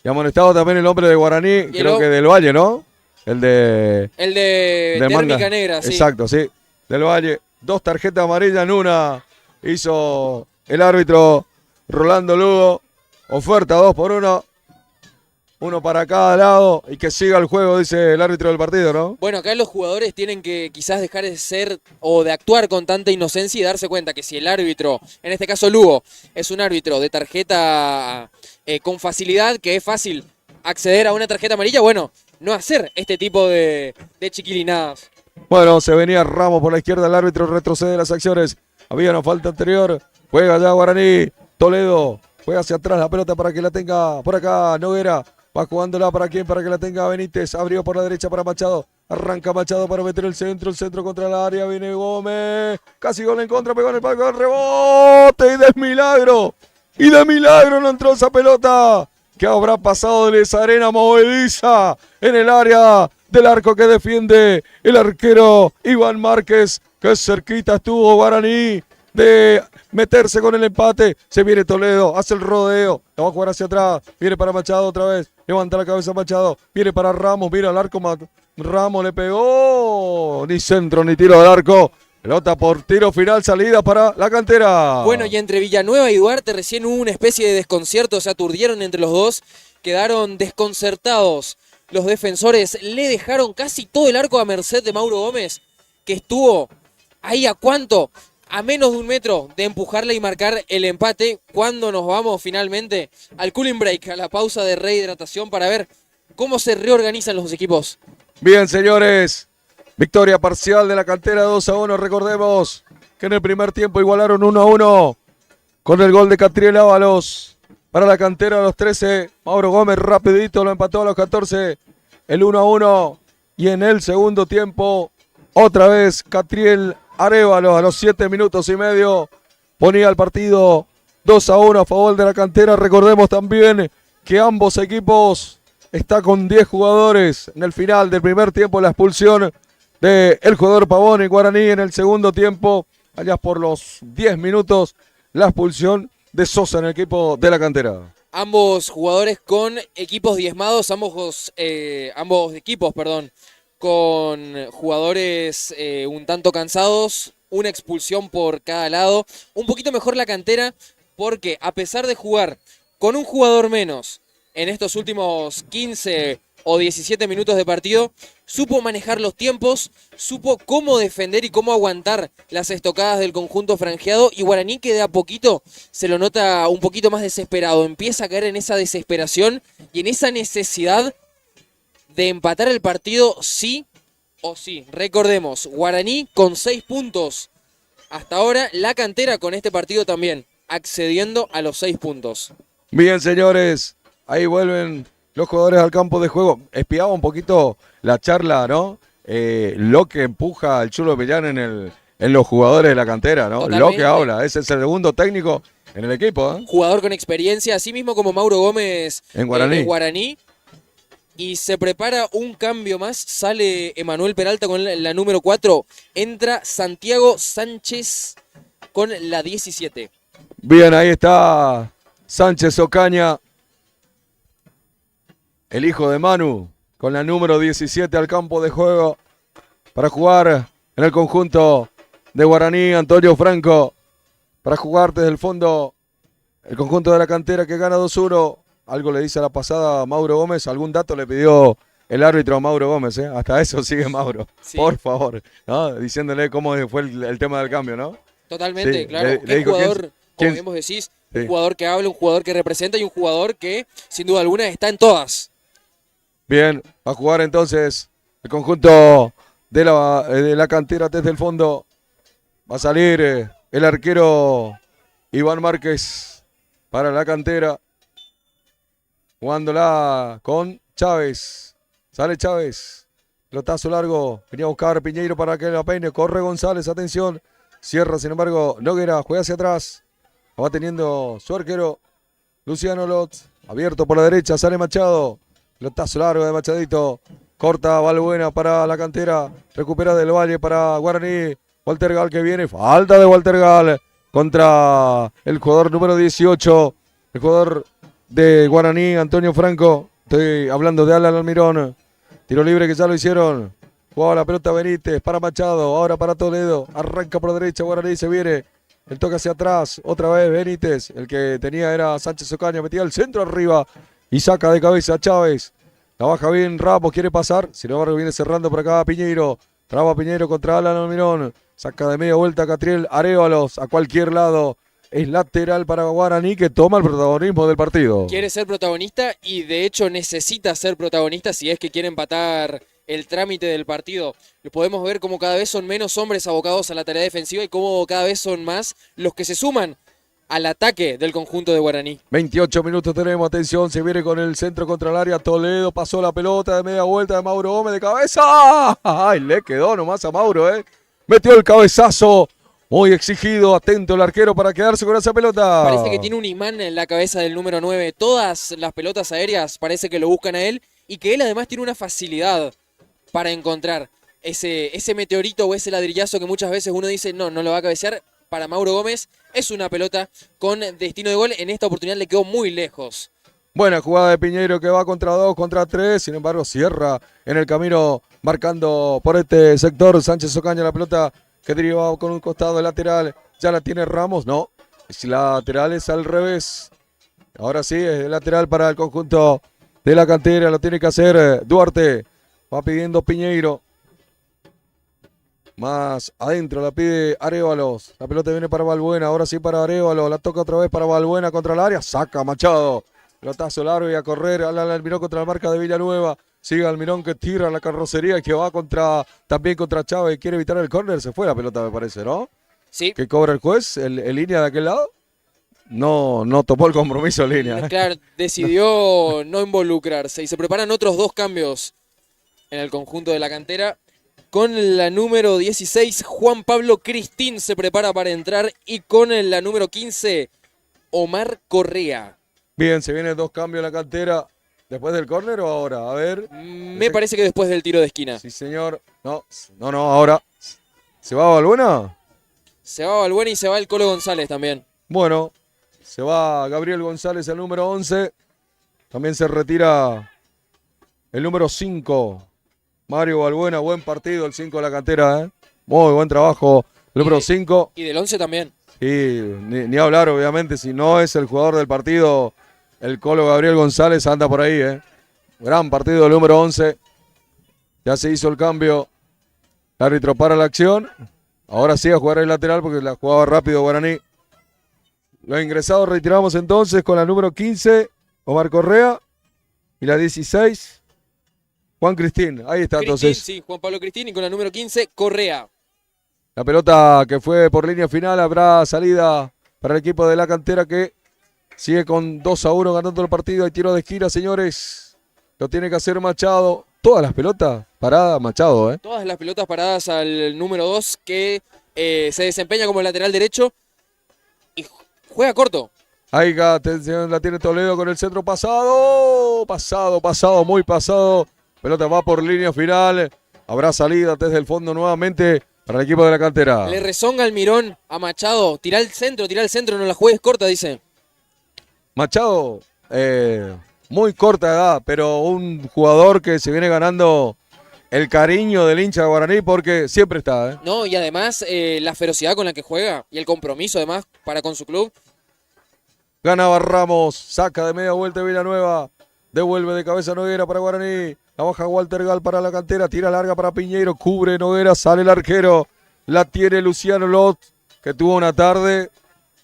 Y amonestado también el hombre de Guaraní, creo el- que del Valle, ¿no? El de... el de del Térmica Manga. Negra, sí. Exacto, sí. Del Valle. 2 tarjetas amarillas en una. Hizo el árbitro Rolando Lugo. Oferta 2 por 1. Uno para cada lado. Y que siga el juego, dice el árbitro del partido, ¿no? Bueno, acá los jugadores tienen que quizás dejar de ser o de actuar con tanta inocencia y darse cuenta que si el árbitro, en este caso Lugo, es un árbitro de tarjeta con facilidad, que es fácil acceder a una tarjeta amarilla, bueno, no hacer este tipo de chiquilinadas. Bueno, se venía Ramos por la izquierda. El árbitro retrocede las acciones. Había una falta anterior. Juega ya Guaraní. Toledo. Juega hacia atrás la pelota para que la tenga por acá Noguera. Va jugándola para quién, para que la tenga Benítez. Abrió por la derecha para Machado. Arranca Machado para meter el centro contra la área. Viene Gómez. Casi gol en contra, pegó en el palco, rebote y de milagro. Y de milagro no entró esa pelota. ¿Qué habrá pasado de esa arena movediza en el área del arco que defiende el arquero Iván Márquez? Que cerquita estuvo Guaraní de meterse con el empate. Se viene Toledo, hace el rodeo, la va a jugar hacia atrás, viene para Machado otra vez, levanta la cabeza Machado, viene para Ramos, mira al arco, Ramos le pegó, ni centro ni tiro al arco. Pelota por tiro final, salida para la cantera. Bueno, y entre Villanueva y Duarte recién hubo una especie de desconcierto, se aturdieron entre los dos, quedaron desconcertados. Los defensores le dejaron casi todo el arco a merced de Mauro Gómez, que estuvo ahí a cuánto, a menos de 1 metro de empujarle y marcar el empate, cuando nos vamos finalmente al cooling break, a la pausa de rehidratación para ver cómo se reorganizan los equipos. Bien, señores. Victoria parcial de la cantera 2-1. Recordemos que en el primer tiempo igualaron 1-1 con el gol de Catriel Ábalos. Para la cantera a los 13, Mauro Gómez rapidito lo empató a los 14. El 1-1. Y en el segundo tiempo, otra vez Catriel Arévalo a los 7 minutos y medio ponía el partido 2-1 a favor de la cantera. Recordemos también que ambos equipos están con 10 jugadores. En el final del primer tiempo la expulsión del jugador Pavón y Guaraní. En el segundo tiempo, allá por los 10 minutos, la expulsión de Sosa en el equipo de la cantera. Ambos jugadores con equipos diezmados, ambos equipos, con jugadores un tanto cansados, una expulsión por cada lado. Un poquito mejor la cantera porque a pesar de jugar con un jugador menos en estos últimos 15 o 17 minutos de partido, supo manejar los tiempos, supo cómo defender y cómo aguantar las estocadas del conjunto franjeado, y Guaraní, que de a poquito se lo nota un poquito más desesperado, empieza a caer en esa desesperación y en esa necesidad de empatar el partido sí o sí. Recordemos, Guaraní con 6 puntos hasta ahora, la cantera con este partido también, accediendo a los 6 puntos. Bien, señores, ahí vuelven los jugadores al campo de juego. Espiaba un poquito la charla, ¿no? Lo que empuja al Chulo Millán en los jugadores de la cantera, ¿no? Totalmente. Lo que habla, es el segundo técnico en el equipo, ¿eh? Jugador con experiencia, así mismo como Mauro Gómez En Guaraní. Guaraní. Y se prepara un cambio más, sale Emanuel Peralta con la número 4, entra Santiago Sánchez con la 17. Bien, ahí está Sánchez Ocaña, el hijo de Manu, con la número 17 al campo de juego para jugar en el conjunto de Guaraní. Antonio Franco, para jugar desde el fondo el conjunto de la cantera que gana 2-1. Algo le dice a la pasada a Mauro Gómez, algún dato le pidió el árbitro a Mauro Gómez, ¿eh? Hasta eso sigue Mauro, Sí. por favor, ¿no? Diciéndole cómo fue el tema del cambio, ¿no? Totalmente, Sí, claro. le Un dijo, jugador, ¿quién- como quién- bien vos decís, Sí. un jugador que habla, un jugador que representa y un jugador que, sin duda alguna, está en todas. Bien, va a jugar entonces el conjunto de la cantera desde el fondo. Va a salir el arquero Iván Márquez para la cantera. Jugándola con Chávez. Sale Chávez. Pelotazo largo. Venía a buscar Piñeiro para que la peine. Corre González, atención. Cierra, sin embargo, Noguera. Juega hacia atrás. Va teniendo su arquero Luciano Lot. Abierto por la derecha. Sale Machado. Pelotazo largo de Machadito. Corta Valbuena para la cantera. Recupera Del Valle para Guaraní. Walter Gal que viene. Falta de Walter Gal contra el jugador número 18. El jugador de Guaraní, Antonio Franco. Estoy hablando de Alan Almirón. Tiro libre que ya lo hicieron. Jugaba la pelota Benítez para Machado. Ahora para Toledo. Arranca por derecha. Guaraní se viene. El toque hacia atrás. Otra vez Benítez. El que tenía era Sánchez Ocaña. Metía el centro arriba. Y saca de cabeza a Chávez. La baja bien Ramos. Quiere pasar. Sin embargo viene cerrando por acá Piñeiro. Traba Piñeiro contra Alan Almirón. Saca de media vuelta Catriel Arévalos. A cualquier lado. Es lateral para Guaraní que toma el protagonismo del partido. Quiere ser protagonista y de hecho necesita ser protagonista si es que quiere empatar el trámite del partido. Podemos ver cómo cada vez son menos hombres abocados a la tarea defensiva y cómo cada vez son más los que se suman al ataque del conjunto de Guaraní. 28 minutos tenemos, atención, se viene con el centro contra el área. Toledo pasó la pelota de media vuelta de Mauro Gómez de cabeza. ¡Ay! Le quedó nomás a Mauro, Metió el cabezazo. Muy exigido, atento el arquero para quedarse con esa pelota. Parece que tiene un imán en la cabeza del número 9. Todas las pelotas aéreas parece que lo buscan a él y que él además tiene una facilidad para encontrar ese meteorito o ese ladrillazo que muchas veces uno dice no lo va a cabecear. Para Mauro Gómez es una pelota con destino de gol. En esta oportunidad le quedó muy lejos. Buena jugada de Piñeiro que va contra 2, contra 3. Sin embargo, cierra en el camino marcando por este sector Sánchez Ocaña la pelota. Que deriva con un costado lateral. Ya la tiene Ramos. No. Si lateral es al revés. Ahora sí, es lateral para el conjunto de la cantera. Lo tiene que hacer Duarte. Va pidiendo Piñeiro. Más adentro la pide Arévalos. La pelota viene para Valbuena. Ahora sí para Arévalos. La toca otra vez para Valbuena contra el área. Saca Machado. Pelotazo largo y a correr. Almirón contra la marca de Villanueva. Sigue Almirón que tira la carrocería que va también contra Chávez. Quiere evitar el córner. Se fue la pelota, me parece, ¿no? Sí. Que cobra el juez en línea de aquel lado. No tomó el compromiso en línea. Claro, decidió no involucrarse. Y se preparan otros 2 cambios en el conjunto de la cantera. Con la número 16, Juan Pablo Cristín se prepara para entrar. Y con la número 15, Omar Correa. Bien, se vienen 2 cambios en la cantera. ¿Después del córner o ahora? A ver. Me parece que después del tiro de esquina. Sí, señor. No, ahora. ¿Se va Valbuena? Se va Valbuena y se va el Colo González también. Bueno, se va Gabriel González, el número 11. También se retira el número 5. Mario Valbuena, buen partido, el 5 de la cantera, Muy buen trabajo. El número 5. Y del 11 también. Y ni hablar, obviamente, si no es el jugador del partido, el Colo Gabriel González anda por ahí, Gran partido del número 11. Ya se hizo el cambio. El árbitro para la acción. Ahora sí a jugar el lateral porque la jugaba rápido Guaraní. Los ingresados retiramos entonces con la número 15, Omar Correa. Y la 16, Juan Cristín. Ahí está entonces. Sí, Juan Pablo Cristín y con la número 15, Correa. La pelota que fue por línea final habrá salida para el equipo de la cantera que sigue con 2-1 ganando el partido. Hay tiro de esquina, señores. Lo tiene que hacer Machado. Todas las pelotas paradas, Machado, Todas las pelotas paradas al número 2 que se desempeña como lateral derecho y juega corto. Ahí atención, la tiene Toledo con el centro pasado. Pasado, muy pasado. Pelota va por línea final. Habrá salida desde el fondo nuevamente para el equipo de la cantera. Le rezonga Almirón a Machado. Tira al centro, no la juegues corta, dice. Machado, muy corta edad, pero un jugador que se viene ganando el cariño del hincha de Guaraní porque siempre está, No, y además la ferocidad con la que juega y el compromiso además para con su club. Ganaba Ramos, saca de media vuelta Villanueva, devuelve de cabeza Noguera para Guaraní, la baja Walter Gal para la cantera, tira larga para Piñeiro, cubre Noguera, sale el arquero, la tiene Luciano Lot, que tuvo una tarde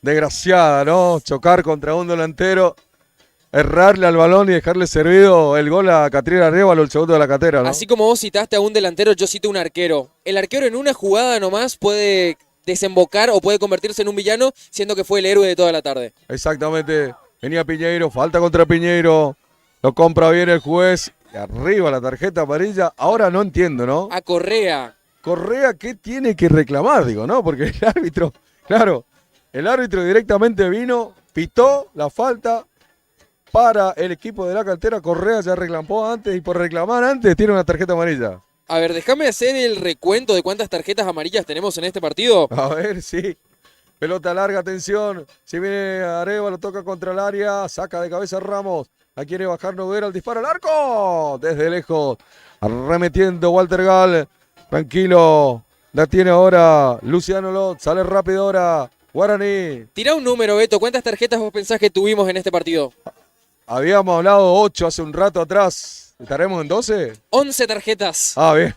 desgraciada, ¿no? Chocar contra un delantero, errarle al balón y dejarle servido el gol a Catriel Arévalo, el segundo de la cantera, ¿no? Así como vos citaste a un delantero, yo cito un arquero. El arquero en una jugada nomás puede desembocar o puede convertirse en un villano, siendo que fue el héroe de toda la tarde. Exactamente. Venía Piñeiro, falta contra Piñeiro. Lo compra bien el juez. Y arriba la tarjeta amarilla. Ahora no entiendo, ¿no? A Correa. Correa, ¿qué tiene que reclamar? Digo, ¿no? Porque el árbitro, claro, el árbitro directamente vino, pitó la falta. para el equipo de la cantera. Correa ya reclamó antes y por reclamar antes tiene una tarjeta amarilla. A ver, déjame hacer el recuento de cuántas tarjetas amarillas tenemos en este partido. A ver, sí. Pelota larga, atención. Si viene Arevalo, toca contra el área. Saca de cabeza Ramos. La quiere bajar Noguera, el disparo al arco. Desde lejos. Arremetiendo Walter Gal. Tranquilo. La tiene ahora Luciano Lot. Sale rápido ahora Guaraní. Tira un número, Beto. ¿Cuántas tarjetas vos pensás que tuvimos en este partido? Habíamos hablado 8 hace un rato atrás. ¿Estaremos en 12? 11 tarjetas. Ah, bien.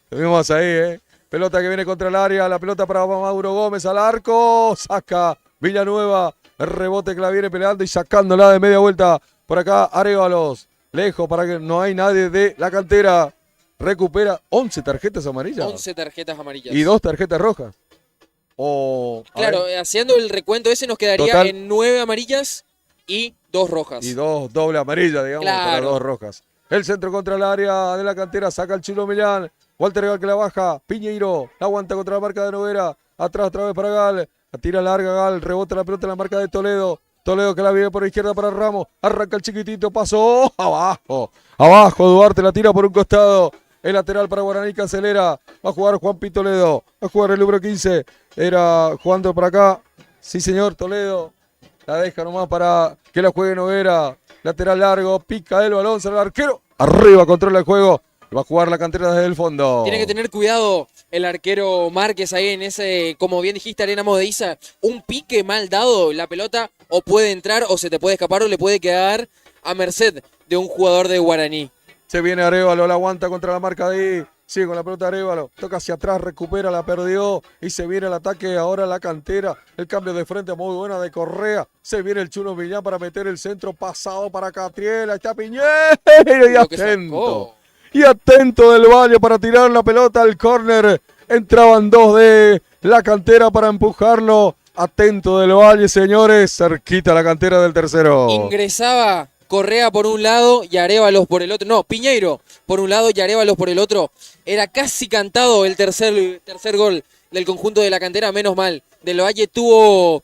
Estuvimos ahí, Pelota que viene contra el área. La pelota para Mauro Gómez al arco. Saca Villanueva. El rebote que la viene peleando y sacándola de media vuelta. Por acá Arévalos. Lejos para que no hay nadie de la cantera. Recupera 11 tarjetas amarillas. 11 tarjetas amarillas. Y 2 tarjetas rojas. Claro, haciendo el recuento ese nos quedaría Total. en 9 amarillas y 2 rojas. Y 2 doble amarilla, digamos, Claro. para 2 rojas. El centro contra el área de la cantera. Saca el Chulo Millán. Walter Gal que la baja. Piñeiro. La aguanta contra la marca de Noguera. Atrás otra vez para Gal. La tira larga Gal. Rebota la pelota en la marca de Toledo. Toledo que la viene por la izquierda para Ramos. Arranca el chiquitito. Pasó. Abajo. Abajo. Duarte la tira por un costado. El lateral para Guaraní que acelera. Va a jugar Juan Pi Toledo. Va a jugar el número 15. Era jugando para acá. Sí, señor, Toledo. La deja nomás para que la juegue Noguera. Lateral largo. Pica el balón. Sale el arquero. Arriba controla el juego. Va a jugar la cantera desde el fondo. Tiene que tener cuidado el arquero Márquez ahí en ese, como bien dijiste, Arena Movediza. Un pique mal dado, la pelota o puede entrar o se te puede escapar o le puede quedar a merced de un jugador de Guaraní. Se viene Arévalo, la aguanta contra la marca de ahí. Sigue con la pelota Arévalo. Toca hacia atrás, recupera, la perdió. Y se viene el ataque ahora la cantera. El cambio de frente muy buena de Correa. Se viene el Chuno Millán para meter el centro pasado para Catriel. Ahí está Piñero y Lo que atento. sacó. Y atento del Valle para tirar la pelota al córner. Entraban 2 de la cantera para empujarlo. Atento del Valle, señores. Cerquita la cantera del tercero. Ingresaba Correa por un lado y Arévalos por el otro. No, Piñeiro por un lado y Arévalos por el otro. Era casi cantado el tercer gol del conjunto de la cantera. Menos mal. Del Valle tuvo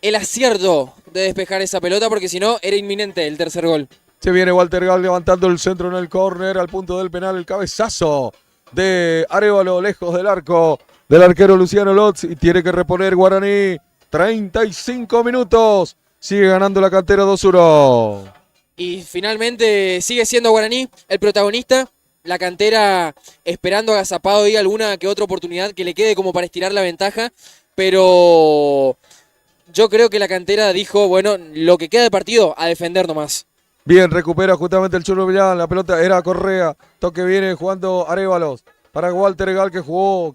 el acierto de despejar esa pelota porque si no era inminente el tercer gol. Se viene Walter Gal levantando el centro en el córner al punto del penal. El cabezazo de Arévalo lejos del arco del arquero Luciano Lotz. Y tiene que reponer Guaraní. 35 minutos. Sigue ganando la cantera 2-1. Y finalmente sigue siendo Guaraní el protagonista. La cantera esperando agazapado y alguna que otra oportunidad que le quede como para estirar la ventaja. Pero yo creo que la cantera dijo, bueno, lo que queda de partido, a defender nomás. Bien, recupera justamente el Chulo Millán. La pelota era Correa. Toque viene jugando Arévalos. Para Walter Gal que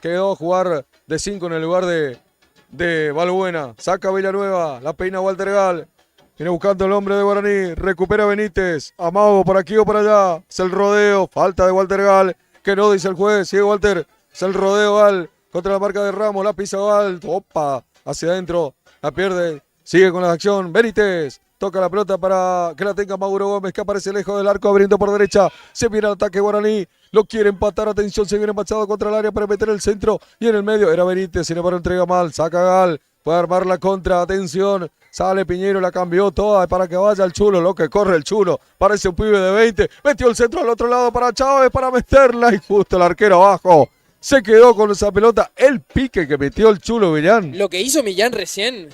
quedó a jugar de 5 en el lugar de Balbuena. Saca Villanueva. La peina Walter Gal. Viene buscando el hombre de Guaraní. Recupera Benítez. Amago por aquí o por allá. Es el rodeo. Falta de Walter Gal. Que no dice el juez. Sigue Walter. Es el rodeo Gal. Contra la marca de Ramos. La pisa Gal. Opa. Hacia adentro. La pierde. Sigue con la acción. Benítez. Toca la pelota para que la tenga Mauro Gómez, que aparece lejos del arco, abriendo por derecha. Se viene el ataque Guaraní. Lo quiere empatar. Atención, se viene empachado contra el área para meter el centro. Y en el medio era Benítez. Sin embargo, entrega mal. Saca Gal. Puede armar la contra. Atención. Sale Piñero. La cambió toda para que vaya el Chulo. Lo que corre el Chulo. Parece un pibe de 20. Metió el centro al otro lado para Chávez para meterla. Y justo el arquero abajo. Se quedó con esa pelota. El pique que metió el Chulo Millán. Lo que hizo Millán recién,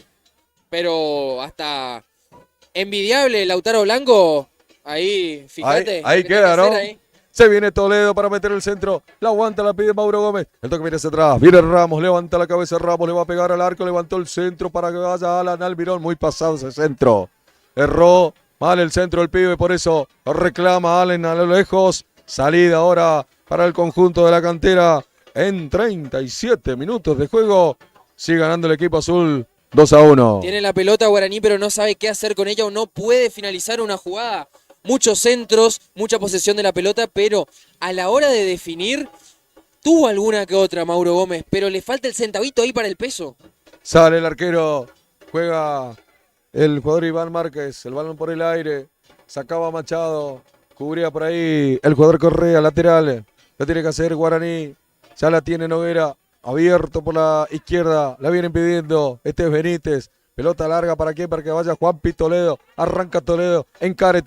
pero hasta envidiable Lautaro Blanco. Ahí, fíjate. Ahí lo que queda, tiene que ¿no? hacer ahí. Se viene Toledo para meter el centro. La aguanta, la pide Mauro Gómez. El toque viene hacia atrás. Viene Ramos, levanta la cabeza Ramos, le va a pegar al arco. Levantó el centro para que vaya Alan Almirón. Muy pasado ese centro. Erró mal el centro del pibe, por eso reclama Allen a lo lejos. Salida ahora para el conjunto de la cantera. En 37 minutos de juego. Sigue ganando el equipo azul 2-1. Tiene la pelota Guaraní, pero no sabe qué hacer con ella o no puede finalizar una jugada. Muchos centros, mucha posesión de la pelota, pero a la hora de definir, tuvo alguna que otra Mauro Gómez, pero le falta el centavito ahí para el peso. Sale el arquero, juega el jugador Iván Márquez, el balón por el aire, sacaba Machado, cubría por ahí el jugador Correa, lateral, lo tiene que hacer Guaraní, ya la tiene Noguera, abierto por la izquierda, la vienen pidiendo, este es Benítez, Pelota larga para quién, para que vaya Juanpi Toledo. Arranca Toledo, encare,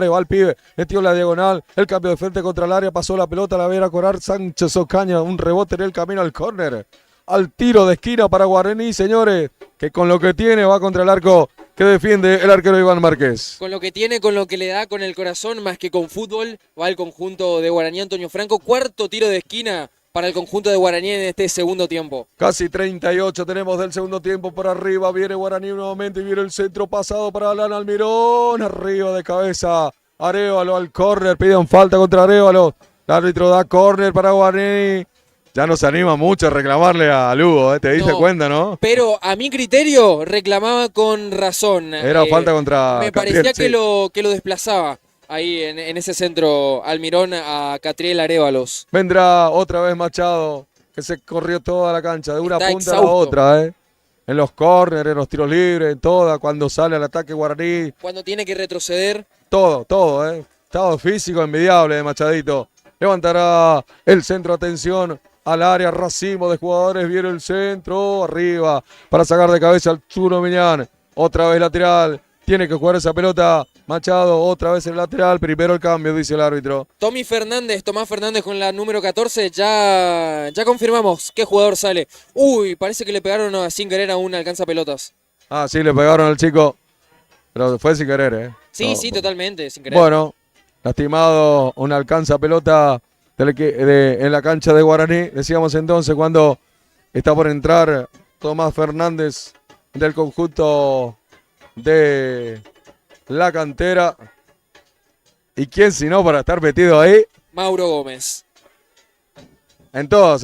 va el pibe. Metió la diagonal, el cambio de frente contra el área, pasó la pelota, la va a ir a cobrar Sánchez Ocaña. Un rebote en el camino al córner. Al tiro de esquina para Guaraní, señores, que con lo que tiene va contra el arco que defiende el arquero Iván Márquez. Con lo que tiene, con lo que le da con el corazón, más que con fútbol, va el conjunto de Guaraní Antonio Franco. Cuarto tiro de esquina para el conjunto de Guaraní en este segundo tiempo. Casi 38 tenemos del segundo tiempo por arriba. Viene Guaraní nuevamente y viene el centro pasado para Alan Almirón. Arriba de cabeza. Arévalo al córner. Piden falta contra Arévalo. El árbitro da córner para Guaraní. Ya no se anima mucho a reclamarle a Lugo, te diste cuenta, ¿no? Pero a mi criterio reclamaba con razón. Era falta contra me Catriel, parecía sí. que lo desplazaba ahí en ese centro Almirón a Catriel Arévalos. Vendrá otra vez Machado, que se corrió toda la cancha, de una Está punta a exhausto. la otra, En los córneres, en los tiros libres, en toda, cuando sale al ataque Guaraní. Cuando tiene que retroceder. Todo, Estado físico envidiable de Machadito. Levantará el centro, atención al área, racimo de jugadores, viene el centro, arriba, para sacar de cabeza al Chuno Miñán. Otra vez lateral, tiene que jugar esa pelota. Machado, otra vez el lateral, primero el cambio, dice el árbitro. Tomás Fernández con la número 14, ya confirmamos qué jugador sale. Uy, parece que le pegaron sin querer a un alcanzapelotas. Ah, sí, le pegaron al chico, pero fue sin querer, Sí, No. sí, totalmente, sin querer. Bueno, lastimado, un alcanza pelota en la cancha de Guaraní. Decíamos entonces cuando está por entrar Tomás Fernández del conjunto de la cantera. ¿Y quién si no para estar metido ahí? Mauro Gómez. En todas,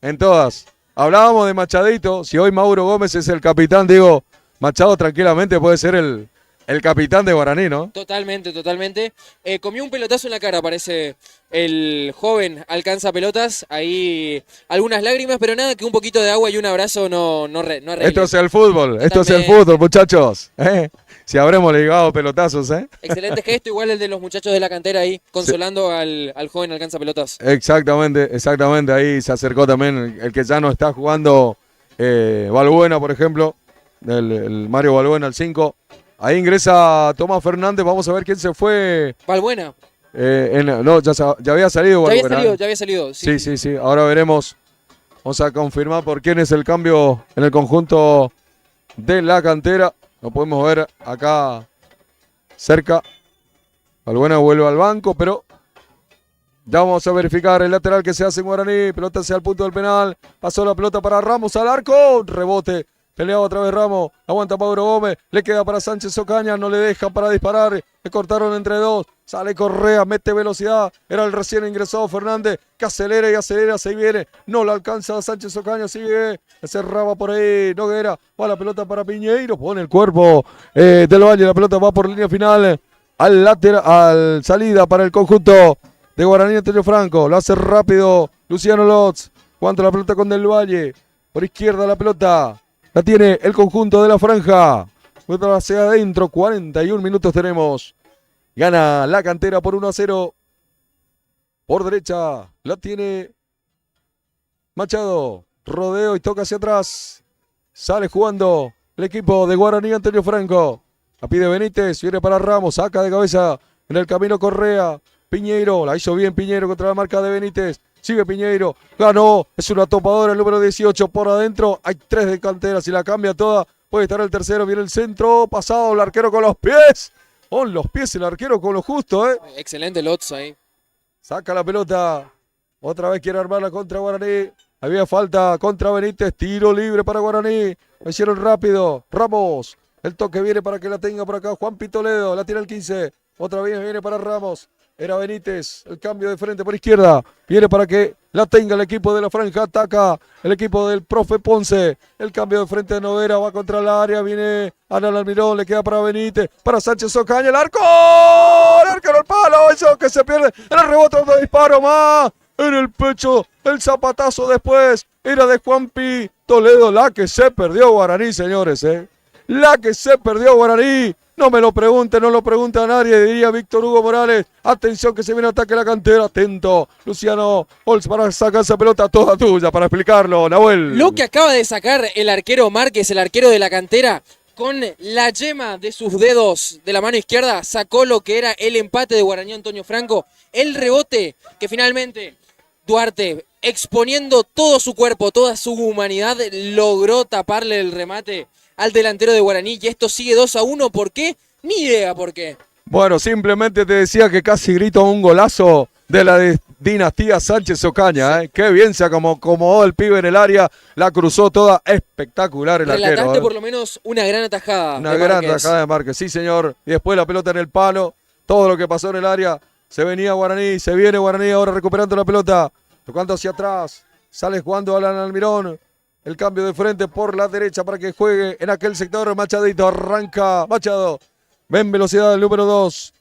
En todas. Hablábamos de Machadito. Si hoy Mauro Gómez es el capitán, digo, Machado tranquilamente puede ser el capitán de Guaraní, ¿no? Totalmente. Comió un pelotazo en la cara, parece el joven alcanza pelotas. Ahí algunas lágrimas, pero nada que un poquito de agua y un abrazo no arregle. Esto es el fútbol, muchachos. Si habremos ligado pelotazos, Excelente gesto, igual el de los muchachos de la cantera ahí, consolando al joven alcanza pelotas. Exactamente. Ahí se acercó también el que ya no está jugando, Balbuena, por ejemplo. El Mario Balbuena, el 5. Ahí ingresa Tomás Fernández. Vamos a ver quién se fue. Balbuena. Ya había salido Balbuena. Ya había salido. Sí. Ahora veremos. Vamos a confirmar por quién es el cambio en el conjunto de la cantera. Lo podemos ver acá cerca. Balbuena vuelve al banco, pero ya vamos a verificar el lateral que se hace en Guaraní. Pelota hacia el punto del penal. Pasó la pelota para Ramos al arco. Rebote. Peleaba otra vez Ramos, aguanta Mauro Gómez, le queda para Sánchez Ocaña, no le dejan para disparar, le cortaron entre dos, sale Correa, mete velocidad, era el recién ingresado Fernández, que acelera, se viene, no lo alcanza Sánchez Ocaña, sigue, se cerraba por ahí, Noguera, va la pelota para Piñeiro, pone el cuerpo del Valle, la pelota va por línea final, al lateral, al salida para el conjunto de Guaraní Antonio Franco, lo hace rápido Luciano Lotz, aguanta la pelota con Del Valle, por izquierda la pelota. La tiene el conjunto de la franja. Pelota hacia adentro. 41 minutos tenemos. Gana la cantera por 1-0. Por derecha la tiene Machado. Rodeo y toca hacia atrás. Sale jugando el equipo de Guaraní Antonio Franco. La pide Benítez. Viene para Ramos. Saca de cabeza en el camino Correa. Piñeiro. La hizo bien Piñeiro contra la marca de Benítez. Sigue Piñeiro, ganó, es una topadora el número 18 por adentro, hay 3 de cantera, si la cambia toda, puede estar el tercero, viene el centro, pasado el arquero con los pies, el arquero con lo justo, Excelente Lotz ahí. Saca la pelota, otra vez quiere armarla contra Guaraní, había falta contra Benítez, tiro libre para Guaraní, lo hicieron rápido, Ramos, el toque viene para que la tenga por acá, Juanpi Toledo, la tira el 15, otra vez viene para Ramos. Era Benítez, el cambio de frente por izquierda. Viene para que la tenga el equipo de la franja. Ataca el equipo del profe Ponce. El cambio de frente de Noguera va contra el área. Viene Alan Almirón, le queda para Benítez. Para Sánchez Ocaña, el arco. El arco en el palo. Eso que se pierde. En el rebote, otro disparo más. En el pecho, el zapatazo después. Era de Juanpi Toledo. La que se perdió Guaraní, señores. La que se perdió Guaraní. No me lo pregunte, no lo pregunta a nadie, diría Víctor Hugo Morales. Atención que se viene ataque a la cantera. Atento, Luciano Holz para sacar esa pelota toda tuya para explicarlo, Nahuel. Lo que acaba de sacar el arquero Márquez, el arquero de la cantera, con la yema de sus dedos de la mano izquierda sacó lo que era el empate de Guaraní Antonio Franco, el rebote que finalmente Duarte, exponiendo todo su cuerpo, toda su humanidad, logró taparle el remate al delantero de Guaraní y esto sigue 2-1. ¿Por qué? Ni idea por qué. Bueno, simplemente te decía que casi grito un golazo de la dinastía Sánchez Ocaña. Qué bien se acomodó el pibe en el área, la cruzó toda, espectacular el Relataste arquero. por lo menos una gran atajada. Una de gran Márquez. tajada de Márquez, sí señor. Y después la pelota en el palo, todo lo que pasó en el área. Se venía Guaraní, se viene Guaraní ahora recuperando la pelota, tocando hacia atrás. Sale jugando Alan Almirón. El cambio de frente por la derecha para que juegue en aquel sector. Machadito arranca Machado. Ven velocidad el número 2.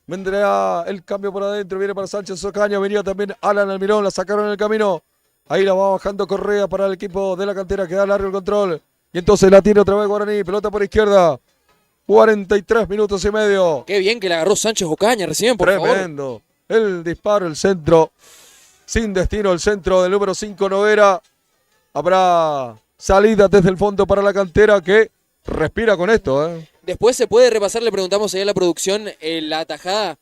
Vendrá el cambio por adentro. Viene para Sánchez Ocaña. Venía también Alan Almirón. La sacaron en el camino. Ahí la va bajando Correa para el equipo de la cantera que da largo el control. Y entonces la tiene otra vez Guaraní. Pelota por izquierda. 43 minutos y medio. Qué bien que la agarró Sánchez Ocaña recién, por favor. Tremendo. El disparo, el centro. Sin destino, el centro del número 5 Noguera. Habrá salida desde el fondo para la cantera que respira con esto. Después se puede repasar, le preguntamos ahí a la producción, la atajada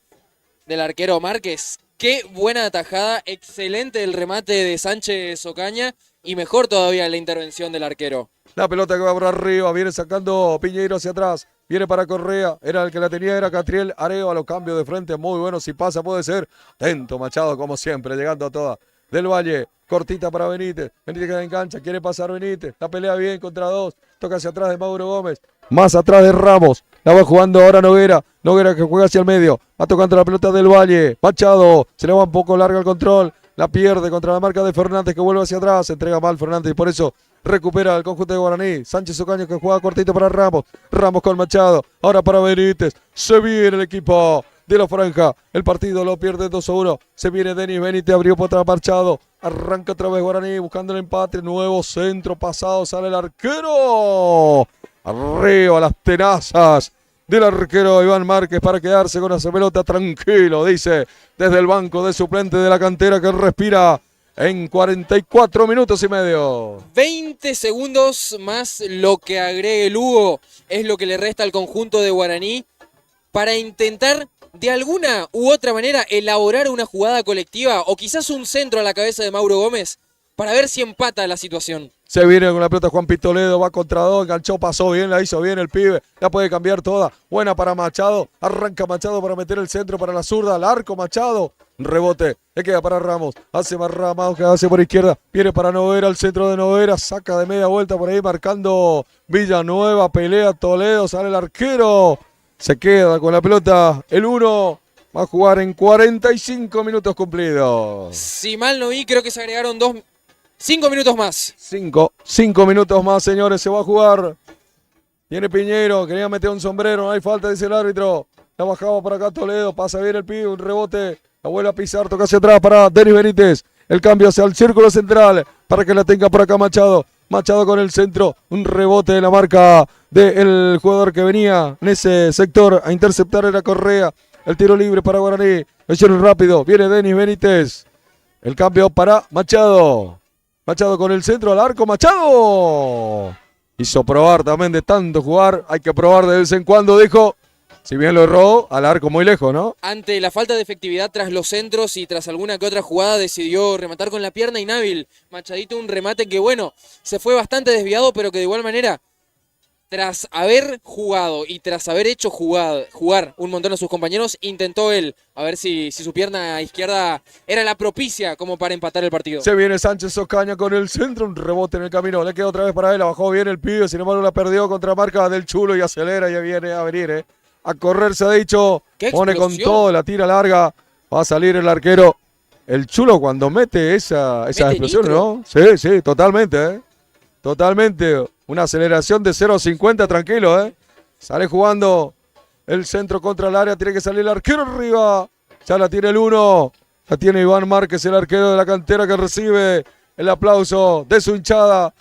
del arquero Márquez. Qué buena atajada, excelente el remate de Sánchez Ocaña y mejor todavía la intervención del arquero. La pelota que va por arriba, viene sacando Piñeiro hacia atrás, viene para Correa, era el que la tenía, era Catriel Arevalo, cambio de frente muy bueno, si pasa puede ser. Atento Machado como siempre, llegando a toda. Del Valle, cortita para Benítez, Benítez queda en cancha, quiere pasar Benítez, la pelea bien contra dos, toca hacia atrás de Mauro Gómez, más atrás de Ramos, la va jugando ahora Noguera, Noguera que juega hacia el medio, va tocando la pelota del Valle, Machado, se le va un poco larga el control, la pierde contra la marca de Fernández que vuelve hacia atrás, se entrega mal Fernández y por eso recupera el conjunto de Guaraní. Sánchez Ocaña que juega cortito para Ramos. Ramos con Machado. Ahora para Benítez. Se viene el equipo de la franja. El partido lo pierde 2-1. Se viene Denis Benítez. Abrió para Machado. Arranca otra vez Guaraní buscando el empate. Nuevo centro pasado. Sale el arquero. Arriba las tenazas del arquero Iván Márquez para quedarse con esa pelota tranquilo. Dice desde el banco de suplente de la cantera que respira. En 44 minutos y medio. 20 segundos más lo que agregue Lugo es lo que le resta al conjunto de Guaraní para intentar de alguna u otra manera elaborar una jugada colectiva o quizás un centro a la cabeza de Mauro Gómez para ver si empata la situación. Se viene con la pelota Juan Pitoledo, va contra dos, enganchó, pasó bien, la hizo bien el pibe, la puede cambiar toda. Buena para Machado, arranca Machado para meter el centro para la zurda, al arco Machado. Rebote, le queda para Ramos, hace más Ramos que hace por izquierda, viene para Noguera, el centro de Noguera, saca de media vuelta por ahí marcando Villanueva, pelea Toledo, sale el arquero, se queda con la pelota, el 1 va a jugar en 45 minutos cumplidos. Si mal no vi, creo que se agregaron 5 minutos más. 5 minutos más, señores, se va a jugar. Viene Piñeiro, quería meter un sombrero, no hay falta, dice el árbitro. La bajaba por acá Toledo, pasa bien el pibe, un rebote. La vuelve a pisar, toca hacia atrás para Denis Benítez. El cambio hacia el círculo central para que la tenga por acá Machado. Machado con el centro, un rebote de la marca del jugador que venía en ese sector a interceptar era Correa. El tiro libre para Guaraní. Lo hicieron rápido, viene Denis Benítez. El cambio para Machado. Machado con el centro al arco, Machado. Hizo probar también de tanto jugar, hay que probar de vez en cuando, dijo. Si bien lo erró, al arco muy lejos, ¿no? Ante la falta de efectividad tras los centros y tras alguna que otra jugada decidió rematar con la pierna inhábil. Machadito un remate que bueno, se fue bastante desviado, pero que de igual manera, tras haber jugado y tras haber hecho jugar un montón a sus compañeros, intentó él a ver si su pierna izquierda era la propicia como para empatar el partido. Se viene Sánchez Ocaña con el centro, un rebote en el camino, le queda otra vez para él, bajó bien el pibe, sin embargo la perdió contra marca del Chulo y acelera, ya viene a venir, a correr se ha dicho, pone con todo, la tira larga, va a salir el arquero. El Chulo cuando mete esa explosión, ¿no? Sí, totalmente, totalmente. Una aceleración de 0.50, tranquilo, Sale jugando el centro contra el área, tiene que salir el arquero arriba. Ya la tiene el 1, la tiene Iván Márquez, el arquero de la cantera que recibe el aplauso de su hinchada.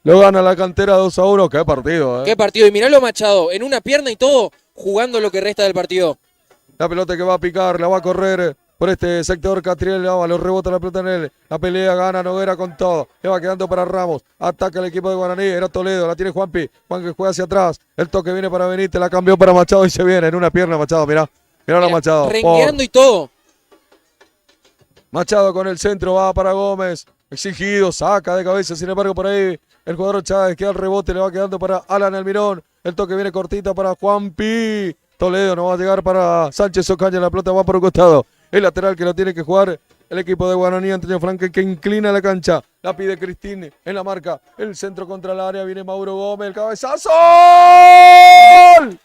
Lo gana la cantera 2-1, qué partido, Qué partido, y miralo Machado, en una pierna y todo, jugando lo que resta del partido. La pelota que va a picar, la va a correr por este sector. Catriel Ábalos rebota la pelota en él. La pelea, gana Noguera con todo. Le va quedando para Ramos. Ataca el equipo de Guaraní. Era Toledo. La tiene Juanpi. Juan que juega hacia atrás. El toque viene para Benítez. La cambió para Machado y se viene en una pierna Machado. Mirá. Mirá la Machado. Rengueando y todo. Machado con el centro. Va para Gómez. Exigido. Saca de cabeza. Sin embargo, por ahí el jugador Chávez queda el rebote. Le va quedando para Alan Almirón. El toque viene cortito para Juanpi. Toledo no va a llegar para Sánchez Ocaña. La pelota va por un costado. El lateral que lo tiene que jugar el equipo de Guaraní. Antonio Franque que inclina la cancha. La pide Cristín en la marca. El centro contra el área. Viene Mauro Gómez. El cabezazo. ¡Gol!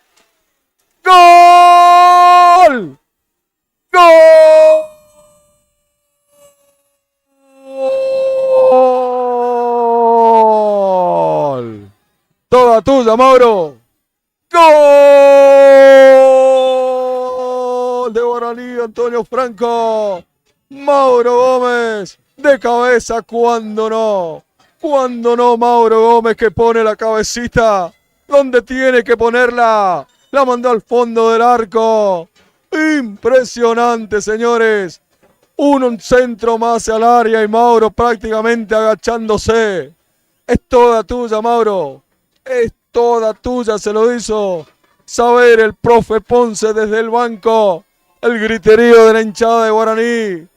¡Gol! ¡Gol! Toda tuya, Mauro. ¡Gol! De Guaraní, Antonio Franco. Mauro Gómez, de cabeza, cuando no. Cuando no, Mauro Gómez que pone la cabecita donde tiene que ponerla. La mandó al fondo del arco. Impresionante, señores. Un centro más al área y Mauro prácticamente agachándose. Es toda tuya, Mauro. Es toda tuya, se lo hizo saber el profe Ponce desde el banco. El griterío de la hinchada de Guaraní.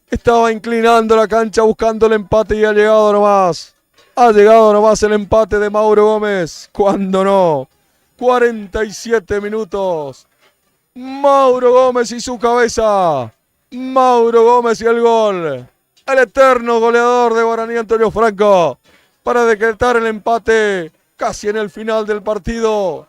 Estaba inclinando la cancha buscando el empate y ha llegado nomás. Ha llegado nomás el empate de Mauro Gómez. Cuando no. 47 minutos. Mauro Gómez y su cabeza. Mauro Gómez y el gol. El eterno goleador de Guaraní, Antonio Franco, para decretar el empate casi en el final del partido.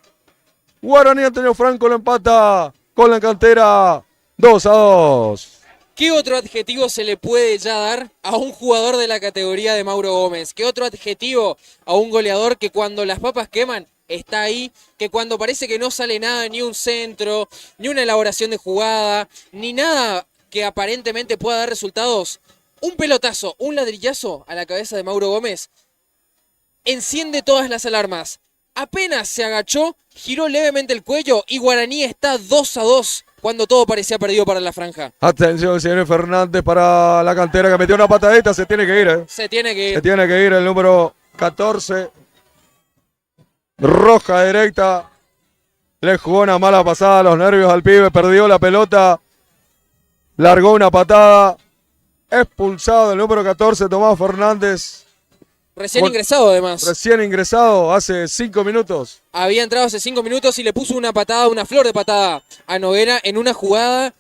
Guaraní, Antonio Franco lo empata con la cantera 2-2. ¿Qué otro adjetivo se le puede ya dar a un jugador de la categoría de Mauro Gómez? ¿Qué otro adjetivo a un goleador que cuando las papas queman está ahí? Que cuando parece que no sale nada, ni un centro, ni una elaboración de jugada, ni nada que aparentemente pueda dar resultados, un pelotazo, un ladrillazo a la cabeza de Mauro Gómez enciende todas las alarmas. Apenas se agachó, giró levemente el cuello y Guaraní está 2-2 cuando todo parecía perdido para la franja. Atención, señor Fernández, para la cantera que metió una patadita. Se tiene que ir, Se tiene que ir. Se tiene que ir el número 14. Roja directa. Le jugó una mala pasada a los nervios al pibe. Perdió la pelota. Largó una patada. Expulsado el número 14, Tomás Fernández. Recién ingresado además. Recién ingresado hace 5 minutos. Había entrado hace 5 minutos y le puso una patada, una flor de patada a Noguera en una jugada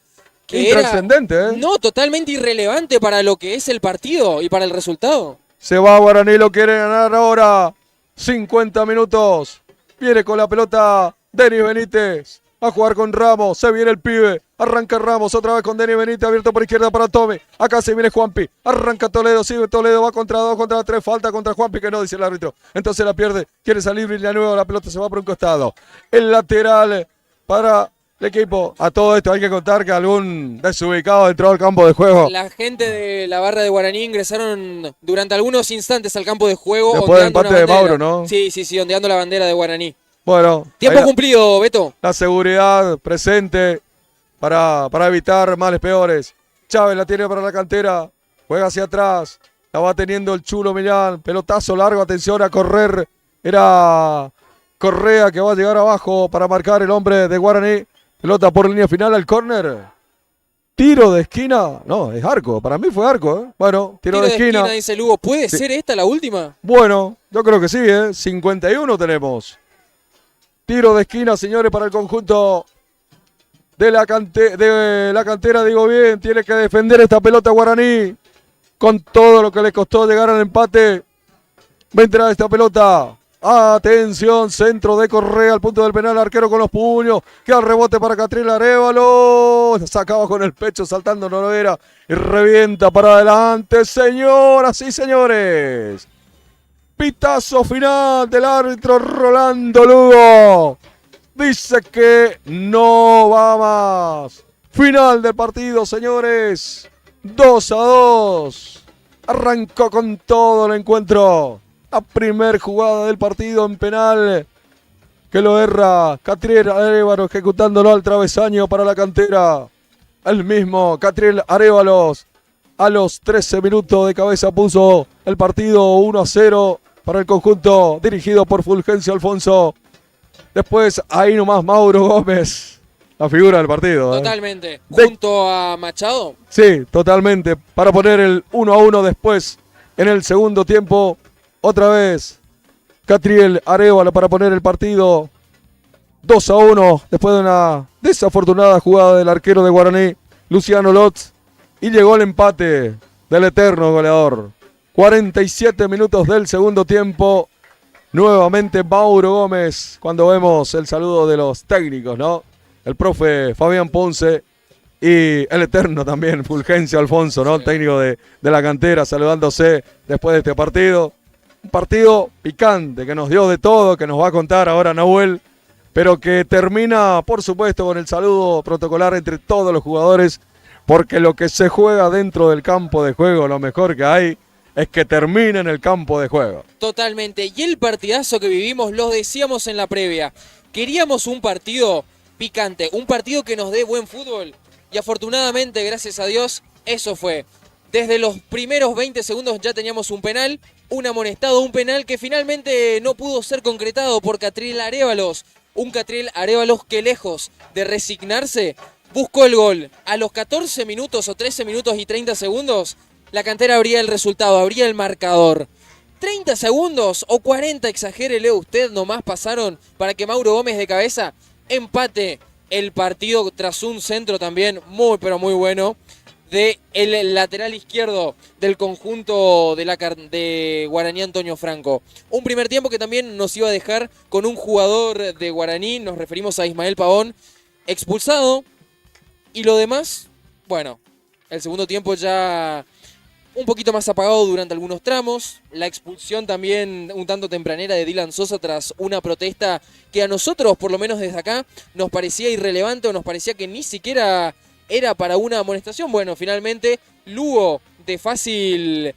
que era intrascendente, no, totalmente irrelevante para lo que es el partido y para el resultado. Se va Guaraní, lo quiere ganar ahora. 50 minutos. Viene con la pelota Denis Benítez. A jugar con Ramos, se viene el pibe, arranca Ramos, otra vez con Denis Benítez, abierto por izquierda para Tome, acá se viene Juanpi, arranca Toledo, sigue Toledo, va contra 2, contra 3, falta contra Juanpi, que no, dice el árbitro, entonces la pierde, quiere salir Villanueva, la pelota se va por un costado, el lateral para el equipo. A todo esto hay que contar que algún desubicado entró al campo de juego. La gente de la barra de Guaraní ingresaron durante algunos instantes al campo de juego. Después del empate de Mauro, ¿no? Sí, ondeando la bandera de Guaraní. Bueno, tiempo cumplido, Beto. La seguridad presente para evitar males peores. Chávez la tiene para la cantera, juega hacia atrás, la va teniendo el Chulo Millán, pelotazo largo, atención a correr, era Correa que va a llegar abajo para marcar el hombre de Guaraní, pelota por línea final al córner. Tiro de esquina, no, es arco, para mí fue arco, ¿eh? Bueno, tiro de esquina. Dice Lugo, ¿puede ser esta la última? Bueno, yo creo que sí, 51 tenemos. Tiro de esquina, señores, para el conjunto de la cantera, digo bien. Tiene que defender esta pelota Guaraní con todo lo que le costó llegar al empate. Vendrá esta pelota. Atención, centro de Correa al punto del penal, arquero con los puños. Queda el rebote para Catriel Arévalo. Sacaba con el pecho, saltando Noguera y revienta para adelante. Señoras y señores. Pitazo final del árbitro Rolando Lugo. Dice que no va más. Final del partido, señores. 2-2. Arrancó con todo el encuentro. La primer jugada del partido en penal. Que lo erra Catriel Arévalo, ejecutándolo al travesaño para la cantera. el mismo Catriel Arévalos. A los 13 minutos de cabeza puso el partido 1-0 para el conjunto dirigido por Fulgencio Alfonso. Después, ahí nomás Mauro Gómez, la figura del partido. Totalmente. Junto a Machado. Sí, totalmente. Para poner el 1-1 después, en el segundo tiempo, otra vez Catriel Arévalo para poner el partido 2-1 después de una desafortunada jugada del arquero de Guaraní, Luciano Lotz. Y llegó el empate del eterno goleador. 47 minutos del segundo tiempo. Nuevamente Mauro Gómez. Cuando vemos el saludo de los técnicos, ¿no? El profe Fabián Ponce y el eterno también, Fulgencio Alfonso, ¿no? El técnico de la cantera, saludándose después de este partido. Un partido picante que nos dio de todo, que nos va a contar ahora Nahuel, pero que termina, por supuesto, con el saludo protocolar entre todos los jugadores, porque lo que se juega dentro del campo de juego, lo mejor que hay, es que termine en el campo de juego. Totalmente. Y el partidazo que vivimos, lo decíamos en la previa. Queríamos un partido picante, un partido que nos dé buen fútbol. Y afortunadamente, gracias a Dios, eso fue. Desde los primeros 20 segundos ya teníamos un penal, un amonestado, un penal que finalmente no pudo ser concretado por Catriel Arévalos. Un Catriel Arévalos que, lejos de resignarse, buscó el gol. A los 14 minutos o 13 minutos y 30 segundos, la cantera abría el resultado, abría el marcador. 30 segundos o 40, exagérele usted, nomás pasaron para que Mauro Gómez de cabeza empate el partido tras un centro también muy pero muy bueno de el lateral izquierdo del conjunto de Guaraní, Antonio Franco. Un primer tiempo que también nos iba a dejar con un jugador de Guaraní, nos referimos a Ismael Pavón, expulsado. Y lo demás, bueno, el segundo tiempo ya un poquito más apagado durante algunos tramos. La expulsión también un tanto tempranera de Dylan Sosa tras una protesta que a nosotros, por lo menos desde acá, nos parecía irrelevante o nos parecía que ni siquiera era para una amonestación. Bueno, finalmente Lugo, de fácil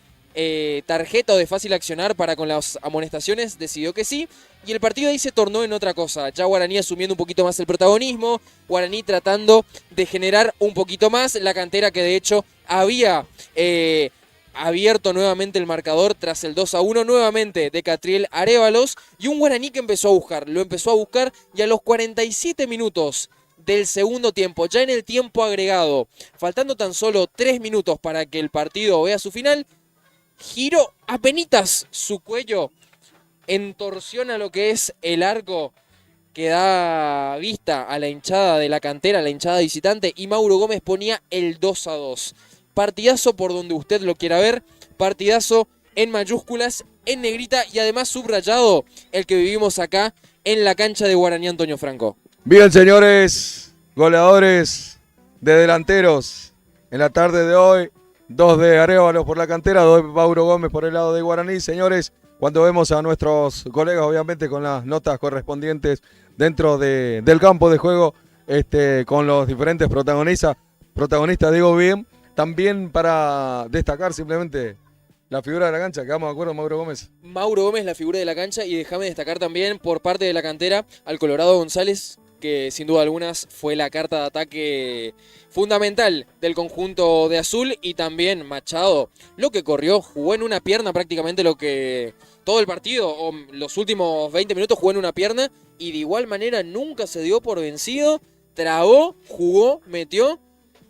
tarjeta o de fácil accionar para con las amonestaciones, decidió que sí. Y el partido ahí se tornó en otra cosa. Ya Guaraní asumiendo un poquito más el protagonismo. Guaraní tratando de generar un poquito más. La cantera que de hecho había abierto nuevamente el marcador tras el 2-1 nuevamente de Catriel Arévalos. Y un Guaraní que empezó a buscar. Lo empezó a buscar y a los 47 minutos del segundo tiempo, ya en el tiempo agregado, faltando tan solo 3 minutos para que el partido vea su final, giró apenitas su cuello en torsión a lo que es el arco que da vista a la hinchada de la cantera, la hinchada visitante, y Mauro Gómez ponía el 2-2. Partidazo por donde usted lo quiera ver, partidazo en mayúsculas, en negrita y además subrayado el que vivimos acá en la cancha de Guaraní, Antonio Franco. Bien, señores, goleadores de delanteros en la tarde de hoy. 2 de Arévalos por la cantera, 2 de Mauro Gómez por el lado de Guaraní. Señores, cuando vemos a nuestros colegas, obviamente con las notas correspondientes dentro del campo de juego, con los diferentes protagonistas, digo bien, también para destacar simplemente la figura de la cancha, quedamos de acuerdo, Mauro Gómez. Mauro Gómez, la figura de la cancha, y déjame destacar también por parte de la cantera al Colorado González, que sin duda algunas fue la carta de ataque fundamental del conjunto de azul, y también Machado, lo que corrió, jugó en una pierna prácticamente lo que todo el partido, o los últimos 20 minutos jugó en una pierna, y de igual manera nunca se dio por vencido, trabó, jugó, metió,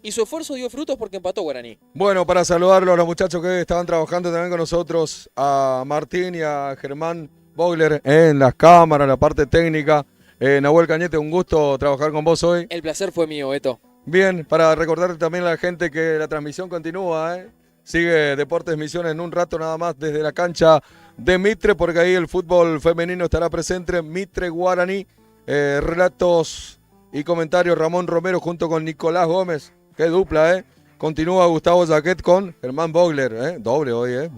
y su esfuerzo dio frutos porque empató Guaraní. Bueno, para saludarlo a los muchachos que estaban trabajando también con nosotros, a Martín y a Germán Bogler en las cámaras, la parte técnica. Nahuel Cañete, un gusto trabajar con vos hoy. El placer fue mío, Beto. Bien, para recordarte también a la gente que la transmisión continúa, Sigue Deportes Misiones en un rato nada más desde la cancha de Mitre, porque ahí el fútbol femenino estará presente. Mitre Guaraní, relatos y comentarios Ramón Romero junto con Nicolás Gómez. Qué dupla, Continúa Gustavo Jaquet con Germán Bogler, doble hoy,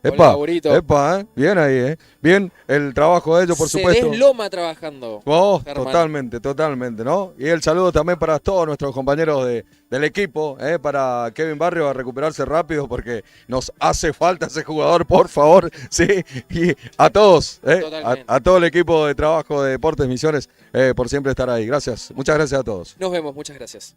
Epa, bien ahí, Bien el trabajo de ellos, por supuesto. Se desloma trabajando. Oh, Germán. totalmente, ¿no? Y el saludo también para todos nuestros compañeros del equipo, para Kevin Barrio a recuperarse rápido porque hace falta ese jugador, por favor, sí. Y a todos, a todo el equipo de trabajo de Deportes Misiones por siempre estar ahí. Gracias, muchas gracias a todos. Nos vemos, muchas gracias.